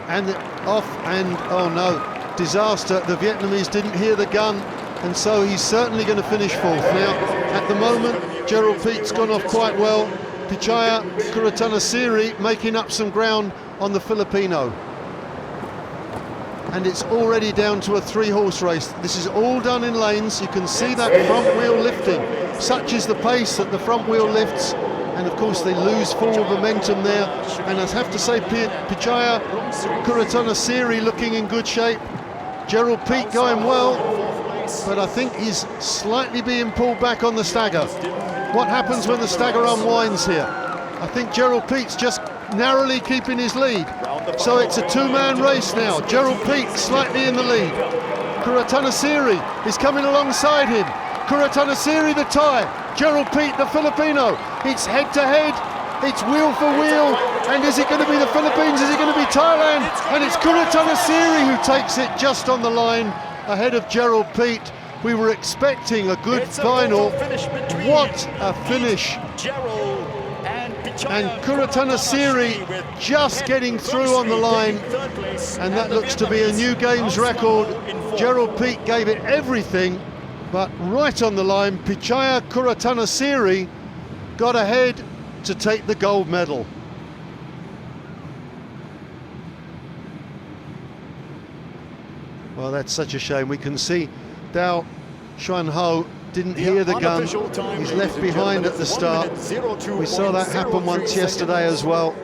And off, and oh no, disaster. The Vietnamese didn't hear the gun, and so he's certainly going to finish 4th. Now, at the moment, Gerald Peat's gone off quite well. Pichaya Kuratanasiri making up some ground on the Filipino. And it's already down to a 3-horse race. This is all done in lanes. You can see that front wheel lifting. Such is the pace that the front wheel lifts. And of course they lose forward momentum there. And I have to say, Pichaya Kuratanasiri looking in good shape. Gerald Peat going well, but I think he's slightly being pulled back on the stagger. What happens when the stagger unwinds here? I think Gerald Peat's just narrowly keeping his lead. So it's a 2-man race now. Gerald Peat slightly in the lead. Kuratanasiri is coming alongside him. Kuratanasiri the tie. Gerald Peat the Filipino. It's head to head. It's wheel for wheel. And is it going to be the Philippines? Is it going to be Thailand? And it's Kuratanasiri who takes it just on the line ahead of Gerald Peat. We were expecting a good final. What a finish. And Kuratanasiri just getting through on the line, and that looks to be a new games record. Gerald Peat gave it everything, but right on the line, Pichaya Kuratanasiri got ahead to take the gold medal. Well, that's such a shame. We can see Dao Xuan Ho didn't hear the gun. He's left behind at the start. We saw that happen once yesterday as well.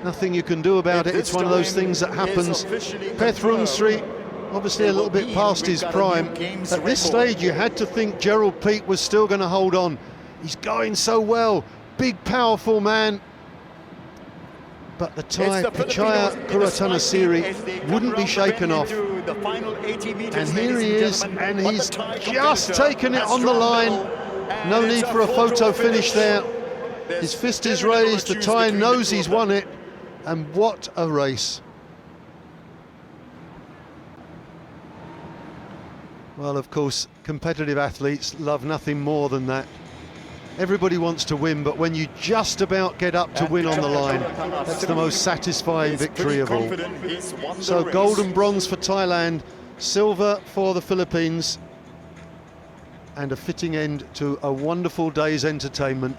Nothing you can do about it. It's one of those things that happens. Pethrungsri, obviously a little bit past his prime. At this stage, you had to think Gerald Peat was still going to hold on. He's going so well. Big, powerful man. But the Thai, Pichaya Kuratanasiri, wouldn't be shaken off. And here he is, and he's just taken it on the line. No need for a photo finish there. His fist is raised, the Thai knows he's won it, and what a race. Well, of course, competitive athletes love nothing more than that. Everybody wants to win, but when you just about get up to win on the line, that's the most satisfying victory of all. So gold and bronze for Thailand, silver for the Philippines, and a fitting end to a wonderful day's entertainment.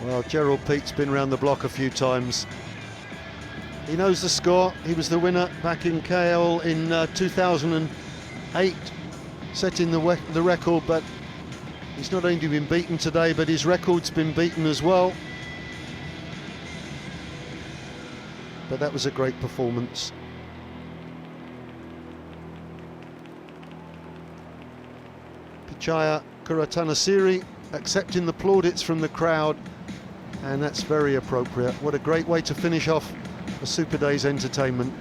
Well, Gerald Peat's been around the block a few times. He knows the score. He was the winner back in KL in 2008, setting the record, but he's not only been beaten today, but his record's been beaten as well. But that was a great performance. Pichaya Kuratanasiri accepting the plaudits from the crowd, and that's very appropriate. What a great way to finish off a Super Day's entertainment.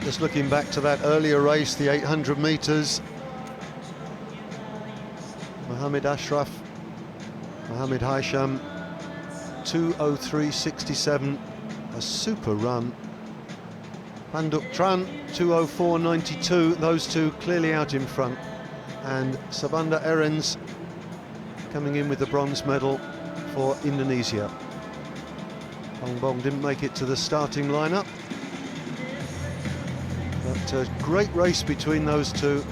Just looking back to that earlier race, the 800 metres. Mohammed Ashraf, Mohammed Haisham, 2:03.67, a super run. Panduk Tran, 2:04.92, those two clearly out in front. And Sabanda Erens coming in with the bronze medal for Indonesia. Hong Bong didn't make it to the starting lineup. But a great race between those two.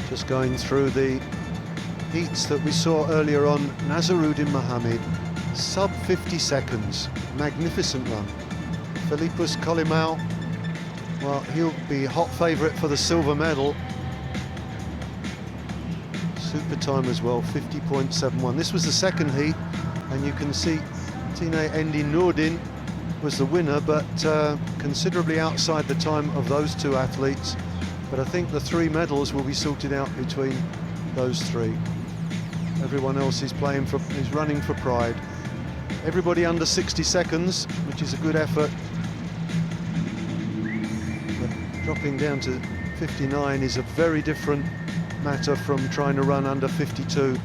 Just going through the heats that we saw earlier on, Nazaruddin Mohammed, sub 50 seconds, magnificent run. Philippus Colimao, well, he'll be hot favourite for the silver medal. Super time as well, 50.71. This was the second heat, and you can see Tine Endi Nurdin was the winner, but considerably outside the time of those two athletes. But I think the three medals will be sorted out between those three. Everyone else is running for pride. Everybody under 60 seconds, which is a good effort. But dropping down to 59 is a very different matter from trying to run under 52.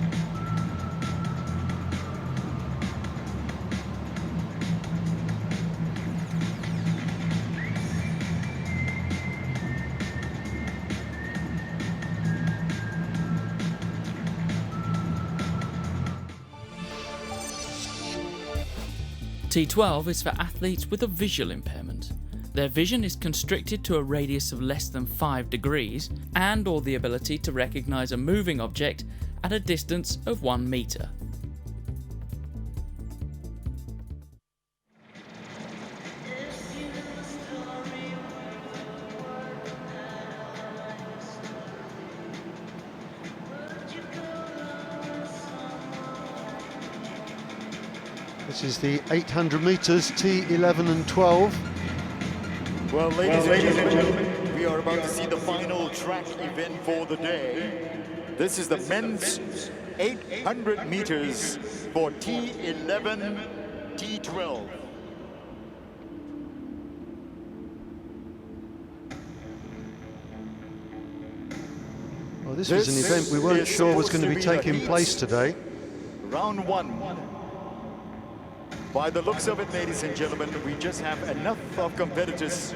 T12 is for athletes with a visual impairment. Their vision is constricted to a radius of less than 5 degrees and or the ability to recognise a moving object at a distance of 1 metre. This is the 800 metres, T11 and 12. Well, ladies and gentlemen, we are about to see the final track event for the day. This is the men's 800 meters for T11, T12. Well, this was an event we weren't sure was going to be taking place today. Round one. By the looks of it, ladies and gentlemen, we just have enough of competitors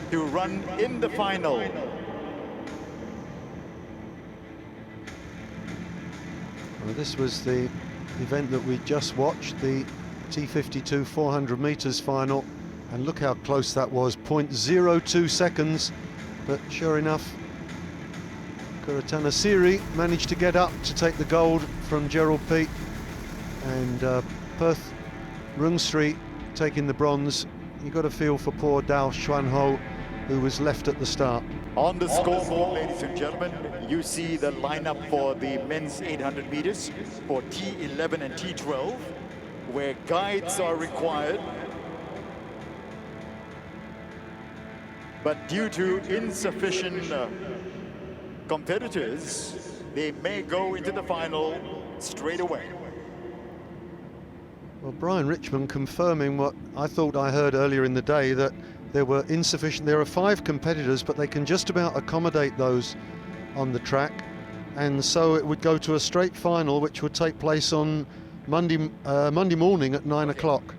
to run in the final. Well, this was the event that we just watched, the T52 400 metres final, and look how close that was, 0.02 seconds, but sure enough, Kuratana Siri managed to get up to take the gold from Gerald Peat, and Perth Rung Street taking the bronze. You got a feel for poor Dao Xuan Ho, who was left at the start. On the scoreboard, ladies and gentlemen, you see the lineup for the men's 800 meters for T11 and T12, where guides are required. But due to insufficient competitors, they may go into the final straight away. Well, Brian Richmond confirming what I thought I heard earlier in the day, that there were insufficient. There are 5 competitors, but they can just about accommodate those on the track, and so it would go to a straight final, which would take place on Monday morning at 9 o'clock.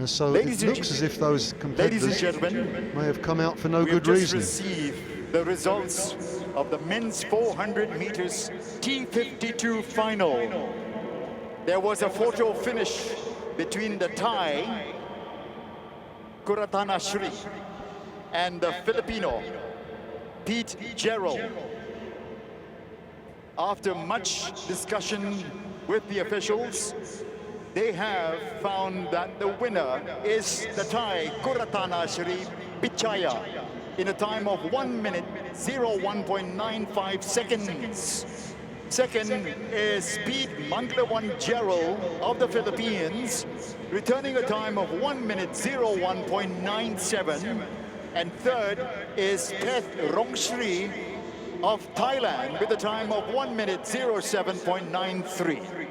So it looks as if those competitors may have come out for no good reason. Received the results of the men's 400 meters T52 final. There was a photo finish between the Thai, Kuratana Shri, and the Filipino, Pete Gerald. After much discussion with the officials, they have found that the winner is the Thai Kuratana Shri Pichaya in a time of 1 minute 01.95 seconds. Second is Pete Manglawan Gerald of the Philippines, returning a time of 1 minute 01.97. And third is Peth Rongshri of Thailand with a time of 1 minute 07.93.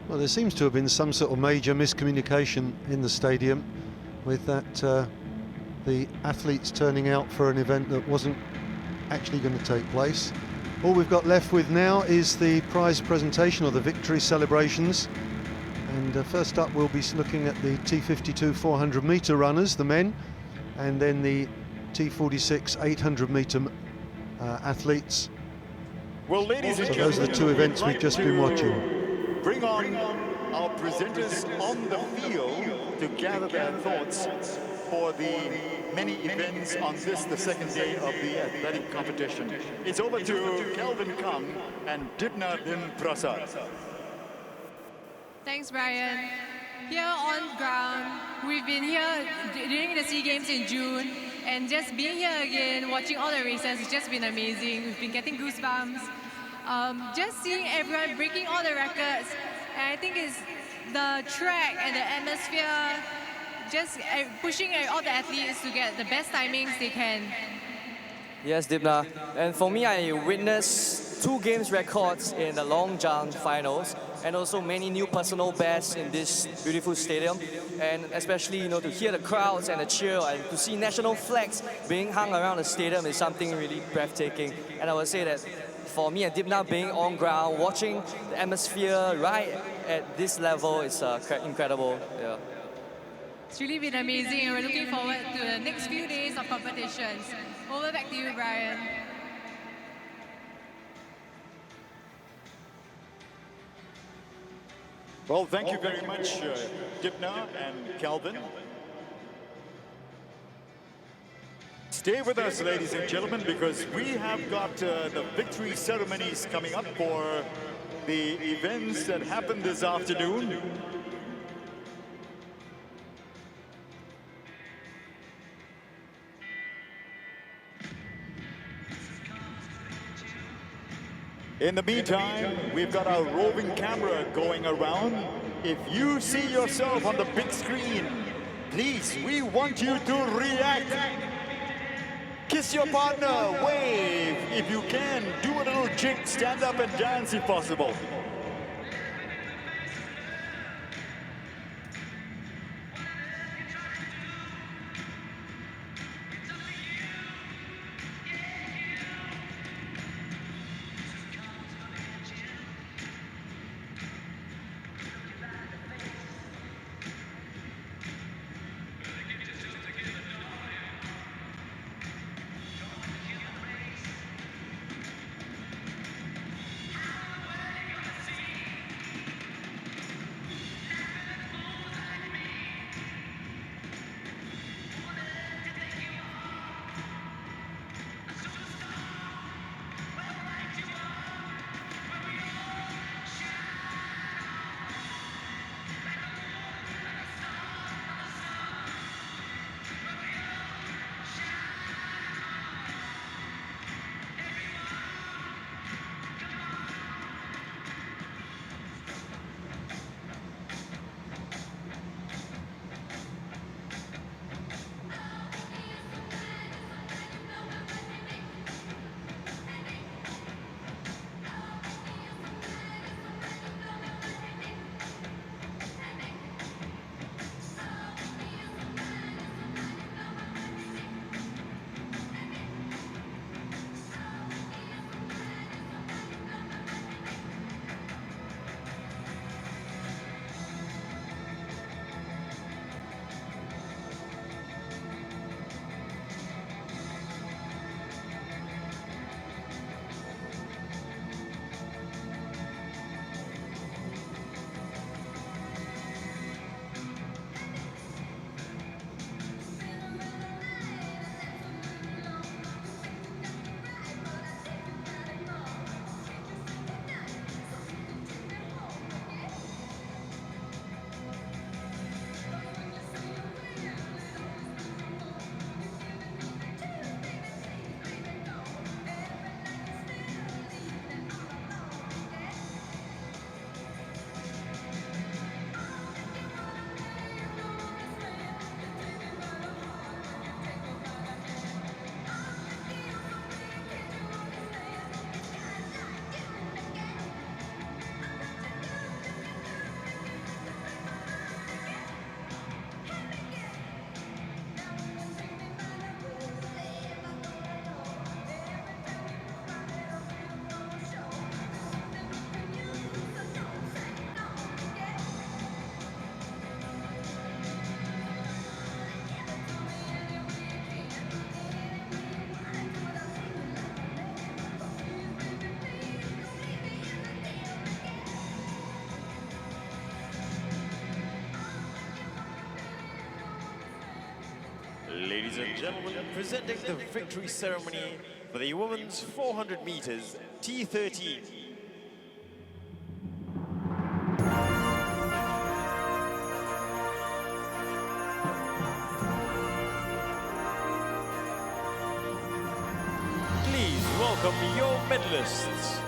Well, there seems to have been some sort of major miscommunication in the stadium with that the athletes turning out for an event that wasn't actually going to take place. All we've got left with now is the prize presentation or the victory celebrations. And first up we'll be looking at the T52 400 metre runners, the men, and then the T46 800 metre athletes. Well, ladies and So gentlemen, those are the two events we've just been watching. Bring on our presenters on the field to gather their thoughts for the many events on this, the second day of the athletic competition. It's over to Kelvin Kam and Dibna Lim Prasad. Thanks, Brian. Here on ground, we've been here during the SEA Games in June, and just being here again, watching all the races, it's just been amazing. We've been getting goosebumps. Just seeing everyone breaking all the records, and I think it's the track and the atmosphere, just pushing all the athletes to get the best timings they can. Yes, Dibna. And for me, I witnessed 2 games records in the long jump finals, and also many new personal bests in this beautiful stadium. And especially, to hear the crowds and the cheer and to see national flags being hung around the stadium is something really breathtaking. And I would say that for me and Dibna being on ground, watching the atmosphere right at this level is incredible. Yeah. It's really been amazing, and we're looking forward to the next few days of competitions. Over back to you, Brian. Well, thank you very much, Dibna and Kelvin. Stay with us, ladies and gentlemen, because we have got the victory ceremonies coming up for the events that happened this afternoon. In the meantime, we've got our roving camera going around. If you see yourself on the big screen, please, we want you to react. Kiss your partner, wave if you can, do a little jig, stand up and dance if possible. Ladies and gentlemen, presenting the victory ceremony for the women's 400 meters T13. Please welcome your medalists.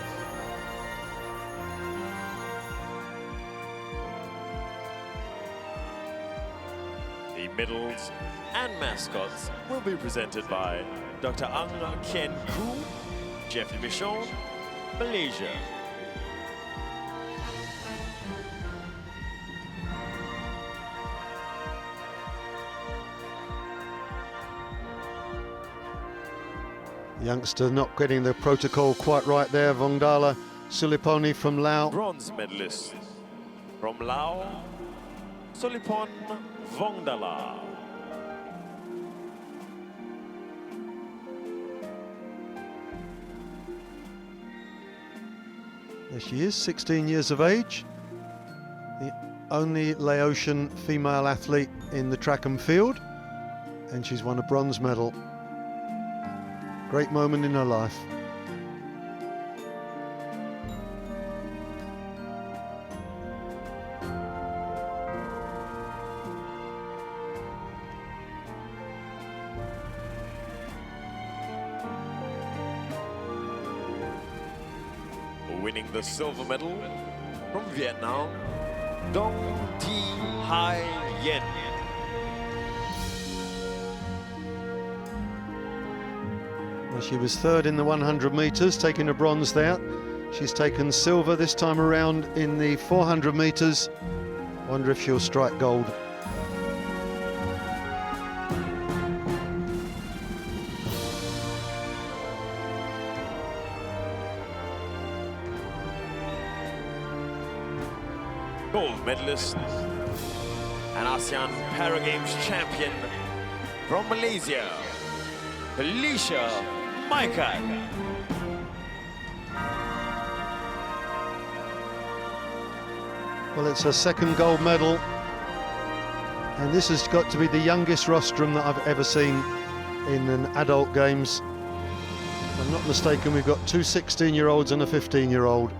The medals and mascots will be presented by Dr. Ang Kien Koo, Jeffrey Bichon, Malaysia. Youngster not getting the protocol quite right there. Vongdala Suliponi from Laos. Bronze medalist from Laos, Solipon Vongdala. There she is, 16 years of age. The only Laotian female athlete in the track and field. And she's won a bronze medal. Great moment in her life. Winning the silver medal from Vietnam, Dong Thi Hai Yen. Well, she was third in the 100 metres, taking a bronze there. She's taken silver this time around in the 400 metres. Wonder if she'll strike gold. Gold medalist and ASEAN Para Games champion from Malaysia, Felicia Maikat. Well, it's her second gold medal, and this has got to be the youngest rostrum that I've ever seen in an adult games. If I'm not mistaken, we've got two 16-year-olds and a 15-year-old.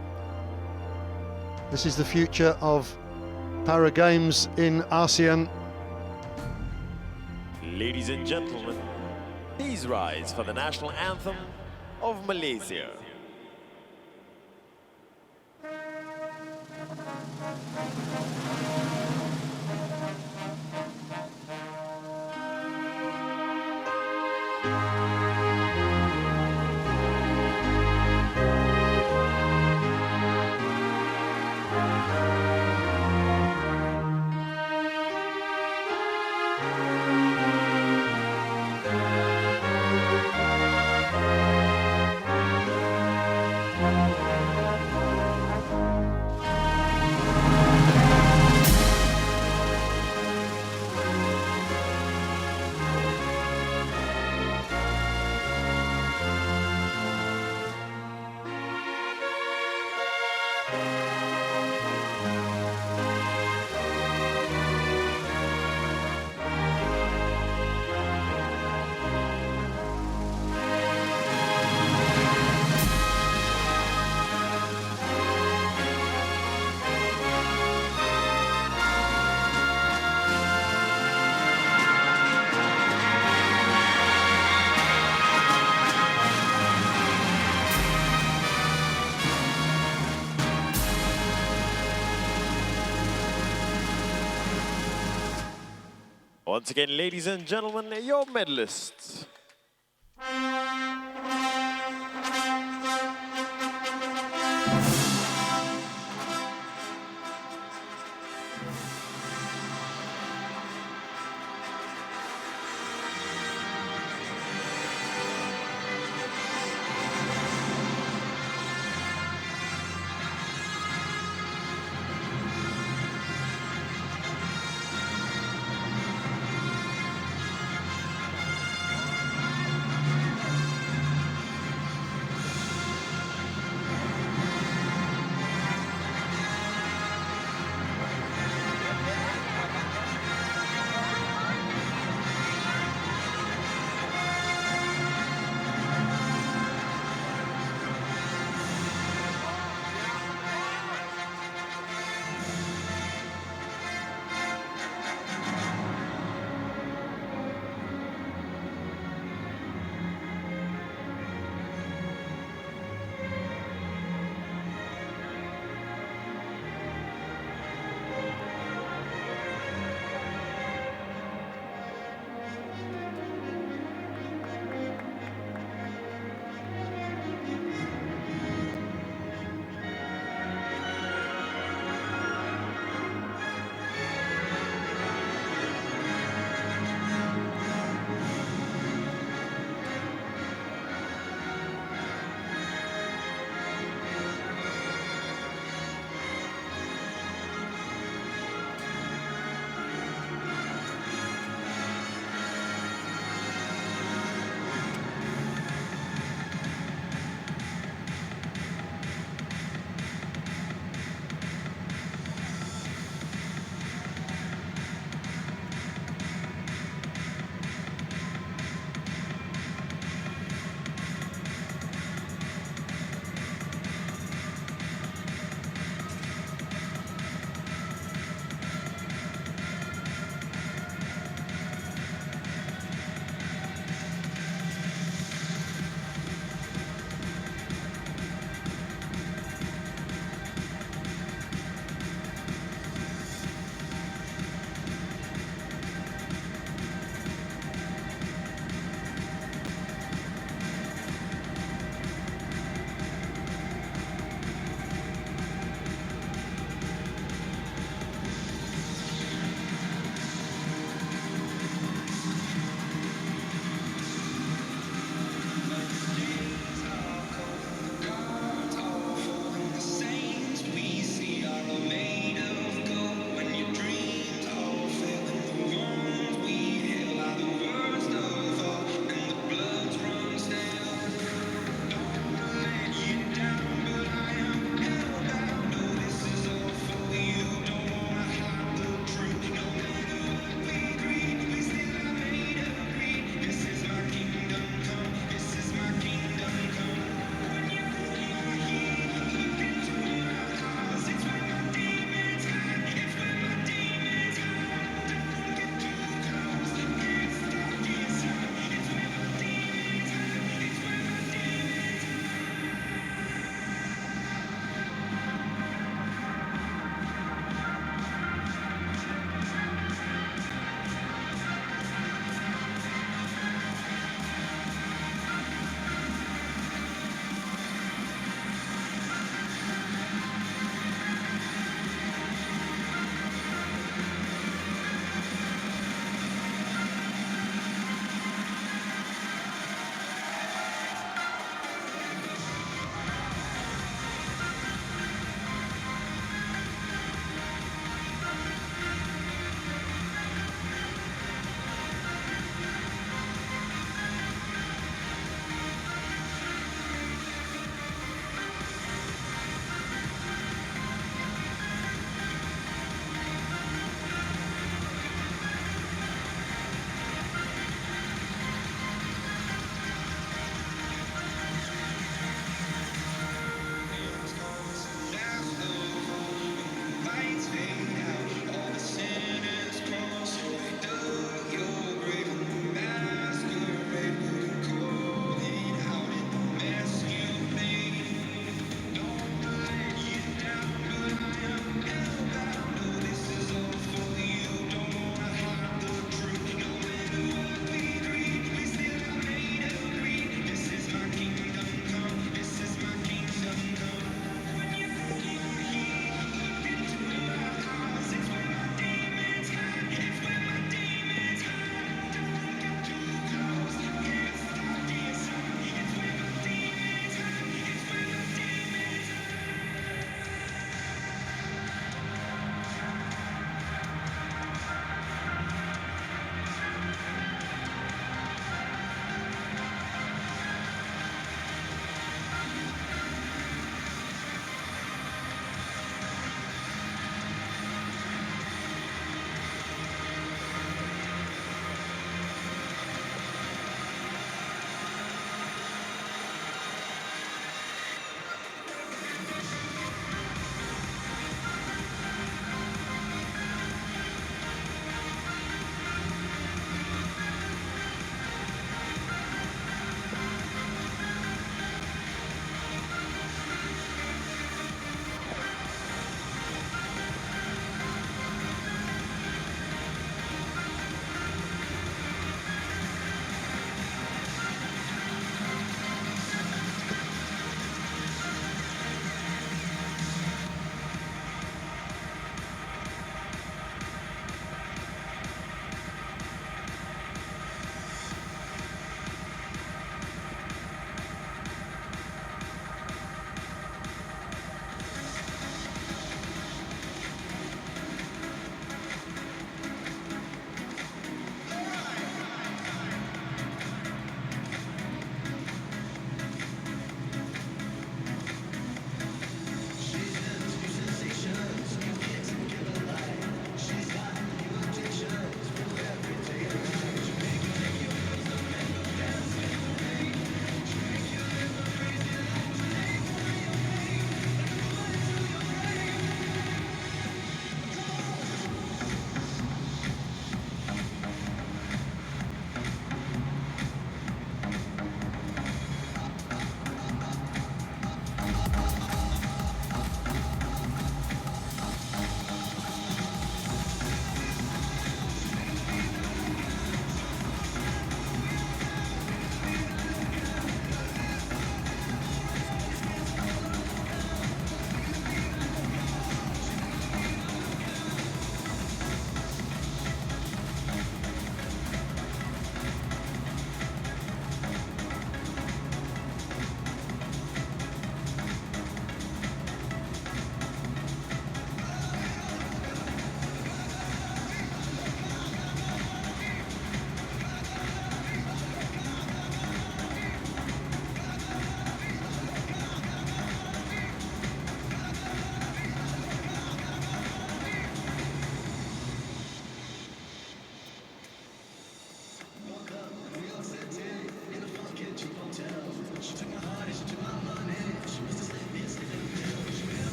This is the future of Para Games in ASEAN. Ladies and gentlemen, please rise for the national anthem of Malaysia. Once again, ladies and gentlemen, your medalists.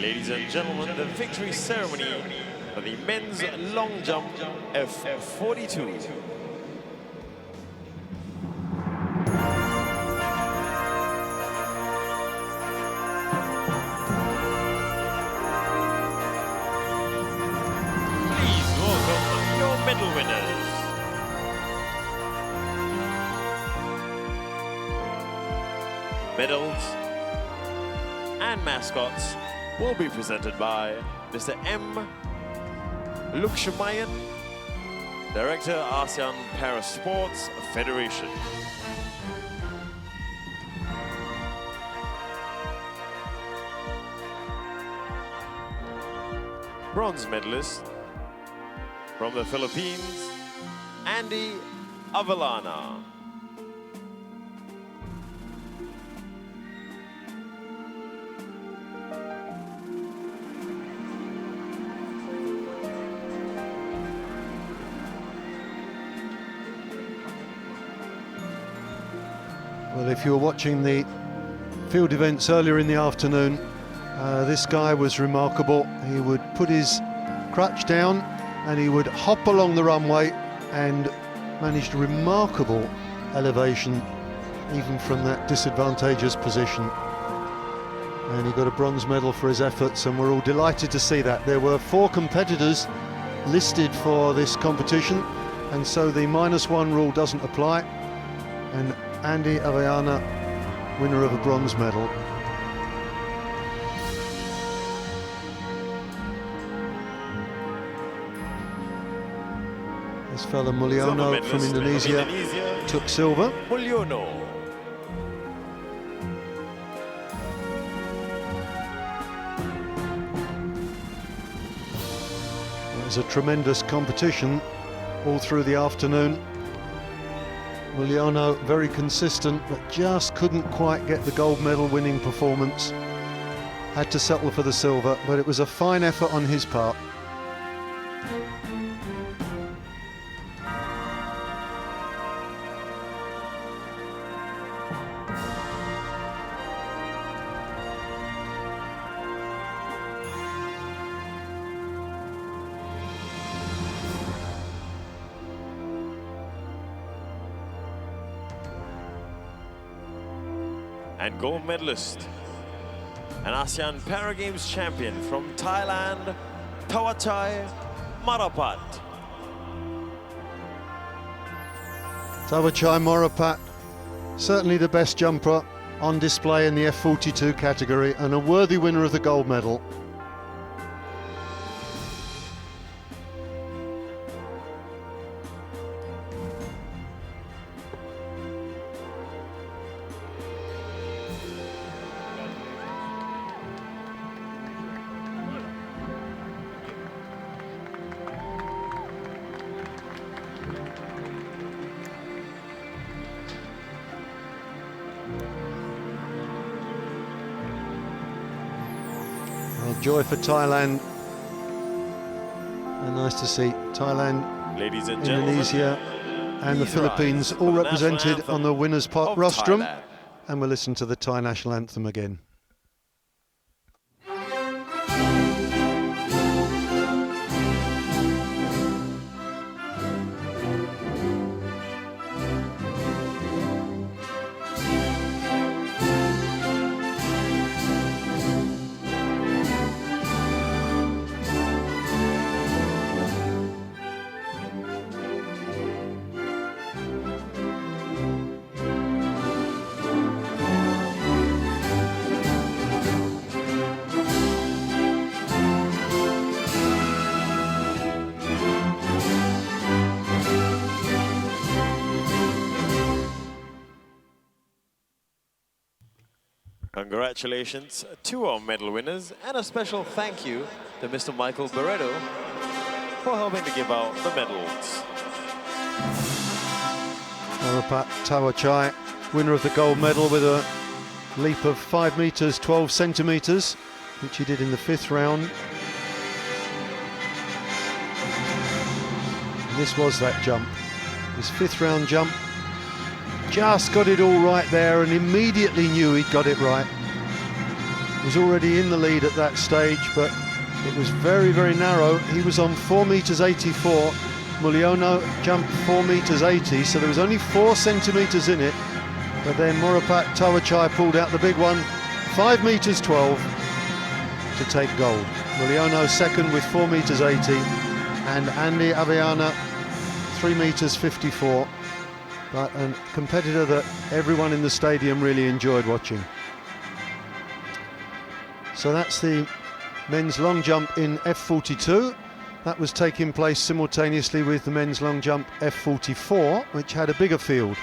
Ladies and gentlemen, the victory ceremony for the men's long jump F42. Please welcome your medal winners. Medals and mascots will be presented by Mr. M. Lukshumayan, Director, ASEAN Para Sports Federation. Bronze medalist from the Philippines, Andy Avellana. Well, if you were watching the field events earlier in the afternoon, this guy was remarkable. He would put his crutch down and he would hop along the runway and managed remarkable elevation even from that disadvantageous position. And he got a bronze medal for his efforts, and we're all delighted to see that. There were 4 competitors listed for this competition, and so the -1 rule doesn't apply. And Andy Avellana, winner of a bronze medal. This fella Mulyono from Indonesia took silver. Mulyono. It was a tremendous competition all through the afternoon. Mulyono very consistent, but just couldn't quite get the gold medal winning performance. Had to settle for the silver, but it was a fine effort on his part. And gold medalist, an ASEAN Para Games champion from Thailand, Tawachai Marapat. Tawachai Marapat, certainly the best jumper on display in the F42 category and a worthy winner of the gold medal. Well, joy for Thailand, and nice to see Thailand, Ladies and Indonesia and the please Philippines rise all for the represented national anthem on the winners' of rostrum. Thailand. And we'll listen to the Thai national anthem again. Congratulations to our medal winners, and a special thank you to Mr. Michael Barreto for helping to give out the medals. Marapat Tawachai, winner of the gold medal with a leap of 5 meters 12 centimeters, which he did in the 5th round. And this was that jump, his 5th round jump. Just got it all right there and immediately knew he'd got it right. was already in the lead at that stage, but it was very, very narrow. He was on 4 meters 84. Mulyono jumped 4 meters 80, so there was only 4 centimeters in it. But then Murapat Tawachai pulled out the big one, 5 meters 12 to take gold. Mulyono second with 4 meters 80, and Andy Aviana 3 meters 54. But a competitor that everyone in the stadium really enjoyed watching. So that's the men's long jump in F42. That was taking place simultaneously with the men's long jump F44, which had a bigger field.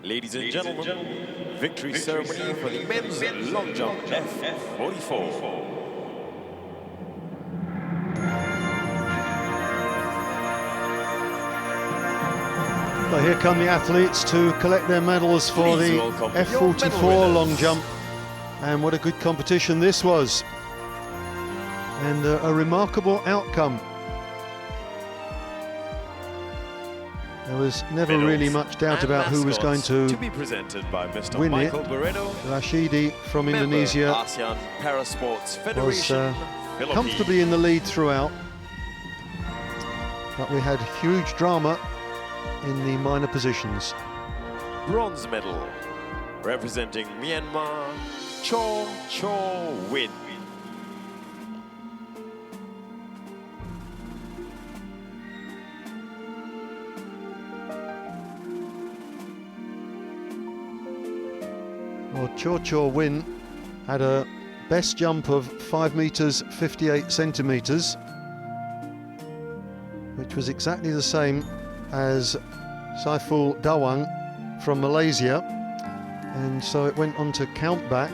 Ladies and gentlemen, victory ceremony for the men's long jump F44. Well, here come the athletes to collect their medals for the F44 long jump. And what a good competition this was. And a remarkable outcome. There was never really much doubt about who was going to be presented by Mr. win Michael it. Barreto, Rashidi from Indonesia ASEAN Parasports was Federation, comfortably in the lead throughout. But we had huge drama in the minor positions. Bronze medal representing Myanmar, Cho Win. Well, Cho Win had a best jump of 5 meters 58 centimeters, which was exactly the same as Saiful Dawang from Malaysia, and so it went on to count back,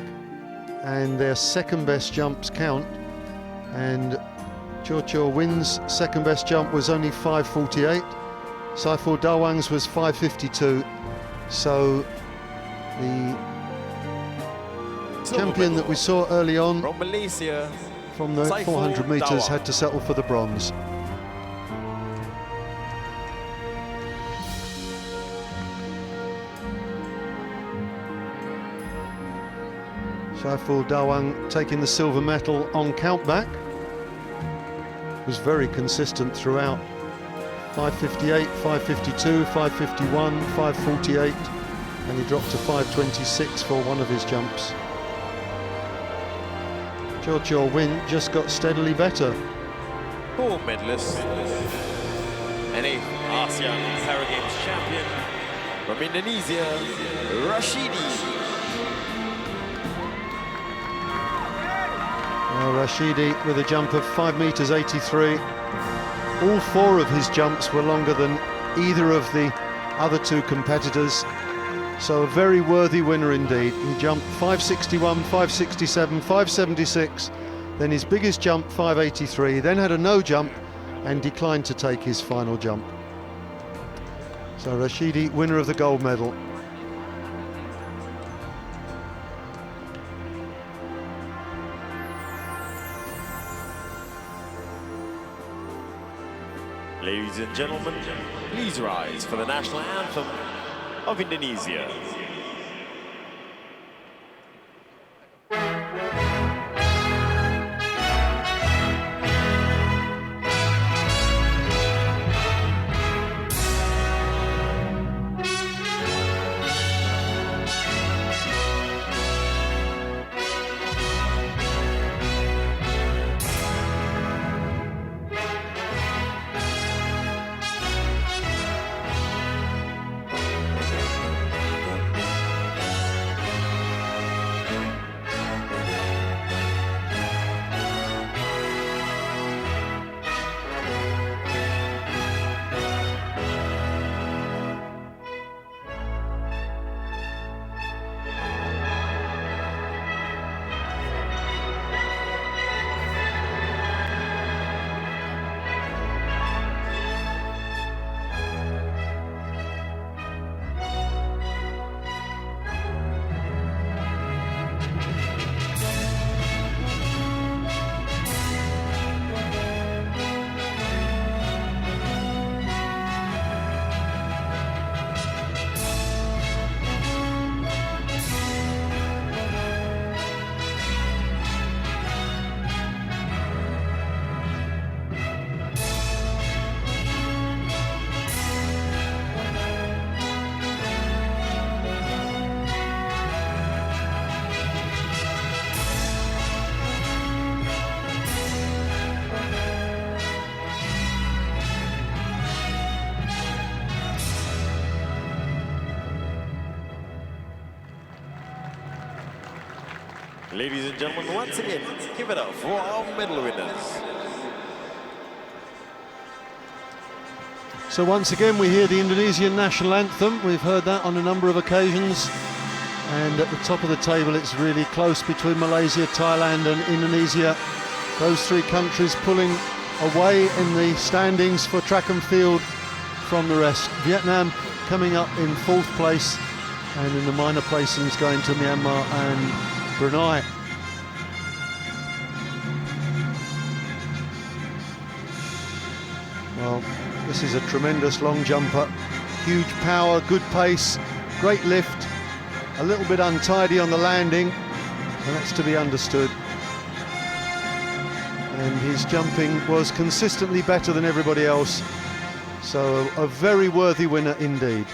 and their second best jumps count, and Cho Win's second best jump was only 5:48. Saiful Dawang's was 5:52. So the champion that we saw early on from Malaysia, from the 400 meters had to settle for the bronze. Saiful Dawang taking the silver medal on countback. Was very consistent throughout. 5:58, 5:52, 5:51, 5:48, and he dropped to 5:26 for one of his jumps. Your win just got steadily better. 4 medalists and 8th ASEAN Para Games champion from Indonesia, Rashidi. Now Rashidi with a jump of 5 meters 83. All 4 of his jumps were longer than either of the other 2 competitors. So a very worthy winner indeed. He jumped 561, 567, 576, then his biggest jump 583, then had a no jump and declined to take his final jump. So Rashidi, winner of the gold medal. Ladies and gentlemen, please rise for the national anthem of Indonesia. Ladies and gentlemen, once again, give it up for our medal winners. So once again we hear the Indonesian national anthem. We've heard that on a number of occasions. And at the top of the table it's really close between Malaysia, Thailand and Indonesia. Those 3 countries pulling away in the standings for track and field from the rest. Vietnam coming up in 4th place, and in the minor placings going to Myanmar and Brunei. Well, this is a tremendous long jumper. Huge power, good pace, great lift. A little bit untidy on the landing, and that's to be understood. And his jumping was consistently better than everybody else. So a very worthy winner indeed.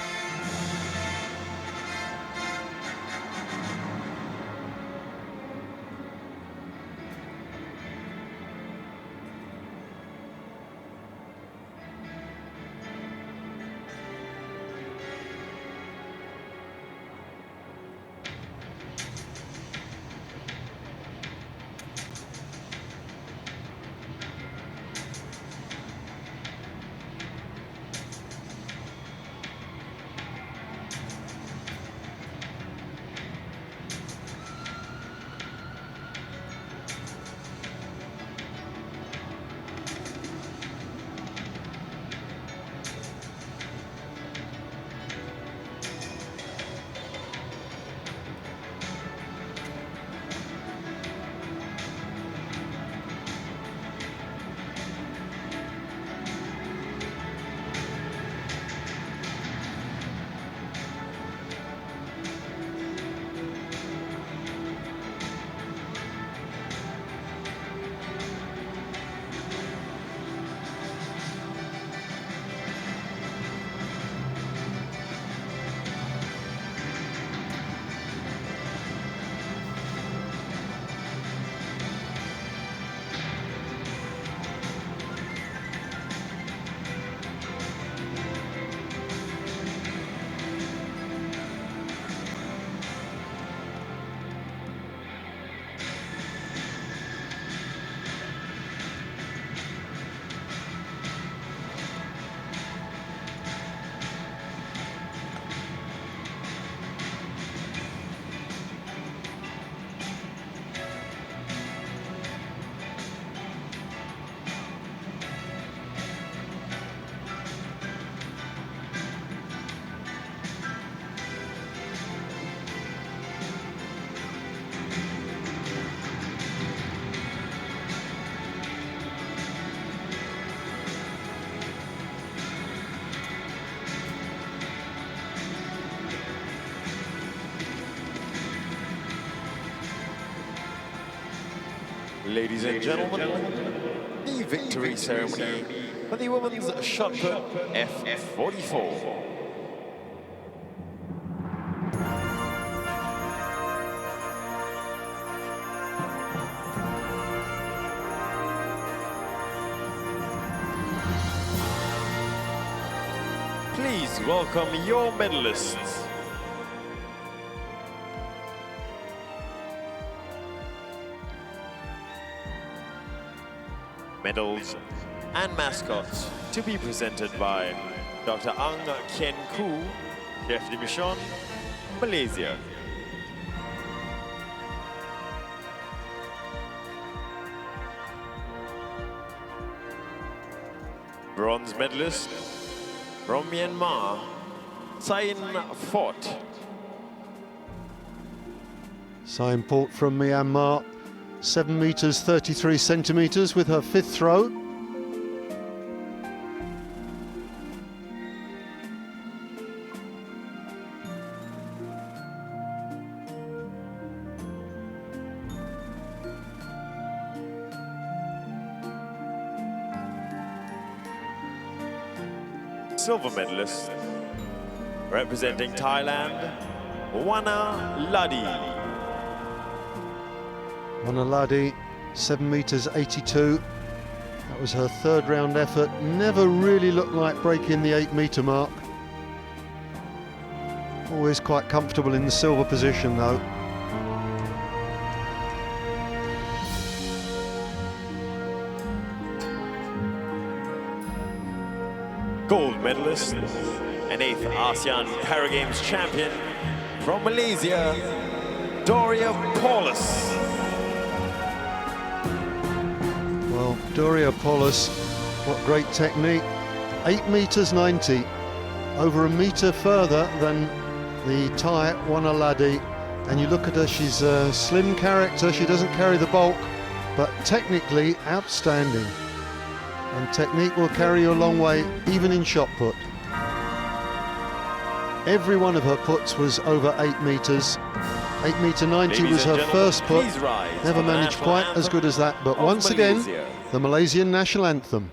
Ladies and gentlemen, the victory ceremony for the women's shot put F44. Please welcome your medalists. Medals and mascots to be presented by Dr. Ang Kien Koo, Chef de Mission, Malaysia. Bronze medalist from Myanmar, Sain Fort. Sain Port from Myanmar, 7 meters 33 centimeters with her 5th throw. Silver medalist representing Thailand, Wana Ladi. Ladi, 7 meters 82. That was her 3rd round effort. Never really looked like breaking the 8 meter mark. Always quite comfortable in the silver position though. Gold medalist and 8th ASEAN Paragames champion from Malaysia, Doria Paulus. Well, Doria Paulus, what great technique. 8 meters 90, over a meter further than the Thai Wana Ladi. And you look at her, she's a slim character, she doesn't carry the bulk, but technically outstanding. And technique will carry you a long way, even in shot put. Every one of her puts was over 8 meters. 8 meter 90 was her first put. Never managed quite as good as that, but once again, the Malaysian national anthem.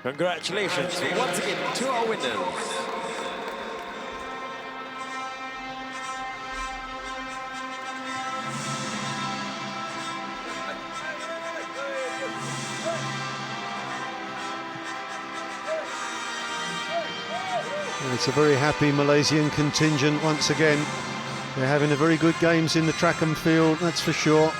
Congratulations once again to our winners. It's a very happy Malaysian contingent once again. They're having a very good games in the track and field, that's for sure.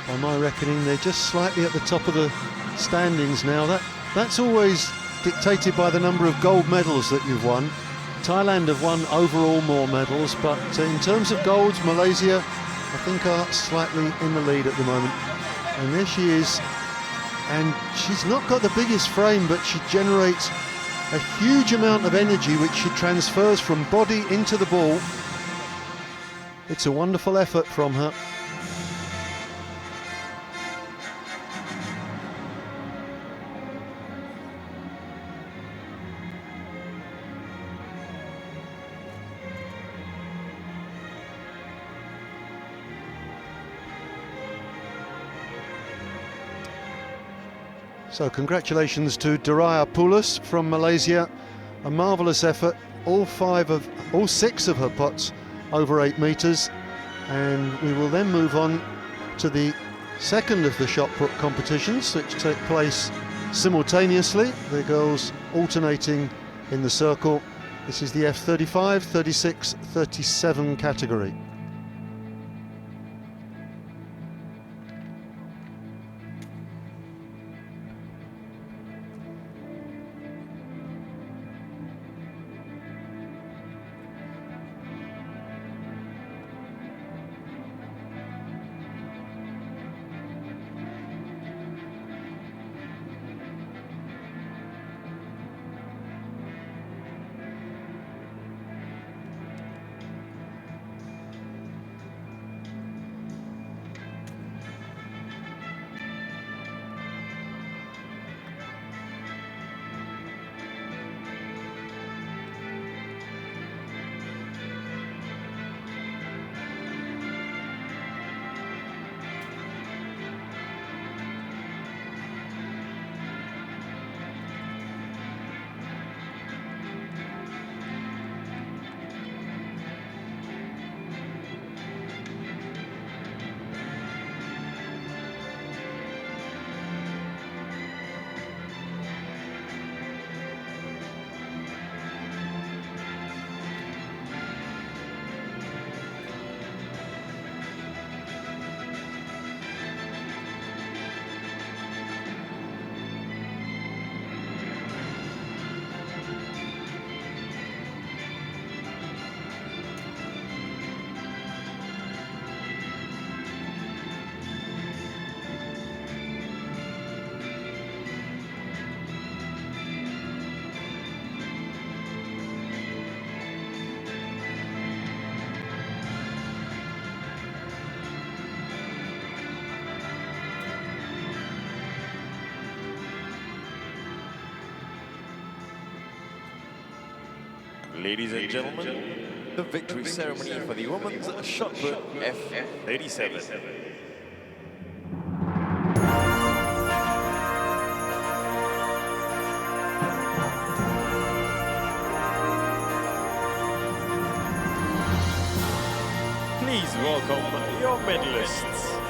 By my reckoning, they're just slightly at the top of the standings now. That's always dictated by the number of gold medals that you've won. Thailand have won overall more medals, but in terms of golds, Malaysia, I think, are slightly in the lead at the moment. And there she is, and she's not got the biggest frame, but she generates a huge amount of energy which she transfers from body into the ball. It's a wonderful effort from her. So congratulations to Daraya Poulos from Malaysia. A marvellous effort. All six of her pots over 8 metres. And we will then move on to the second of the shot put competitions, which take place simultaneously. The girls alternating in the circle. This is the F35, 36, 37 category. Ladies and gentlemen, the victory ceremony for the women's shot put F37. Please welcome your medalists.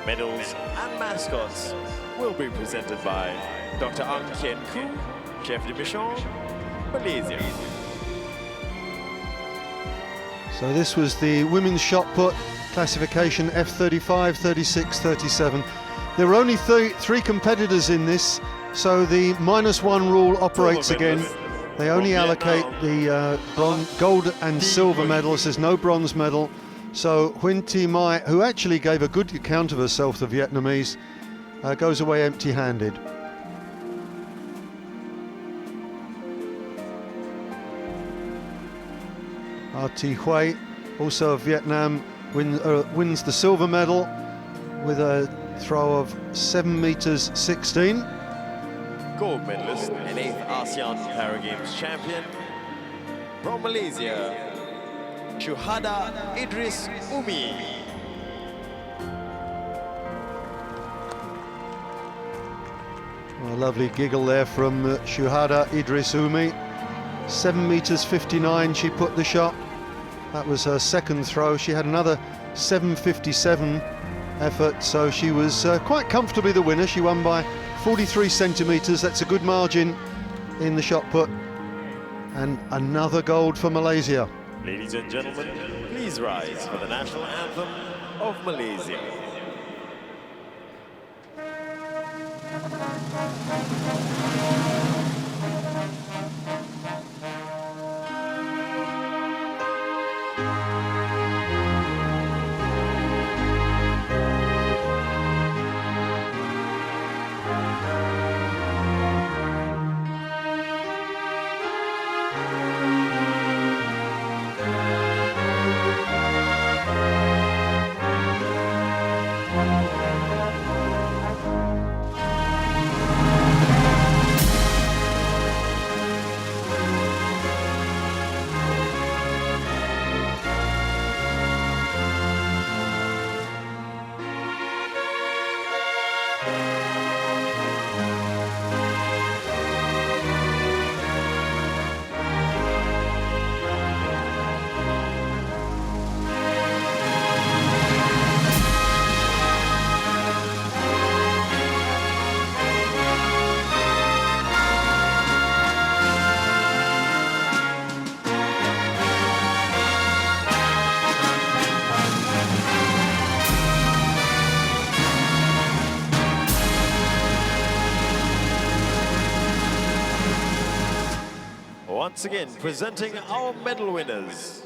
Medals and mascots will be presented by Dr. Ang Kien Koo, Chef de Mission, Malaysia. So this was the women's shot put classification F35, 36, 37. There were only three competitors in this, so the -1 rule operates again. They only allocate the gold and silver medals. There's no bronze medal. So Huyen Thi Mai, who actually gave a good account of herself, the Vietnamese, goes away empty-handed. Thi Huay, also of Vietnam, wins the silver medal with a throw of 7 meters 16. Gold medalist and 8th ASEAN Paragames champion from Malaysia, Shuhada Idris Umi. A lovely giggle there from Shuhada Idris Umi. 7 meters 59 she put the shot. That was her second throw. She had another 7.57 effort, so she was quite comfortably the winner. She won by 43 centimeters. That's a good margin in the shot put. And another gold for Malaysia. Ladies and gentlemen, please rise for the national anthem of Malaysia. Once again, presenting our medal winners.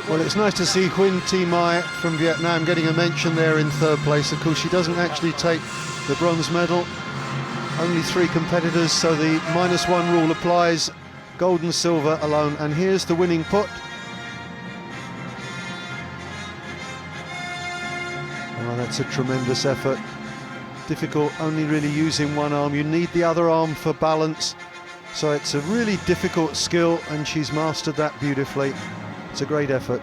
Well, it's nice to see Huyen Thi Mai from Vietnam getting a mention there in third place. Of course, she doesn't actually take the bronze medal. Only 3 competitors, so the -1 rule applies. Gold and silver alone. And here's the winning put. Oh, that's a tremendous effort. Difficult only really using one arm. You need the other arm for balance. So it's a really difficult skill, and she's mastered that beautifully. It's a great effort.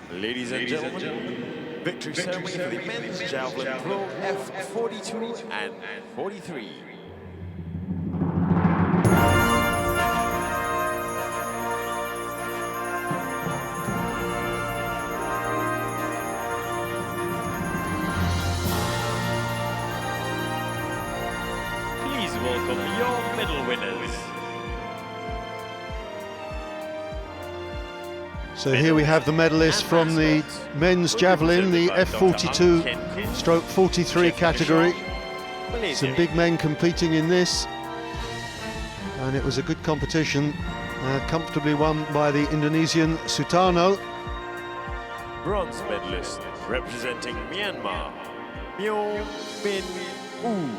Ladies and gentlemen, victory ceremony for the men's javelin throw F42 and 43. Please welcome your medal winners. So here we have the medalists from the men's javelin, the F42/43 category. Some big men competing in this, and it was a good competition, comfortably won by the Indonesian Sutarno. Bronze medalist representing Myanmar, Myo Min Oo.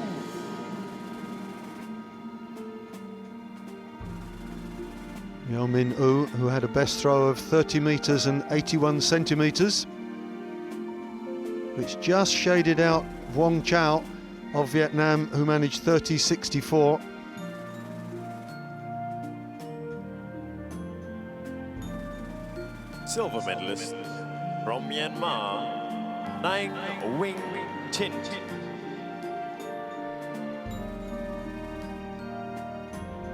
Myo Min Oo, who had a best throw of 30 metres and 81 centimetres, which just shaded out Vuong Chau of Vietnam, who managed 30.64. Silver medalist from Myanmar, Nang Wing Tint.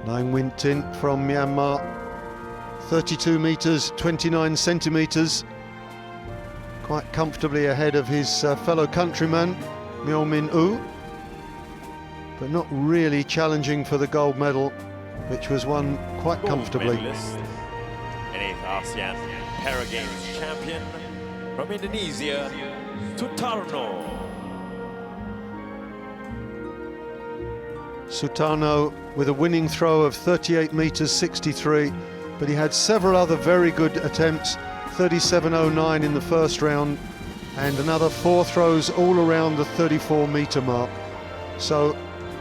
Nang Wing Tint from Myanmar, 32 metres, 29 centimetres, quite comfortably ahead of his fellow countryman, Myo Min Oo, but not really challenging for the gold medal, which was won quite comfortably. Medalist, and 8th ASEAN Para Games champion from Indonesia, Sutarno. Sutarno with a winning throw of 38 meters 63, but he had several other very good attempts, 37.09 in the first round, and another 4 throws all around the 34 meter mark. So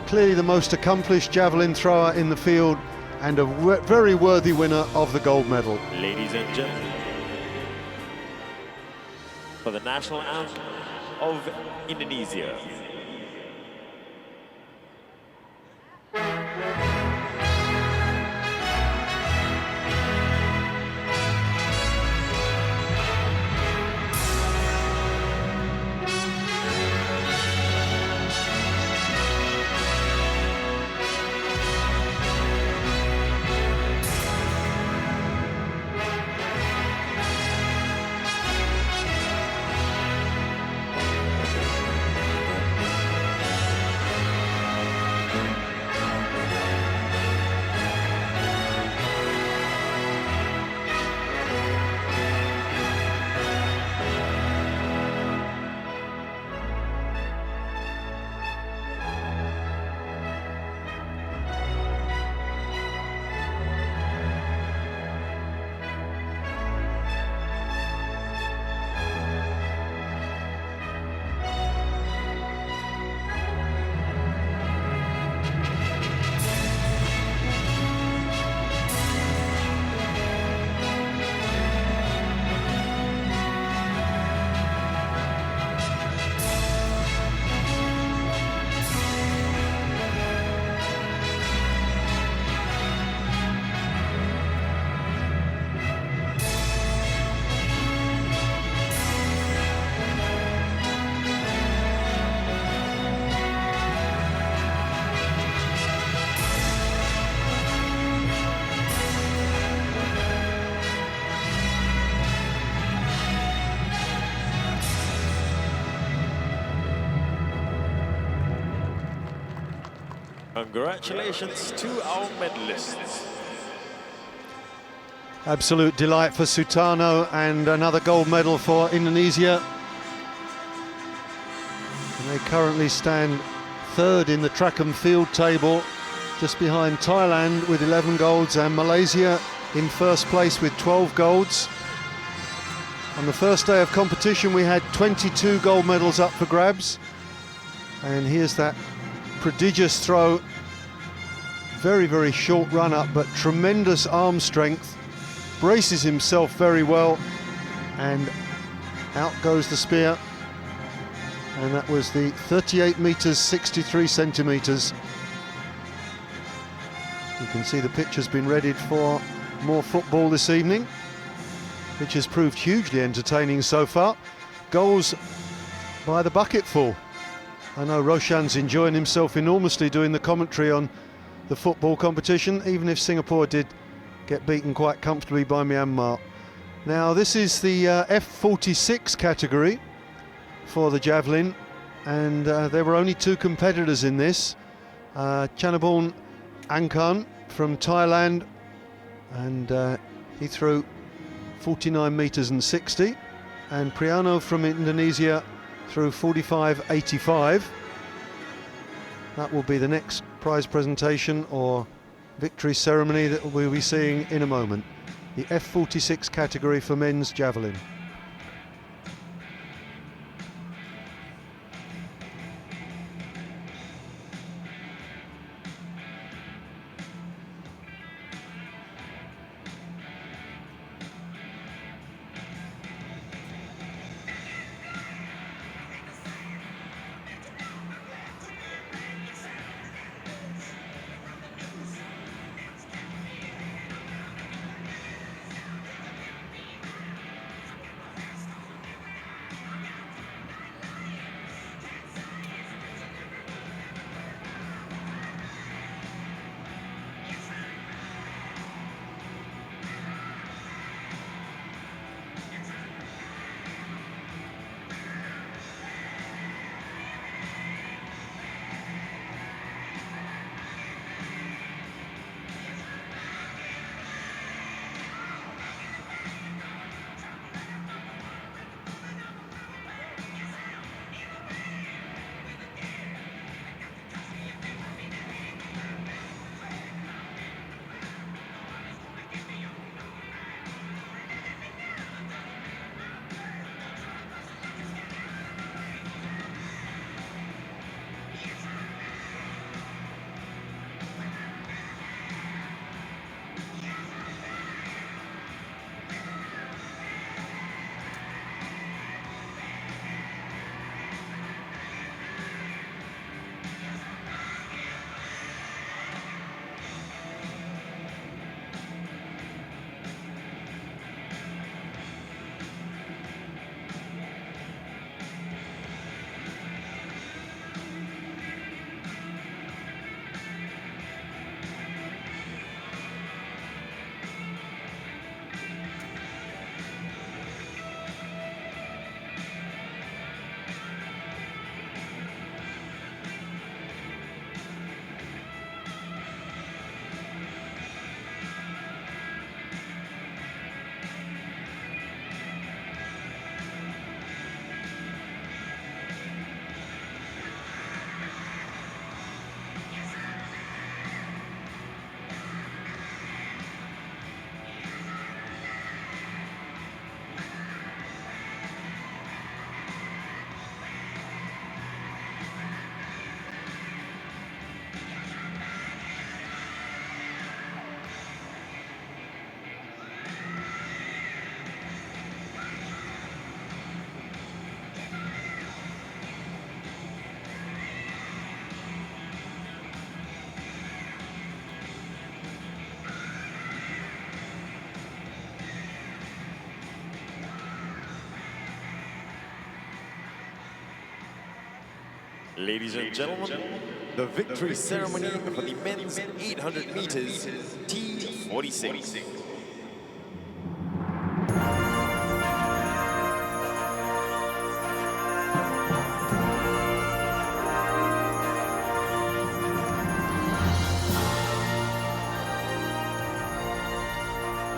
clearly the most accomplished javelin thrower in the field and a very worthy winner of the gold medal. Ladies and gentlemen, for the national anthem of Indonesia. Congratulations to our medalists. Absolute delight for Sutarno and another gold medal for Indonesia. And they currently stand third in the track and field table, just behind Thailand with 11 golds and Malaysia in first place with 12 golds. On the first day of competition we had 22 gold medals up for grabs, and here's that prodigious throw. Very, very short run up, but tremendous arm strength. Braces himself very well, and out goes the spear. And that was the 38 meters 63 centimeters. You can see the pitch has been readied for more football this evening, which has proved hugely entertaining so far. Goals by the bucketful. I know Roshan's enjoying himself enormously doing the commentary on the football competition, even if Singapore did get beaten quite comfortably by Myanmar. Now this is the F46 category for the javelin, and there were only 2 competitors in this. Chanaborn Angkan from Thailand, and he threw 49 meters and 60, and Priano from Indonesia threw 45.85. That will be the next prize presentation or victory ceremony that we'll be seeing in a moment. The F46 category for men's javelin. Ladies and gentlemen, the victory ceremony for the men's 800 meters T46.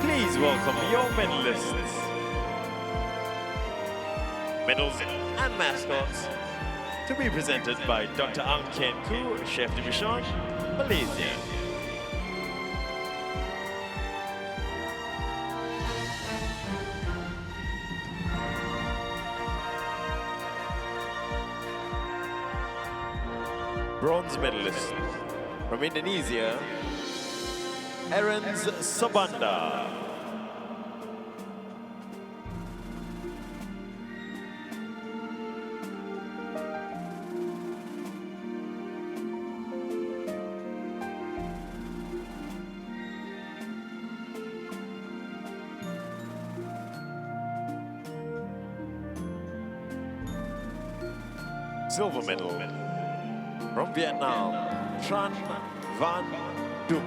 Please welcome your medalists, medals and mascots, to be presented by Dr. Ang Ken Koo, Chef de Mission, Malaysia. Bronze medalist from Indonesia, Erens Sabanda. Silver medal from Vietnam, Tran Van Duc.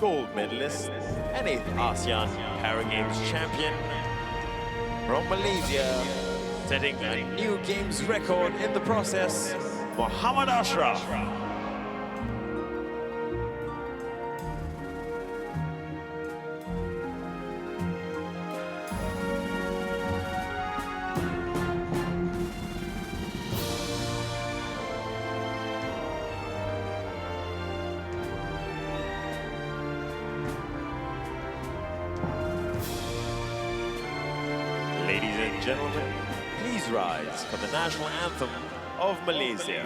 Gold medalist and 8th ASEAN Para Games champion from Malaysia, setting a new games record in the process, Muhammad Ashraf. Ladies and gentlemen, please rise for the national anthem of Malaysia.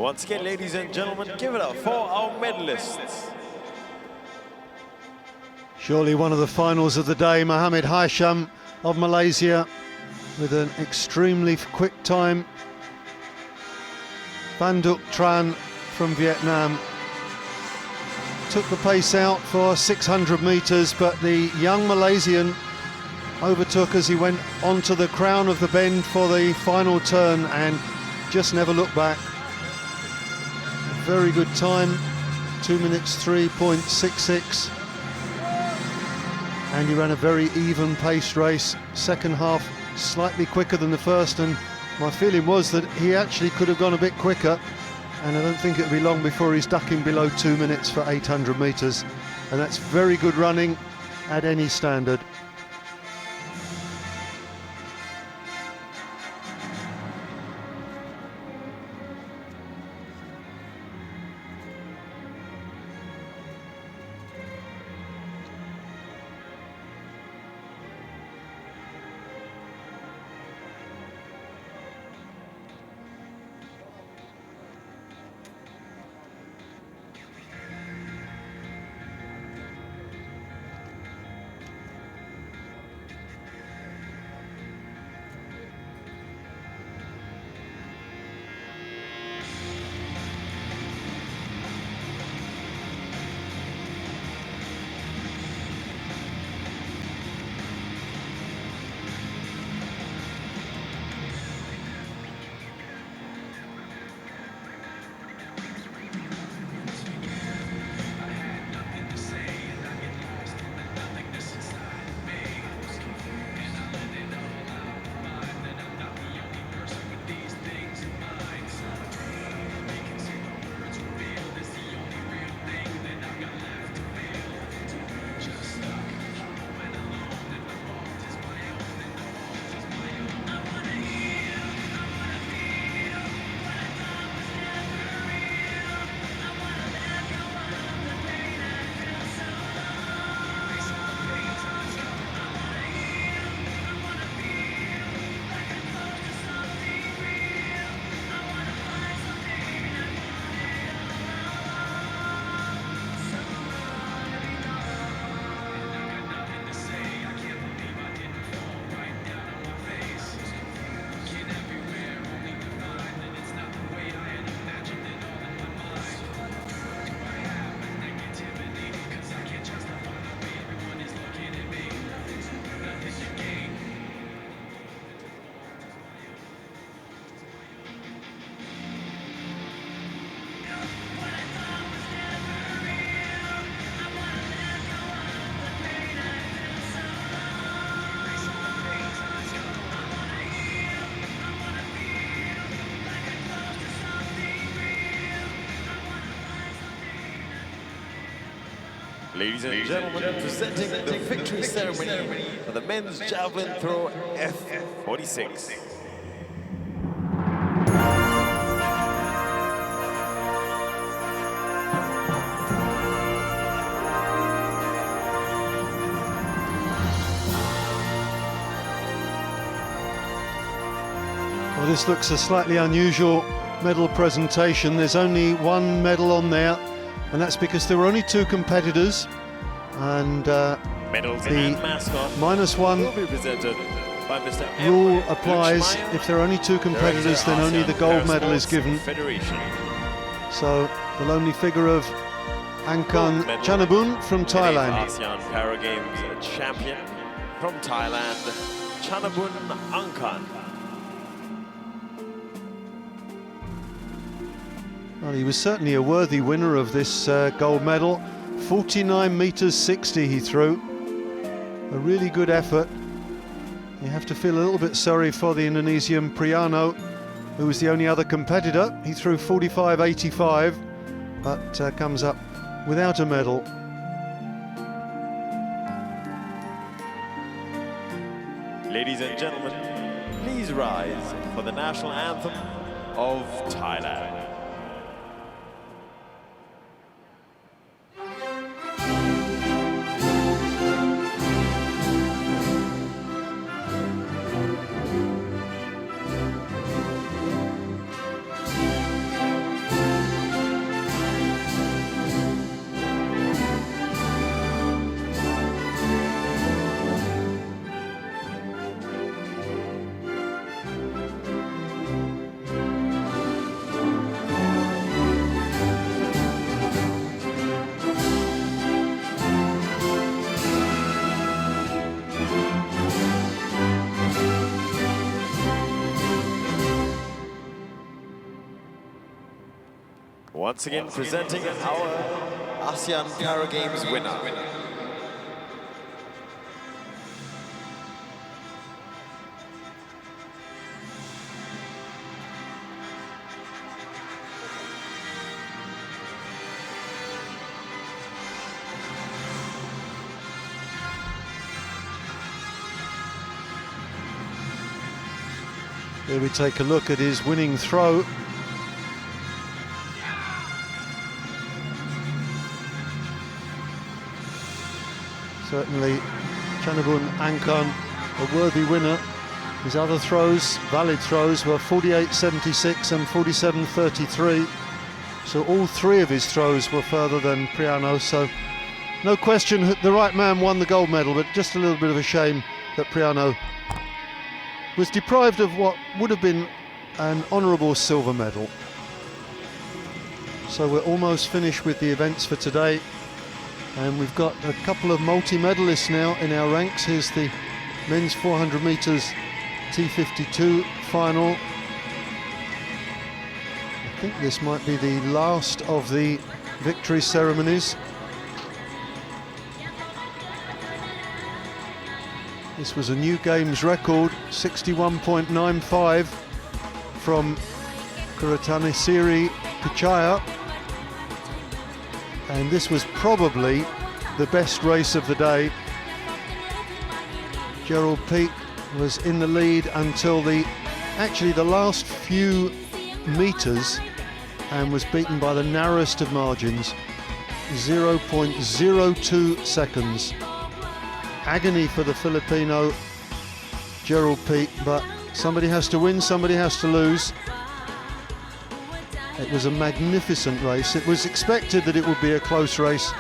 Once again, ladies and gentlemen, give it up for our medalists. Surely one of the finals of the day, Mohammed Haisham of Malaysia with an extremely quick time. Van Duc Tran from Vietnam took the pace out for 600 metres, but the young Malaysian overtook as he went onto the crown of the bend for the final turn and just never looked back. Very good time, 2 minutes 3.66. And he ran a very even paced race. Second half slightly quicker than the first, and my feeling was that he actually could have gone a bit quicker, and I don't think it'll be long before he's ducking below 2 minutes for 800 metres, and that's very good running at any standard. Ladies and gentlemen, presenting the victory ceremony for the men's javelin throw F46. Well, this looks a slightly unusual medal presentation. There's only one medal on there, and that's because there were only two competitors, and Medals the and mascot -1 will be presented by Mr. rule M. applies. Luchmeyer, If there are only two competitors, then only the Director, gold medal is Parasports given. Federation. So the lonely figure of Angkan Gold medal, Chanabun from 8th Thailand. ASEAN Para Games champion from Thailand, Chanabun Angkan. Well, he was certainly a worthy winner of this gold medal. 49 meters 60 he threw. A really good effort. You have to feel a little bit sorry for the Indonesian Priano, who was the only other competitor. He threw 45.85, but comes up without a medal. Ladies and gentlemen, please rise for the national anthem of Thailand. Once again presenting our ASEAN Para Games winner. Here we take a look at his winning throw. Certainly Chanabun Angkan a worthy winner. His other throws, valid throws, were 48.76 and 47.33. So all three of his throws were further than Priano, so no question the right man won the gold medal, but just a little bit of a shame that Priano was deprived of what would have been an honourable silver medal. So we're almost finished with the events for today, and we've got a couple of multi-medalists now in our ranks. Here's the men's 400 metres T52 final. I think this might be the last of the victory ceremonies. This was a new games record, 61.95 from Kuratanisiri Pichaya. And this was probably the best race of the day. Gerald Peake was in the lead until the last few metres, and was beaten by the narrowest of margins, 0.02 seconds. Agony for the Filipino Gerald Peake, but somebody has to win, somebody has to lose. It was a magnificent race. It was expected that it would be a close race,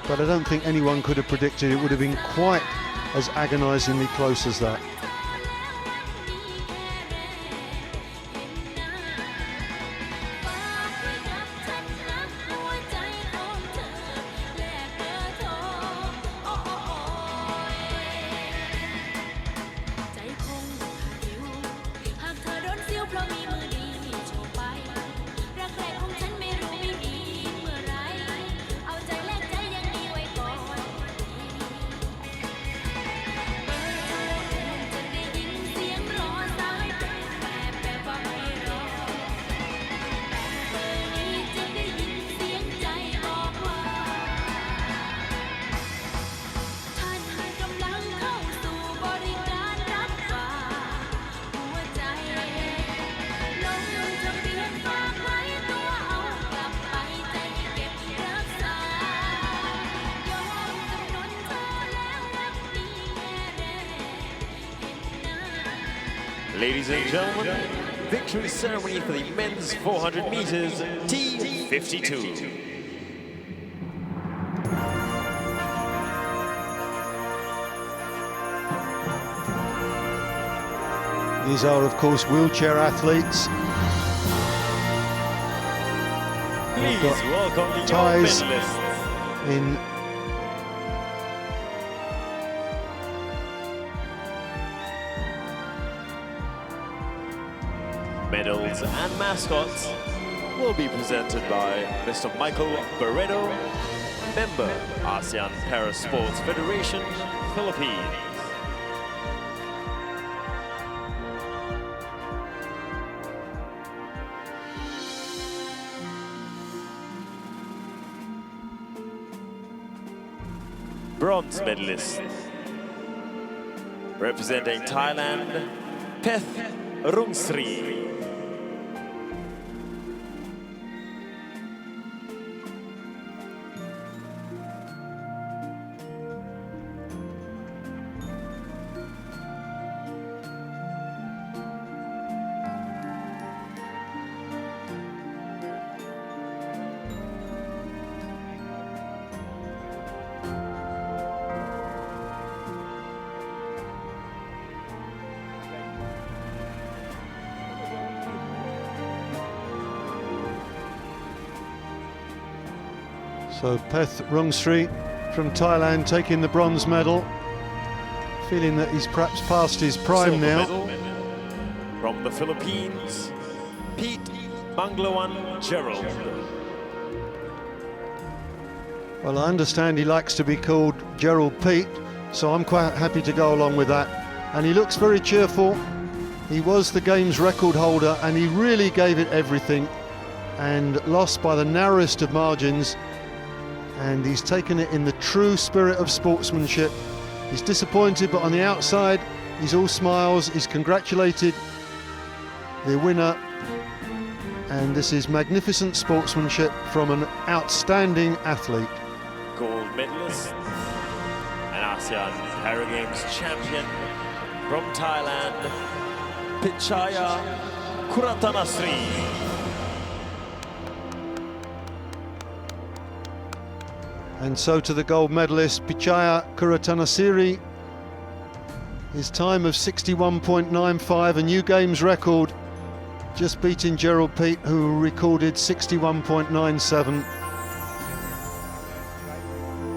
but I don't think anyone could have predicted it would have been quite as agonisingly close as that. Ladies and gentlemen, victory ceremony for the men's 400 meters T52. These are, of course, wheelchair athletes. Please welcome the ties medalists. In medals and mascots will be presented by Mr. Michael Barreto, member ASEAN Para Sports Federation, Philippines. Bronze medalist, representing Thailand, Peth Rungsri. So Peth Rungsri from Thailand taking the bronze medal, feeling that he's perhaps past his prime Silver now. medal from the Philippines, Pete Banglawan Gerald. Well, I understand he likes to be called Gerald Pete, so I'm quite happy to go along with that. And he looks very cheerful. He was the game's record holder and he really gave it everything and lost by the narrowest of margins. And he's taken it in the true spirit of sportsmanship. He's disappointed, but on the outside, he's all smiles. He's congratulated the winner. And this is magnificent sportsmanship from an outstanding athlete. Gold medalist and ASEAN Para Games champion from Thailand, Pichaya Kuratanasri. And so to the gold medalist, Pichaya Kuratanasiri. His time of 61.95, a new games record, just beating Gerald Pete, who recorded 61.97.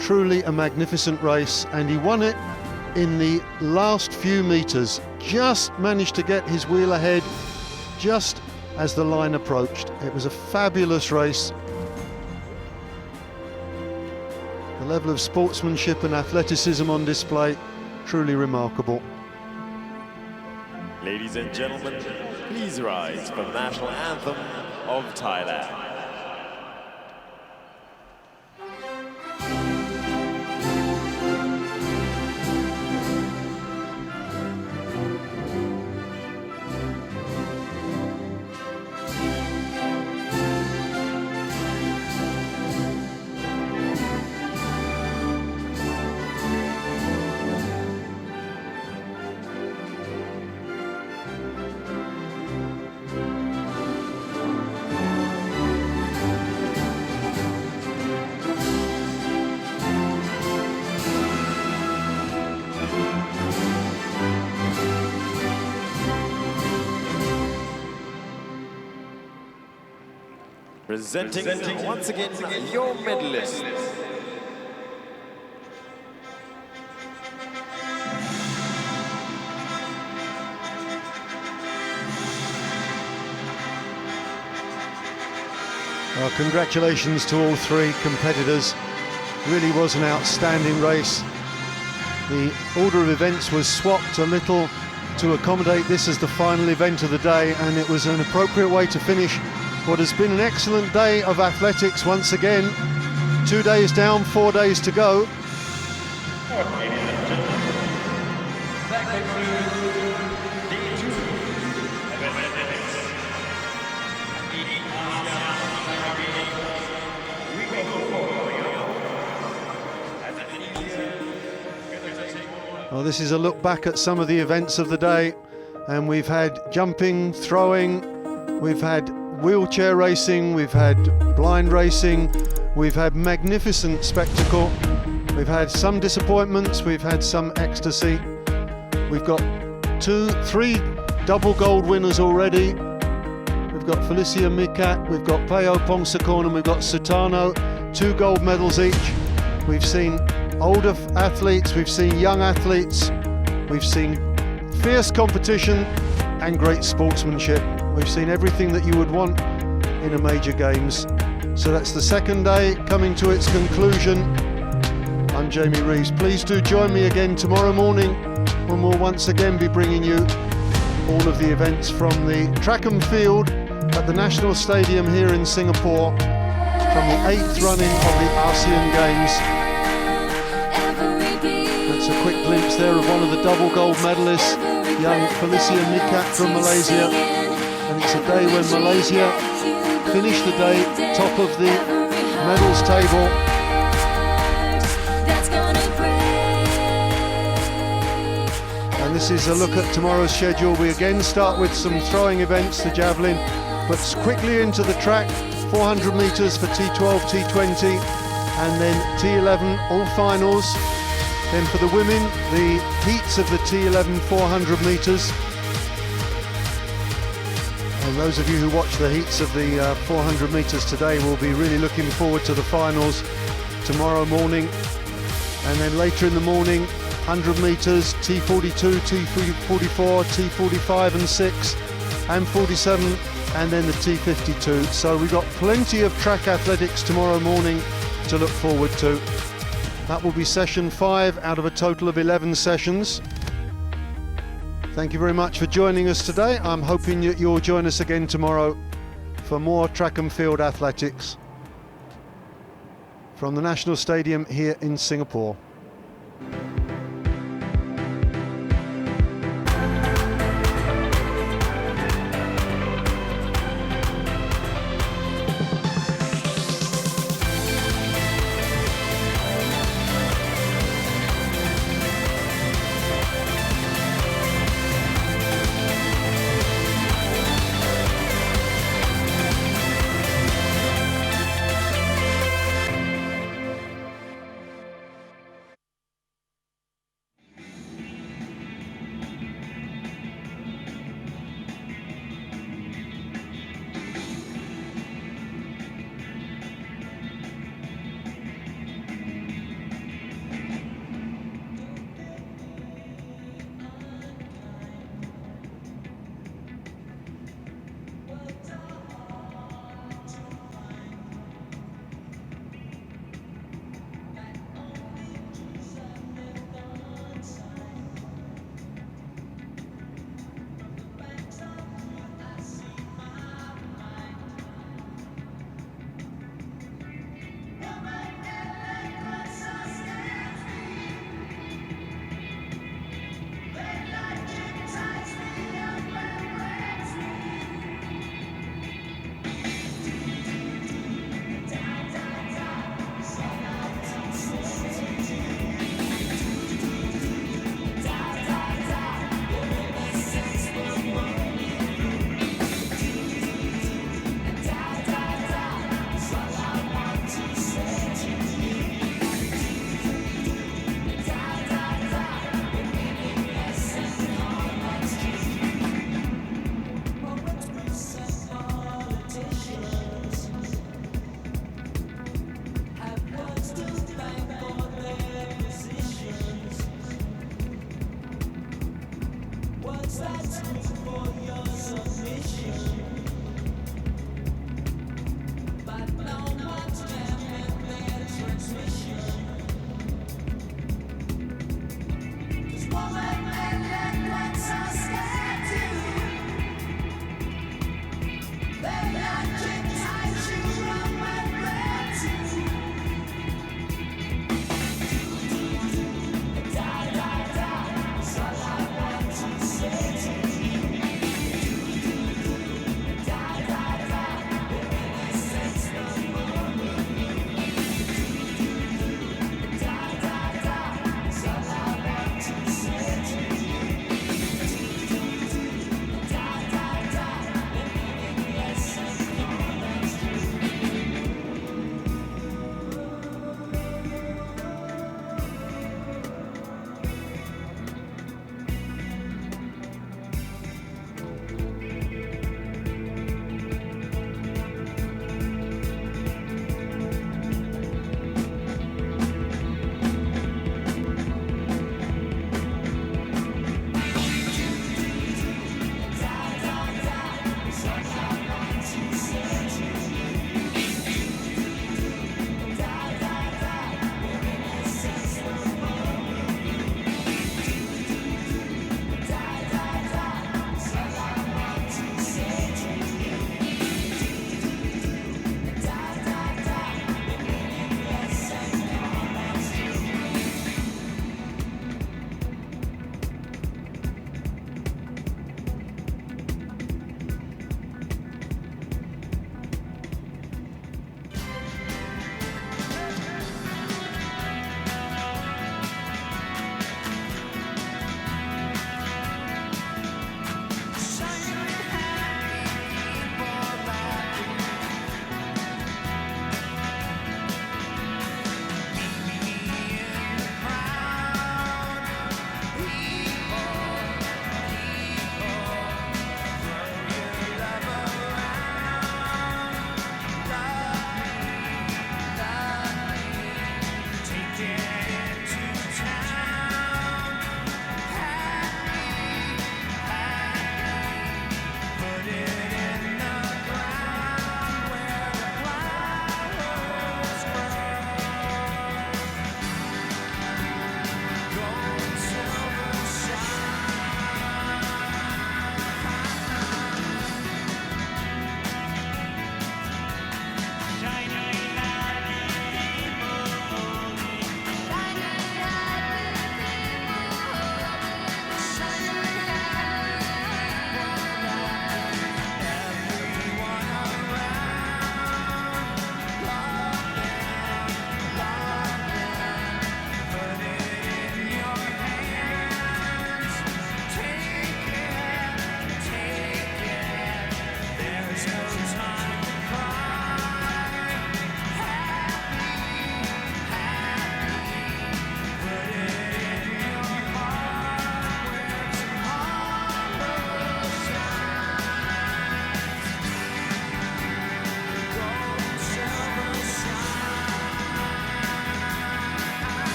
Truly a magnificent race, and he won it in the last few meters. Just managed to get his wheel ahead just as the line approached. It was a fabulous race. The level of sportsmanship and athleticism on display, truly remarkable. Ladies and gentlemen, please rise for the national anthem of Thailand. Presenting once again your medalist. Well, congratulations to all three competitors. Really was an outstanding race. The order of events was swapped a little to accommodate this as the final event of the day, and it was an appropriate way to finish what has been an excellent day of athletics once again. 2 days down, 4 days to go. Well, this is a look back at some of the events of the day, and we've had jumping, throwing, we've had wheelchair racing, we've had blind racing, we've had magnificent spectacle, we've had some disappointments, we've had some ecstasy. We've got 3 double gold winners already. We've got Felicia Mikat, we've got Peo Pongsakorn, and we've got Sutano, 2 gold medals each. We've seen older athletes, we've seen young athletes, we've seen fierce competition and great sportsmanship. We've seen everything that you would want in a major games. So that's the second day coming to its conclusion. I'm Jamie Reeves. Please do join me again tomorrow morning when we'll once again be bringing you all of the events from the track and field at the National Stadium here in Singapore, from the 8th running of the ASEAN Games. That's a quick glimpse there of one of the double gold medalists, young Felicia Mikat from Malaysia. And it's a day when Malaysia finished the day top of the medals table. And this is a look at tomorrow's schedule. We again start with some throwing events, the javelin, but quickly into the track, 400 metres for T12, T20, and then T11, all finals. Then for the women, the heats of the T11 400 metres. And those of you who watch the heats of the 400 metres today will be really looking forward to the finals tomorrow morning. And then later in the morning, 100 metres, T42, T44, T45 and 6, and 47, and then the T52. So we've got plenty of track athletics tomorrow morning to look forward to. That will be session 5 out of a total of 11 sessions. Thank you very much for joining us today. I'm hoping that you'll join us again tomorrow for more track and field athletics from the National Stadium here in Singapore.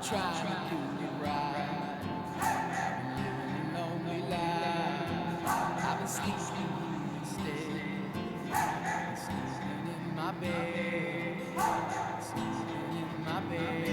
trying to do it right. I've been living a lonely life. I've been sleeping instead. Sleeping in my bed. Sleeping in my bed.